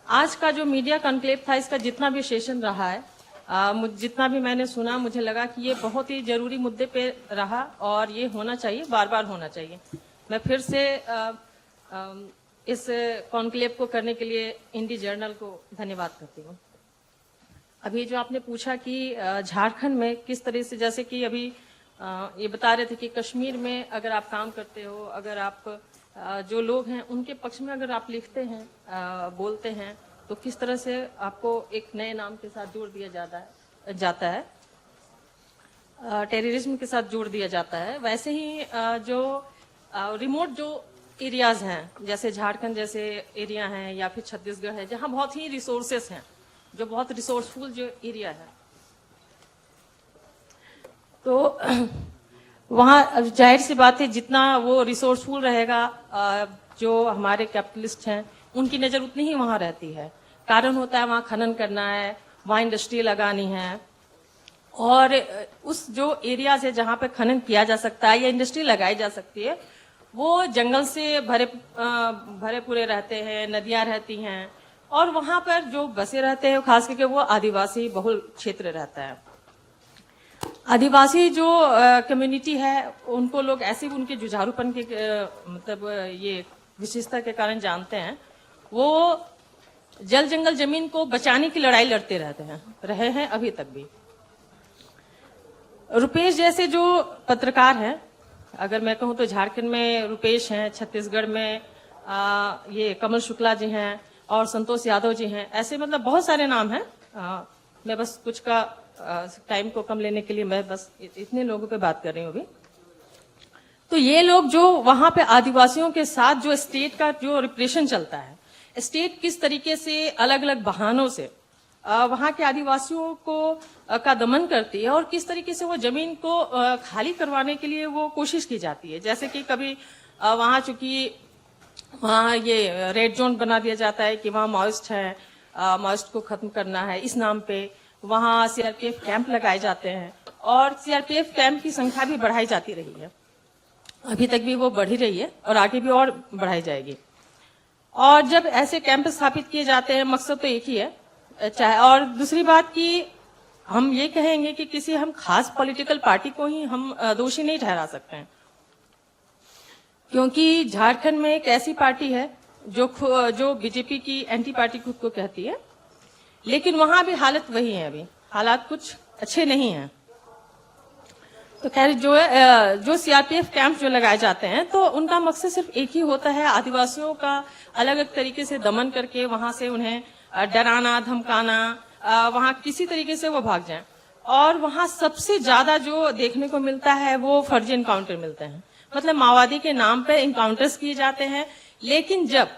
आज का जो मीडिया कॉन्क्लेव था, इसका जितना भी सेशन रहा है, जितना भी मैंने सुना मुझे लगा कि ये बहुत ही जरूरी मुद्दे पे रहा और ये होना चाहिए, बार बार होना चाहिए। मैं फिर से इस कॉन्क्लेव को करने के लिए इंडी जर्नल को धन्यवाद करती हूँ। अभी जो आपने पूछा कि झारखंड में किस तरह से, जैसे कि अभी ये बता रहे थे कि कश्मीर में अगर आप काम करते हो, अगर आप जो लोग हैं उनके पक्ष में अगर आप लिखते हैं, बोलते हैं, तो किस तरह से आपको एक नए नाम के साथ जोड़ दिया जाता है, टेररिज्म के साथ जोड़ दिया जाता है। वैसे ही जो रिमोट जो एरियाज हैं, जैसे झारखंड जैसे एरिया हैं या फिर छत्तीसगढ़ है, जहां बहुत ही रिसोर्सेस हैं, जो बहुत रिसोर्सफुल जो एरिया है, तो वहाँ जाहिर सी बात है जितना वो रिसोर्सफुल रहेगा, जो हमारे कैपिटलिस्ट हैं उनकी नज़र उतनी ही वहाँ रहती है। कारण होता है वहाँ खनन करना है, वहाँ इंडस्ट्री लगानी है, और उस जो एरियाज है जहाँ पे खनन किया जा सकता है या इंडस्ट्री लगाई जा सकती है, वो जंगल से भरे पूरे रहते हैं, नदियाँ रहती हैं, और वहाँ पर जो बसे रहते हैं खास करके वो आदिवासी बहुल क्षेत्र रहता है। आदिवासी जो कम्युनिटी है उनको लोग ऐसे भी उनके जुझारूपन के मतलब ये विशेषता के कारण जानते हैं, वो जल जंगल जमीन को बचाने की लड़ाई लड़ते रहे हैं अभी तक भी। रुपेश जैसे जो पत्रकार हैं, अगर मैं कहूँ तो झारखंड में रुपेश हैं, छत्तीसगढ़ में ये कमल शुक्ला जी हैं और संतोष यादव जी हैं, ऐसे मतलब बहुत सारे नाम हैं। मैं बस कुछ का टाइम को कम लेने के लिए मैं बस इतने लोगों पे बात कर रही हूँ अभी। तो ये लोग जो वहां पे आदिवासियों के साथ जो स्टेट का जो रिप्रेशन चलता है, स्टेट किस तरीके से अलग अलग बहानों से वहां के आदिवासियों को का दमन करती है और किस तरीके से वो जमीन को खाली करवाने के लिए वो कोशिश की जाती है। जैसे कि कभी वहां चूंकि वहां ये रेड जोन बना दिया जाता है कि वहां माओइस्ट है, माओइस्ट को खत्म करना है, इस नाम पे वहां सीआरपीएफ कैंप लगाए जाते हैं और सीआरपीएफ कैंप की संख्या भी बढ़ाई जाती रही है, अभी तक भी वो बढ़ ही रही है और आगे भी और बढ़ाई जाएगी। और जब ऐसे कैंप स्थापित किए जाते हैं, मकसद तो एक ही है, चाहे, और दूसरी बात कि हम ये कहेंगे कि किसी हम खास पॉलिटिकल पार्टी को ही हम दोषी नहीं ठहरा सकते हैं, क्योंकि झारखंड में एक ऐसी पार्टी है जो बीजेपी की एंटी पार्टी खुद को कहती है, लेकिन वहां भी हालत वही है, अभी हालात कुछ अच्छे नहीं हैं। तो खैर जो सीआरपीएफ कैंप जो लगाए जाते हैं, तो उनका मकसद सिर्फ एक ही होता है, आदिवासियों का अलग अलग तरीके से दमन करके वहां से उन्हें डराना, धमकाना, वहां किसी तरीके से वो भाग जाएं। और वहां सबसे ज्यादा जो देखने को मिलता है वो फर्जी इनकाउंटर मिलते हैं, मतलब माओवादी के नाम पे इनकाउंटर्स किए जाते हैं, लेकिन जब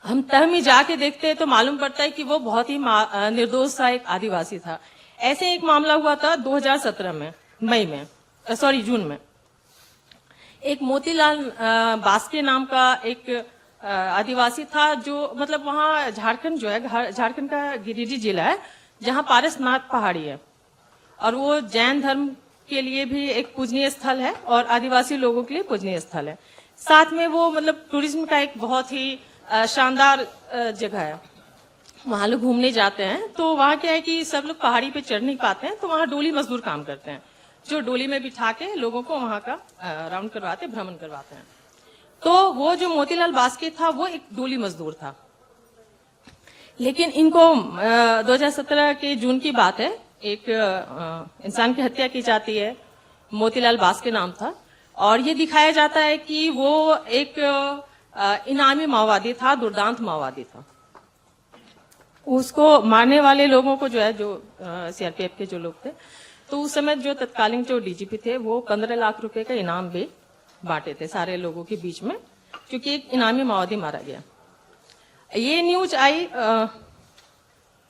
हम तह में जाके देखते हैं तो मालूम पड़ता है कि वो बहुत ही निर्दोष सा एक आदिवासी था। ऐसे एक मामला हुआ था 2017 में जून में। एक मोतीलाल बास्के नाम का एक आदिवासी था, जो मतलब वहाँ झारखंड जो है, झारखंड का गिरिडीह जिला है जहाँ पारसनाथ पहाड़ी है, और वो जैन धर्म के लिए भी एक पूजनीय स्थल है और आदिवासी लोगों के लिए पूजनीय स्थल है। साथ में वो मतलब टूरिज्म का एक बहुत ही शानदार जगह है, वहां लोग घूमने जाते हैं। तो वहाँ क्या है कि सब लोग पहाड़ी पे चढ़ नहीं पाते हैं, तो वहाँ डोली मजदूर काम करते हैं, जो डोली में बिठा के लोगों को वहां का राउंड करवाते, भ्रमण करवाते हैं। तो वो जो मोतीलाल बास्के था वो एक डोली मजदूर था, लेकिन इनको 2017 के जून की बात है, एक इंसान की हत्या की जाती है, मोतीलाल बास्के नाम था, और ये दिखाया जाता है कि वो एक इनामी माओवादी था, दुर्दांत माओवादी था। उसको मारने वाले लोगों को जो है, जो सीआरपीएफ के जो लोग थे, तो उस समय जो तत्कालीन जो डीजीपी थे वो 15 लाख रुपए का इनाम भी बांटे थे सारे लोगों के बीच में, क्योंकि एक इनामी माओवादी मारा गया। ये न्यूज आई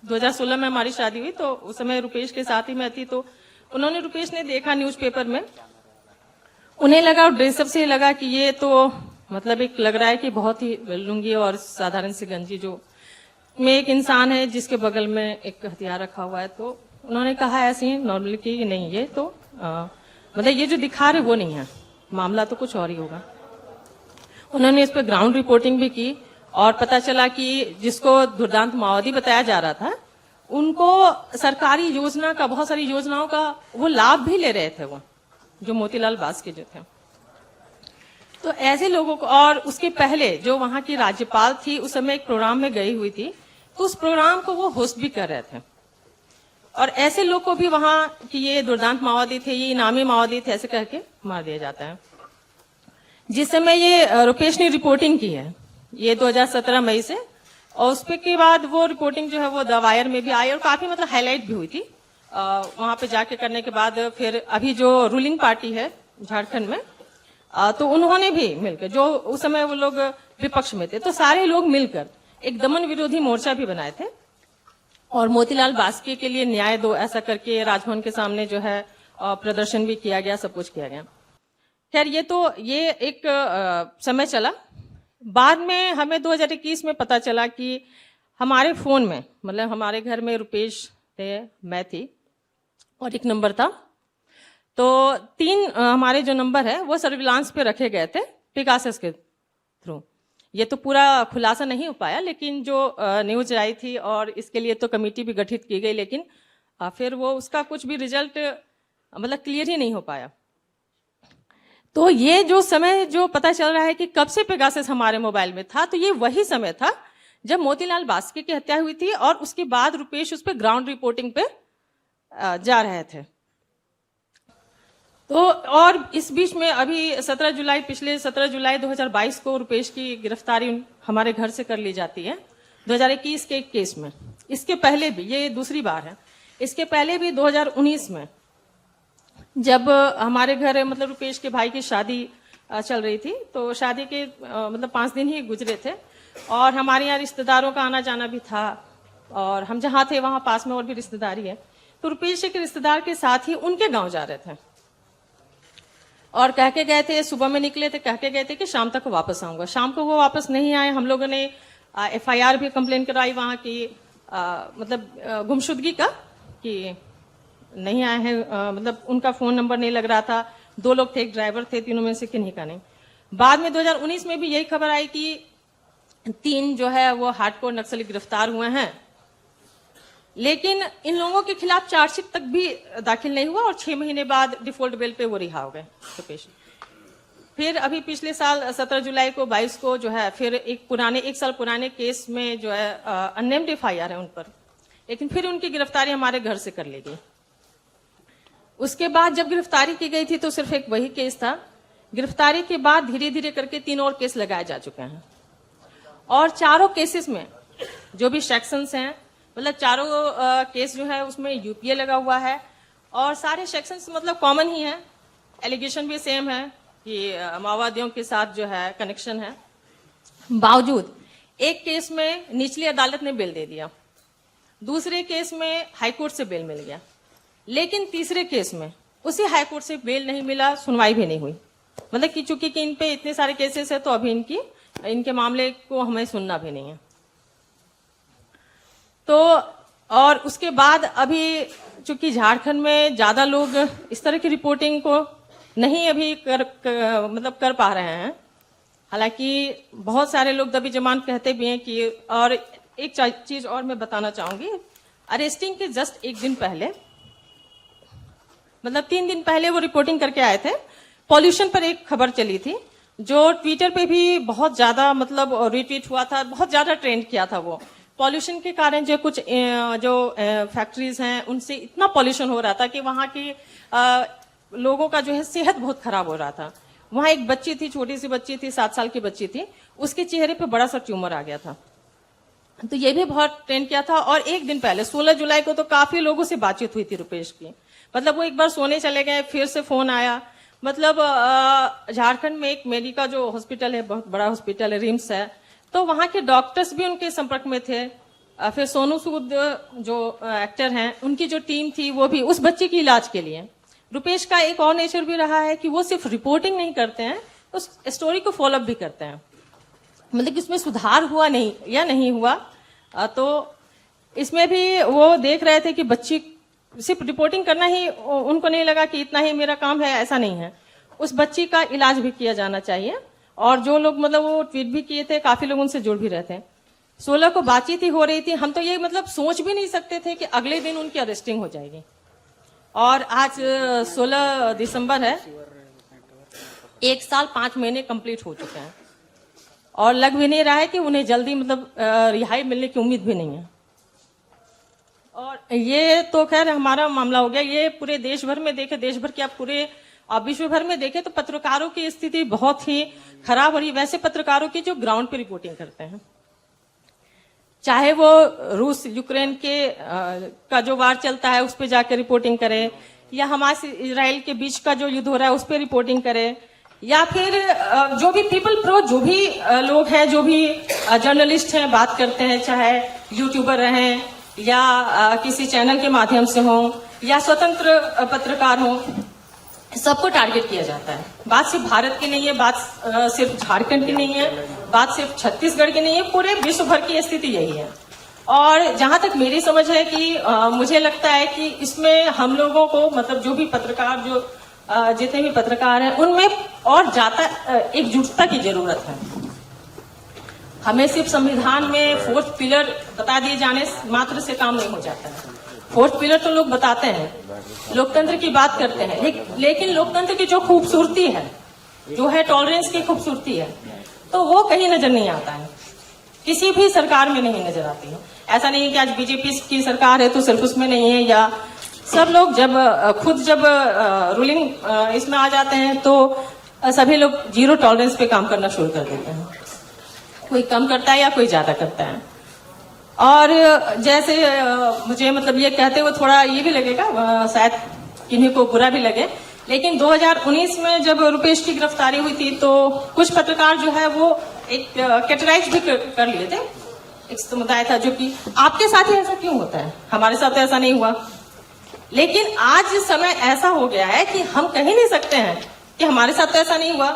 2016 में हमारी शादी हुई, तो उस समय रुपेश के साथ ही मैं थी, तो रुपेश ने देखा न्यूज़पेपर में, उन्हें लगा, ड्रेसअप से लगा कि ये तो मतलब एक लग रहा है कि बहुत ही लुंगी और साधारण सी गंजी जो में एक इंसान है जिसके बगल में एक हथियार रखा हुआ है। तो उन्होंने कहा ऐसे ही नॉर्मली कि नहीं, ये तो मतलब ये जो दिखा रहे वो नहीं है, मामला तो कुछ और ही होगा। उन्होंने इस पर ग्राउंड रिपोर्टिंग भी की और पता चला कि जिसको दुर्दांत माओवादी बताया जा रहा था उनको सरकारी योजना का, बहुत सारी योजनाओं का वो लाभ भी ले रहे थे, वो जो मोतीलाल बास्के जो थे। तो ऐसे लोगों को, और उसके पहले जो वहां की राज्यपाल थी उस समय एक प्रोग्राम में गई हुई थी, तो उस प्रोग्राम को वो होस्ट भी कर रहे थे। और ऐसे लोग को भी वहां कि ये दुर्दांत माओवादी थे, ये इनामी माओवादी थे, ऐसे कह के मार दिया जाता है। जिस समय ये रुपेश ने रिपोर्टिंग की है, ये 2017 मई से, और उसके के बाद वो रिपोर्टिंग जो है वो द वायर में भी आई और काफी मतलब हाईलाइट भी हुई थी। वहां पे जाके करने के बाद फिर अभी जो रूलिंग पार्टी है झारखंड में, तो उन्होंने भी मिलकर, जो उस समय वो लोग विपक्ष में थे, तो सारे लोग मिलकर एक दमन विरोधी मोर्चा भी बनाए थे और मोतीलाल बास्के के लिए न्याय दो, ऐसा करके राजभवन के सामने जो है प्रदर्शन भी किया गया, सब कुछ किया गया। खैर ये एक समय चला। बाद में हमें 2021 में पता चला कि हमारे फोन में, मतलब हमारे घर में रुपेश थे, मैं थी और एक नंबर था, तो 3 हमारे जो नंबर है वो सर्विलांस पे रखे गए थे पिगासस के थ्रू। ये तो पूरा खुलासा नहीं हो पाया, लेकिन जो न्यूज आई थी और इसके लिए तो कमेटी भी गठित की गई, लेकिन फिर वो उसका कुछ भी रिजल्ट मतलब क्लियर ही नहीं हो पाया। तो ये जो समय जो पता चल रहा है कि कब से पेगासस हमारे मोबाइल में था, तो ये वही समय था जब मोतीलाल बास्के की हत्या हुई थी और उसके बाद रुपेश उस पर ग्राउंड रिपोर्टिंग पे जा रहे थे। तो और इस बीच में अभी पिछले 17 जुलाई 2022 को रुपेश की गिरफ्तारी हमारे घर से कर ली जाती है 2021 के एक केस में। इसके पहले भी, ये दूसरी बार है, इसके पहले भी 2019 में जब हमारे घर मतलब रुपेश के भाई की शादी चल रही थी, तो शादी के मतलब 5 दिन ही गुजरे थे और हमारे यहाँ रिश्तेदारों का आना जाना भी था और हम जहाँ थे वहां पास में और भी रिश्तेदारी है, तो रुपेश के रिश्तेदार के साथ ही उनके गांव जा रहे थे और कह के गए थे, सुबह में निकले थे, कह के गए थे कि शाम तक वापस आऊंगा। शाम को वो वापस नहीं आए। हम लोगों ने FIR भी कंप्लेन कराई वहां की मतलब गुमशुदगी का, कि नहीं आए हैं, मतलब उनका फोन नंबर नहीं लग रहा था। 2 लोग थे, एक ड्राइवर थे, तीनों में से किन्हीं का नहीं। बाद में 2019 में भी यही खबर आई कि 3 जो है वो हार्डकोर नक्सली गिरफ्तार हुए हैं, लेकिन इन लोगों के खिलाफ चार्जशीट तक भी दाखिल नहीं हुआ और 6 महीने बाद डिफॉल्ट बेल पे वो रिहा हो गए रुपेश। फिर अभी पिछले साल 17 जुलाई को 22 को जो है फिर एक साल पुराने केस में जो है अननेम्ड FIR है उन पर, लेकिन फिर उनकी गिरफ्तारी हमारे घर से कर ली गई। उसके बाद जब गिरफ्तारी की गई थी तो सिर्फ एक वही केस था। गिरफ्तारी के बाद धीरे धीरे करके 3 और केस लगाए जा चुके हैं और चारों केसेस में जो भी सेक्शंस हैं, मतलब चारों केस जो है उसमें UPA लगा हुआ है और सारे सेक्शंस मतलब कॉमन ही है, एलिगेशन भी सेम है कि माओवादियों के साथ जो है कनेक्शन है। बावजूद एक केस में निचली अदालत ने बेल दे दिया, दूसरे केस में हाईकोर्ट से बेल मिल गया, लेकिन तीसरे केस में उसी हाईकोर्ट से बेल नहीं मिला, सुनवाई भी नहीं हुई। मतलब कि चूंकि इन पे इतने सारे केसेस है तो अभी इनके मामले को हमें सुनना भी नहीं है। तो और उसके बाद अभी चूंकि झारखंड में ज्यादा लोग इस तरह की रिपोर्टिंग को नहीं अभी कर पा रहे हैं, हालांकि बहुत सारे लोग दबी जमान कहते भी हैं कि। और एक चीज और मैं बताना चाहूंगी, अरेस्टिंग के जस्ट एक दिन पहले, मतलब 3 दिन पहले वो रिपोर्टिंग करके आए थे। पॉल्यूशन पर एक खबर चली थी जो ट्विटर पे भी बहुत ज्यादा मतलब रिट्वीट हुआ था, बहुत ज्यादा ट्रेंड किया था। वो पॉल्यूशन के कारण जो कुछ जो फैक्ट्रीज हैं उनसे इतना पॉल्यूशन हो रहा था कि वहां की लोगों का जो है सेहत बहुत खराब हो रहा था। वहां एक बच्ची थी, छोटी सी बच्ची थी, 7 साल की बच्ची थी, उसके चेहरे पे बड़ा सा ट्यूमर आ गया था। तो ये भी बहुत ट्रेंड किया था। और एक दिन पहले 16 जुलाई को तो काफी लोगों से बातचीत हुई थी रुपेश की, मतलब वो एक बार सोने चले गए, फिर से फोन आया। मतलब झारखंड में एक मेडिका जो हॉस्पिटल है, बहुत बड़ा हॉस्पिटल है, रिम्स है, तो वहां के डॉक्टर्स भी उनके संपर्क में थे। फिर सोनू सूद जो एक्टर हैं, उनकी जो टीम थी वो भी उस बच्चे के इलाज के लिए। रुपेश का एक और नेचर भी रहा है कि वो सिर्फ रिपोर्टिंग नहीं करते हैं, उस स्टोरी को फॉलोअप भी करते हैं, मतलब कि उसमें सुधार हुआ नहीं या नहीं हुआ। तो इसमें भी वो देख रहे थे कि बच्ची सिर्फ रिपोर्टिंग करना ही उनको नहीं लगा कि इतना ही मेरा काम है, ऐसा नहीं है, उस बच्ची का इलाज भी किया जाना चाहिए। और जो लोग मतलब वो ट्वीट भी किए थे, काफी लोग उनसे जुड़ भी रहे थे। 16 को बातचीत ही हो रही थी, हम तो ये मतलब सोच भी नहीं सकते थे कि अगले दिन उनकी अरेस्टिंग हो जाएगी। और आज 16 दिसंबर है, 1 साल 5 महीने कंप्लीट हो चुके हैं और लग भी नहीं रहा है कि उन्हें जल्दी मतलब रिहाई मिलने की उम्मीद भी नहीं है। और ये तो खैर हमारा मामला हो गया। ये पूरे देश भर में देखे, देश भर के आप पूरे विश्व भर में देखे तो पत्रकारों की स्थिति बहुत ही खराब हो रही है। वैसे पत्रकारों की जो ग्राउंड पे रिपोर्टिंग करते हैं, चाहे वो रूस यूक्रेन के का जो वार चलता है उस पर जाकर रिपोर्टिंग करे, या हमास इजराइल के बीच का जो युद्ध हो रहा है उस पर रिपोर्टिंग करे, या फिर जो भी पीपल प्रो जो भी लोग हैं, जो भी जर्नलिस्ट हैं, बात करते हैं, चाहे यूट्यूबर रहें या किसी चैनल के माध्यम से हो या स्वतंत्र पत्रकार हो, सबको टारगेट किया जाता है। बात सिर्फ भारत की नहीं है, बात सिर्फ झारखंड की नहीं है, बात सिर्फ छत्तीसगढ़ की नहीं है, पूरे विश्व भर की स्थिति यही है। और जहां तक मेरी समझ है कि मुझे लगता है कि इसमें हम लोगों को मतलब जो भी पत्रकार, जो जितने भी पत्रकार हैं, उनमें और ज्यादा एकजुटता की जरूरत है। हमें सिर्फ संविधान में 4th पिलर बता दिए जाने मात्र से काम नहीं हो जाता है। 4th पिलर तो लोग बताते हैं, लोकतंत्र की बात करते हैं, लेकिन लोकतंत्र की जो खूबसूरती है, जो है टॉलरेंस की खूबसूरती है, तो वो कहीं नजर नहीं आता है, किसी भी सरकार में नहीं नजर आती है। ऐसा नहीं है कि आज बीजेपी की सरकार है तो सिर्फ उसमें नहीं है, या सब लोग जब रूलिंग इसमें आ जाते हैं तो सभी लोग 0 टॉलरेंस पे काम करना शुरू कर देते हैं। कोई कम करता है या कोई ज्यादा करता है। और जैसे मुझे मतलब ये कहते हुए थोड़ा ये भी लगेगा, शायद किन्हीं को बुरा भी लगे, लेकिन 2019 में जब रुपेश की गिरफ्तारी हुई थी तो कुछ पत्रकार जो है वो एक कैटेगराइज भी कर लिए थे। एक समुदाय था जो कि आपके साथ ही ऐसा क्यों होता है, हमारे साथ तो ऐसा नहीं हुआ। लेकिन आज समय ऐसा हो गया है कि हम कह ही नहीं सकते हैं कि हमारे साथ तो ऐसा नहीं हुआ।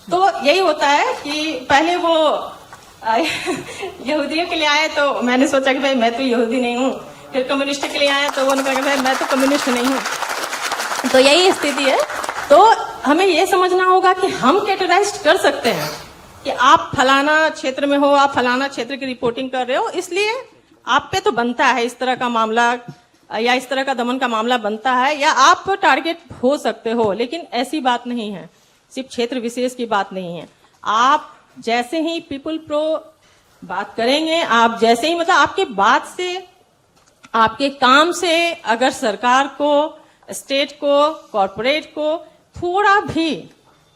तो यही होता है कि पहले वो यहूदियों के लिए आए तो मैंने सोचा कि भाई मैं तो यहूदी नहीं हूँ, फिर कम्युनिस्ट के लिए आए तो उन्होंने कहा कि भाई मैं तो कम्युनिस्ट नहीं हूँ। तो यही स्थिति है। तो हमें ये समझना होगा कि हम कैटेगराइज कर सकते हैं कि आप फलाना क्षेत्र में हो, आप फलाना क्षेत्र की रिपोर्टिंग कर रहे हो, इसलिए आप पे तो बनता है इस तरह का मामला या इस तरह का दमन का मामला बनता है, या आप टारगेट हो सकते हो। लेकिन ऐसी बात नहीं है, सिर्फ क्षेत्र विशेष की बात नहीं है। आप जैसे ही पीपल प्रो बात करेंगे, आप जैसे ही मतलब आपके बात से, आपके काम से अगर सरकार को, स्टेट को, कॉर्पोरेट को थोड़ा भी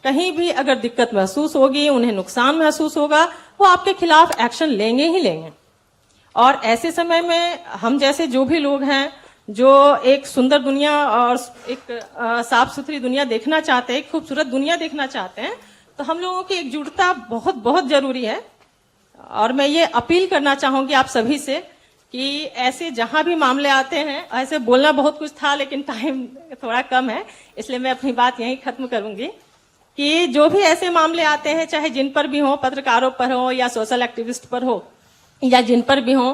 कहीं भी अगर दिक्कत महसूस होगी, उन्हें नुकसान महसूस होगा, वो आपके खिलाफ एक्शन लेंगे ही लेंगे। और ऐसे समय में हम जैसे जो भी लोग हैं, जो एक सुंदर दुनिया और एक साफ सुथरी दुनिया देखना चाहते हैं, एक खूबसूरत दुनिया देखना चाहते हैं, तो हम लोगों की एकजुटता बहुत बहुत जरूरी है। और मैं ये अपील करना चाहूंगी आप सभी से कि ऐसे जहां भी मामले आते हैं, ऐसे बोलना बहुत कुछ था लेकिन टाइम थोड़ा कम है, इसलिए मैं अपनी बात यहीं खत्म करूंगी कि जो भी ऐसे मामले आते हैं, चाहे जिन पर भी हो, पत्रकारों पर हो या सोशल एक्टिविस्ट पर हो या जिन पर भी हो,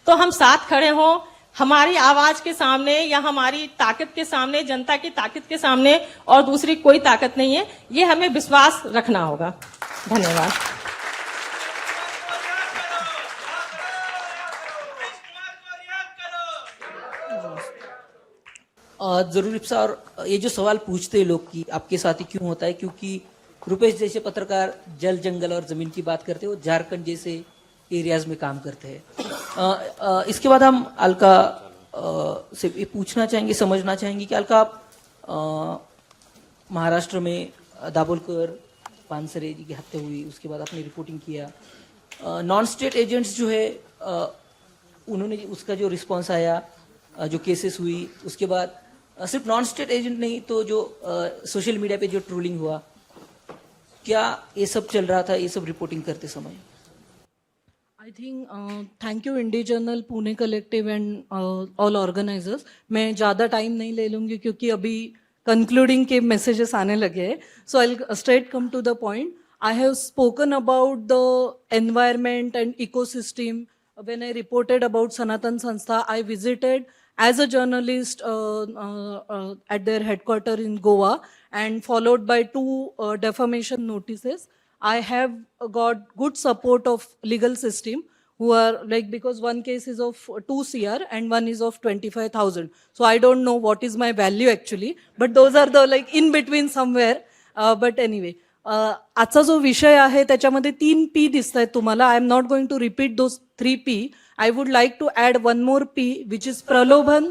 तो हम साथ खड़े हों हमारी आवाज के सामने या हमारी ताकत के सामने, जनता की ताकत के सामने, और दूसरी कोई ताकत नहीं है। ये हमें विश्वास रखना होगा। धन्यवाद। जरूर सर, ये जो सवाल पूछते हैं लोग कि आपके साथ ही क्यों होता है, क्योंकि रुपेश जैसे पत्रकार जल, जंगल और जमीन की बात करते हैं, वो झारखंड जैसे एरियाज में काम करते हैं। इसके बाद हम अलका से ये पूछना चाहेंगे, समझना चाहेंगे कि अलका आप महाराष्ट्र में दाभोलकर, पानसरे जी की हत्या हुई, उसके बाद आपने रिपोर्टिंग किया। नॉन स्टेट एजेंट्स जो है उन्होंने उसका जो रिस्पॉन्स आया, जो केसेस हुई, उसके बाद सिर्फ नॉन स्टेट एजेंट नहीं तो जो सोशल मीडिया पे जो ट्रोलिंग हुआ, क्या ये सब चल रहा था ये सब रिपोर्टिंग करते समय? I think thank you Indie Journal, Pune collective and all organisers. मैं ज़्यादा टाइम नहीं ले लूँगी क्योंकि अभी कंक्लूडिंग के मैसेजेस आने लगे हैं। So I straight come to the point. I have spoken about the environment and ecosystem when I reported about Sanatan Sanstha. I visited as a journalist at their headquarters in Goa and followed by 2 defamation notices. I have got good support of legal system. who are like, because one case is of 2 CR and one is of 25,000. So I don't know what is my value actually, but those are the like in between somewhere. But anyway, आजचा जो विषय आहे त्याच्यामध्ये 3 P दिसत आहेत तुम्हाला. I am not going to repeat those 3 P. I would like to add one more P, which is praloban,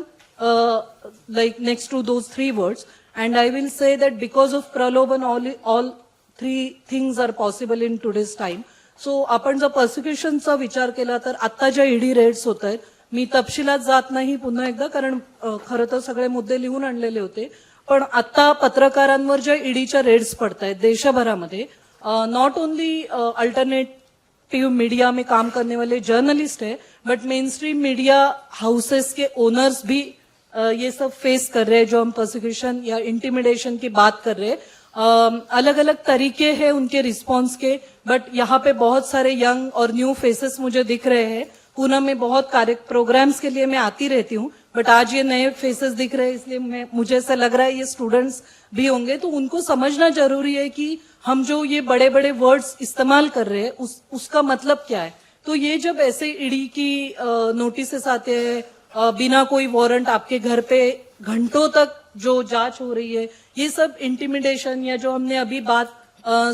like next to those 3 words. And I will say that because of praloban, all 3 things are possible in today's time. So आपण जर persecutionचा विचार केला तर आता ज्या ED Reds होत आहेत, मी तपशिलात जात नाही पुन्हा एकदा, कारण खरं तर सगळे मुद्दे लिहून आणलेले होते. पण आता पत्रकारांवर ज्या ईडीच्या रेड्स पडत आहेत देशभरामध्ये, नॉट ओनली अल्टरनेटिव मीडिया में काम करने वाले जर्नलिस्ट है, but main stream media houses के ओनर्स भी ये सब फेस कर रहे हैं. जो हम प्रोसिक्यूशन या इंटिमिडेशन की बात कर रहे हैं, अलग अलग तरीके हैं उनके रिस्पॉन्स के, बट यहाँ पे बहुत सारे यंग और न्यू फेसेस मुझे दिख रहे हैं. पूना में बहुत प्रोग्राम्स के लिए मैं आती रहती हूँ, बट आज ये नए फेसेस दिख रहे हैं, इसलिए मुझे ऐसा लग रहा है ये स्टूडेंट्स भी होंगे. तो उनको समझना जरूरी है कि हम जो ये बड़े बड़े वर्ड्स इस्तेमाल कर रहे हैं उसका मतलब क्या है. तो ये जब ऐसे ईडी की नोटिसेस आते हैं, बिना कोई वारंट आपके घर पे घंटों तक जो जांच हो रही है, ये सब इंटिमिडेशन, या जो हमने अभी बात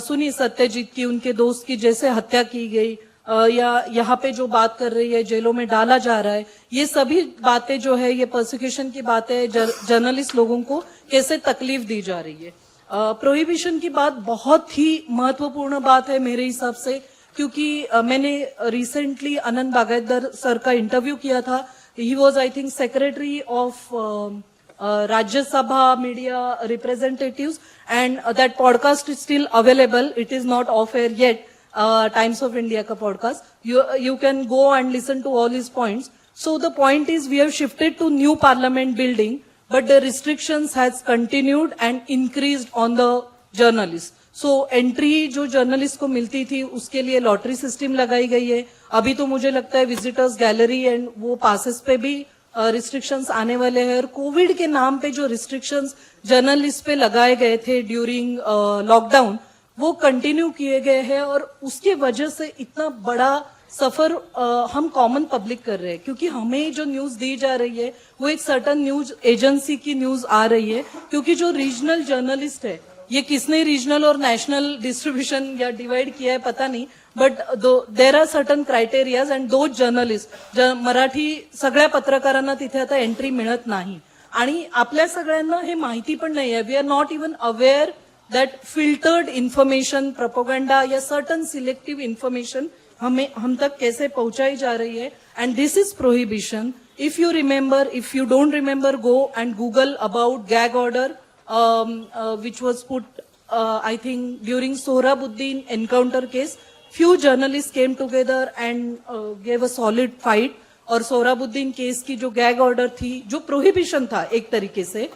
सुनी सत्यजीत की, उनके दोस्त की जैसे हत्या की गई, या यहाँ पे जो बात कर रही है जेलों में डाला जा रहा है, ये सभी बातें जो है ये प्रोसिक्यूशन की बातें, जर्नलिस्ट लोगों को कैसे तकलीफ दी जा रही है. प्रोहिबिशन की बात बहुत ही महत्वपूर्ण बात है मेरे हिसाब से, क्योंकि मैंने रिसेंटली आनंद बागायतदार सर का इंटरव्यू किया था. He was I think secretary of Rajya Sabha media representatives, and that podcast is still available. It is not of air yet. Times of India ka podcast. You can go and listen to all his points. So the point is, we have shifted to new parliament building, but the restrictions has continued and increased on the journalists. So entry जो journalist को मिलती थी उसके लिए lottery system लगाई गई है. अभी तो मुझे लगता है visitors gallery and वो passes पे भी restrictions आने वाले हैं. और कोविड के नाम पे जो restrictions journalist पे लगाए गए थे during lockdown, वो कंटिन्यू किए गए हैं. और उसके वजह से इतना बड़ा सफर हम कॉमन पब्लिक कर रहे हैं, क्योंकि हमें जो न्यूज दी जा रही है वो एक सर्टन न्यूज एजेंसी की न्यूज आ रही है. क्योंकि जो रीजनल जर्नलिस्ट है, ये किसने रीजनल और नेशनल डिस्ट्रीब्यूशन या डिवाइड किया है पता नहीं, but there are certain criterias, and those journalist Marathi सगळ्या पत्रकारांना तिथे आता एंट्री मिळत नाही. आणि आपल्या सगळ्यांना हे माहिती पण नाही आहे. We are not even aware that filtered information, propaganda या certain selective information हम तक कैसे पहुंचाई जा रही है. And this is prohibition. If you remember, if you don't remember, go and Google about gag order, which was put, I think, during Sohrabuddin encounter case. Few journalists came together and gave a solid fight. और Sohrabuddin case की जो gag order थी, जो prohibition था एक तरीके से,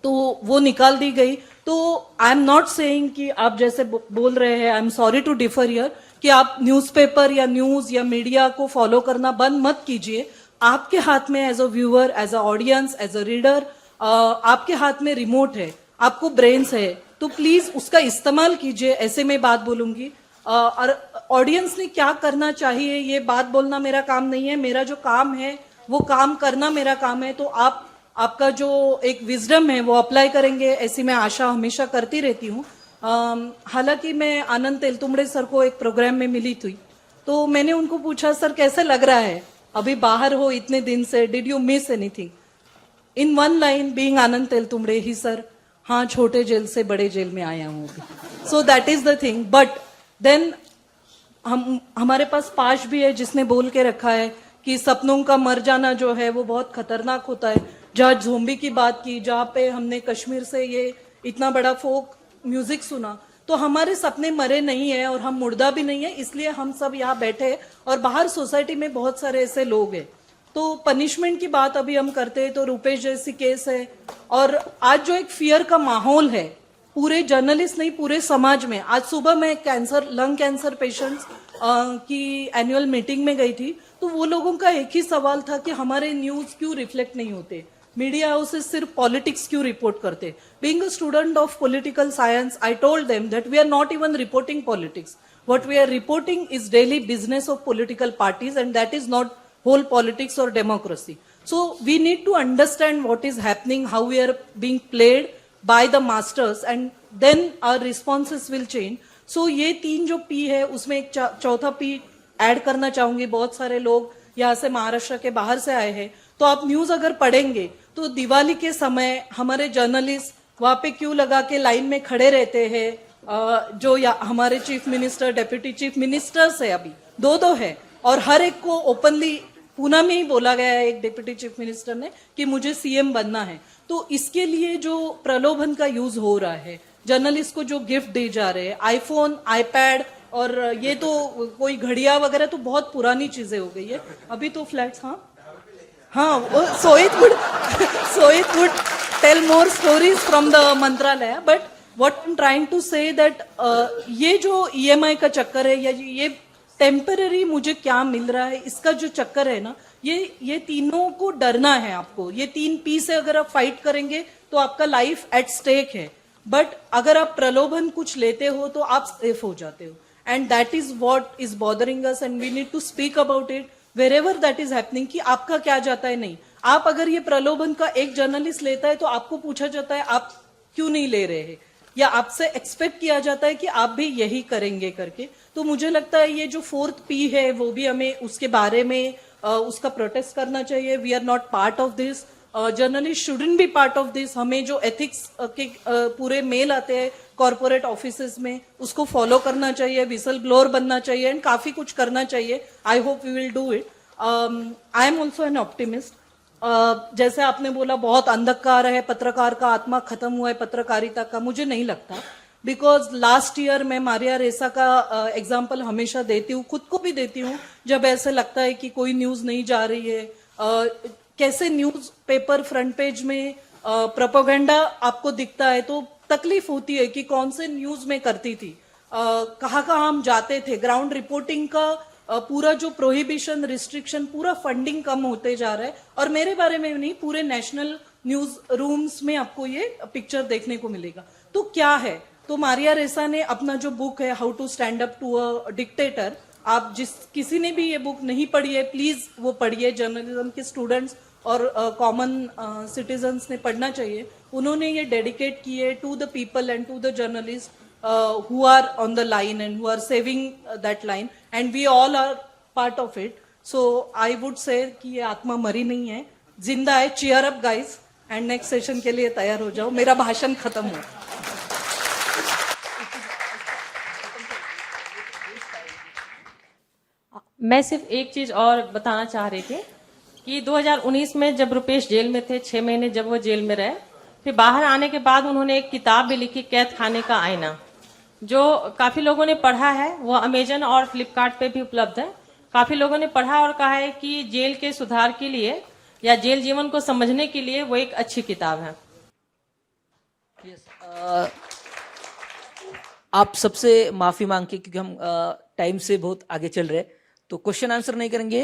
तो वो निकाल दी गई. तो आई एम नॉट सेइंग कि आप जैसे बोल रहे हैं, I am sorry to differ here, कि आप न्यूज़पेपर या न्यूज या मीडिया को फॉलो करना बंद मत कीजिए. आपके हाथ में as a viewer, as a audience, as a reader, आपके हाथ में रिमोट है, आपको ब्रेन्स है, तो प्लीज उसका इस्तेमाल कीजिए. ऐसे में बात बोलूंगी. और ऑडियंस ने क्या करना चाहिए ये बात बोलना मेरा काम नहीं है. मेरा जो काम है वो काम करना मेरा काम है. तो आपका जो एक विजडम है वो अप्लाई करेंगे, ऐसी मैं आशा हमेशा करती रहती हूँ. हालांकि मैं आनंद तेलतुंबड़े सर को एक प्रोग्राम में मिली थी, तो मैंने उनको पूछा, सर कैसे लग रहा है, अभी बाहर हो इतने दिन से, did you miss anything? In one line, being Anand Teltumbde, he sir, हाँ छोटे जेल से बड़े जेल में आया हूँ. So that is the thing. But then हमारे पास पाश भी है जिसने बोल के रखा है कि सपनों का मर जाना जो है वो बहुत खतरनाक होता है. जहाँ ज़ोंबी की बात की, जहाँ पे हमने कश्मीर से ये इतना बड़ा फोक म्यूजिक सुना, तो हमारे सपने मरे नहीं है और हम मुर्दा भी नहीं है. इसलिए हम सब यहाँ बैठे, और बाहर सोसाइटी में बहुत सारे ऐसे लोग हैं. तो पनिशमेंट की बात अभी हम करते हैं, तो रुपेश जैसी केस है. और आज जो एक फियर का माहौल है पूरे जर्नलिस्ट नहीं, पूरे समाज में. आज सुबह मैं लंग कैंसर पेशेंट्स की एनुअल मीटिंग में गई थी, तो वो लोगों का एक ही सवाल था कि हमारे न्यूज क्यों रिफ्लेक्ट नहीं होते, मीडिया हाउसेस सिर्फ पॉलिटिक्स क्यों रिपोर्ट करते. Being a student of political science, I told them that we are not even reporting politics. What we are reporting is daily business of political parties, and that is not whole politics or democracy. So we need to understand what is happening, how we are being played by the masters, and then our responses will change. So ये 3 जो P है उसमें एक चौथा P add करना चाहूंगी. बहुत सारे लोग यहाँ से महाराष्ट्र के बाहर से आए हैं, तो आप न्यूज अगर पढ़ेंगे तो दिवाली के समय हमारे जर्नलिस्ट वहां पे क्यों लगा के लाइन में खड़े रहते हैं. जो हमारे chief minister, deputy chief ministers है, अभी 2 है, और हर एक को ओपनली पूना में ही बोला गया है, एक डेप्यूटी चीफ मिनिस्टर ने, कि मुझे सीएम बनना है. तो इसके लिए जो प्रलोभन का यूज हो रहा है, जर्नलिस्ट को जो गिफ्ट दे जा रहे हैं, आईफोन, आईपैड, और ये तो कोई घड़िया वगैरह तो बहुत पुरानी चीजें हो गई है. अभी तो flats, so it would tell more stories from the मंत्रालय. But what I'm trying to say that ये जो EMI का चक्कर है, या ये टेम्पररी मुझे क्या मिल रहा है, इसका जो चक्कर है ना, ये तीनों को डरना है आपको. ये 3 P से अगर आप फाइट करेंगे तो आपका लाइफ एट स्टेक है. बट अगर आप प्रलोभन कुछ लेते हो तो आप सेफ हो जाते हो. And that is what is bothering us, and we need to speak about it wherever that is happening कि आपका क्या जाता है. नहीं, आप अगर ये प्रलोभन का एक जर्नलिस्ट लेता है तो आपको पूछा जाता है आप क्यों नहीं ले रहे हैं, या आपसे एक्सपेक्ट किया जाता है कि आप भी यही करेंगे करके. तो मुझे लगता है ये जो 4th P है वो भी हमें उसके बारे में उसका प्रोटेस्ट करना चाहिए. We are not part of this. Journalist shouldn't be part of this. हमें जो एथिक्स के पूरे मेल आते हैं कॉर्पोरेट ऑफिसेज में, उसको फॉलो करना चाहिए, विसल ब्लोअर बनना चाहिए, एंड काफी कुछ करना चाहिए. I hope we will do it. I am also an optimist. जैसे आपने बोला बहुत अंधकार है, पत्रकार का आत्मा खत्म हुआ है पत्रकारिता का. मुझे नहीं लगता, बिकॉज लास्ट ईयर मैं मारिया रेसा का एग्जाम्पल हमेशा देती हूँ, खुद को भी देती हूँ, जब ऐसे लगता है कि कोई न्यूज नहीं जा रही है. कैसे न्यूज पेपर फ्रंट पेज में प्रोपेगेंडा आपको दिखता है तो तकलीफ होती है कि कौन से न्यूज में करती थी, कहाँ कहाँ हम जाते थे. ग्राउंड रिपोर्टिंग का पूरा जो प्रोहिबिशन, रिस्ट्रिक्शन, पूरा फंडिंग कम होते जा रहा है. और मेरे बारे में नहीं, पूरे नेशनल न्यूज रूम्स में आपको ये पिक्चर देखने को मिलेगा. तो क्या है, तो मारिया रेसा ने अपना जो बुक है how to stand up to a dictator, आप किसी ने भी ये बुक नहीं पढ़ी है प्लीज वो पढ़िए. जर्नलिज्म के स्टूडेंट्स और कॉमन सिटीजन्स ने पढ़ना चाहिए. उन्होंने ये डेडिकेट किए to the people and to the journalist who are on the line and who are saving that line, and we all are part of it. So I would say कि ये आत्मा मरी नहीं है, जिंदा है. cheer up guys, and next session के लिए तैयार हो जाओ. मेरा भाषण खत्म हुआ. मैं सिर्फ एक चीज और बताना चाह रही थी कि 2019 में जब रुपेश जेल में थे, 6 महीने जब वो जेल में रहे, फिर बाहर आने के बाद उन्होंने एक किताब भी लिखी, कैद खाने का आईना, जो काफी लोगों ने पढ़ा है. वो अमेजन और फ्लिपकार्ट पे भी उपलब्ध है. काफी लोगों ने पढ़ा और कहा है कि जेल के सुधार के लिए या जेल जीवन को समझने के लिए वो एक अच्छी किताब है. आप सबसे माफी मांग के, क्योंकि हम टाइम से बहुत आगे चल रहे, तो क्वेश्चन आंसर नहीं करेंगे.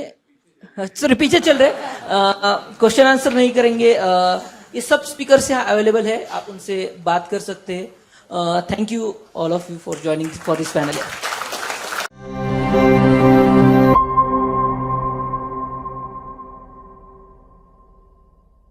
सॉरी, पीछे चल रहे, क्वेश्चन आंसर नहीं करेंगे. ये सब स्पीकर यहाँ अवेलेबल है, आप उनसे बात कर सकते हैं. Thank you all of you for joining for this panel.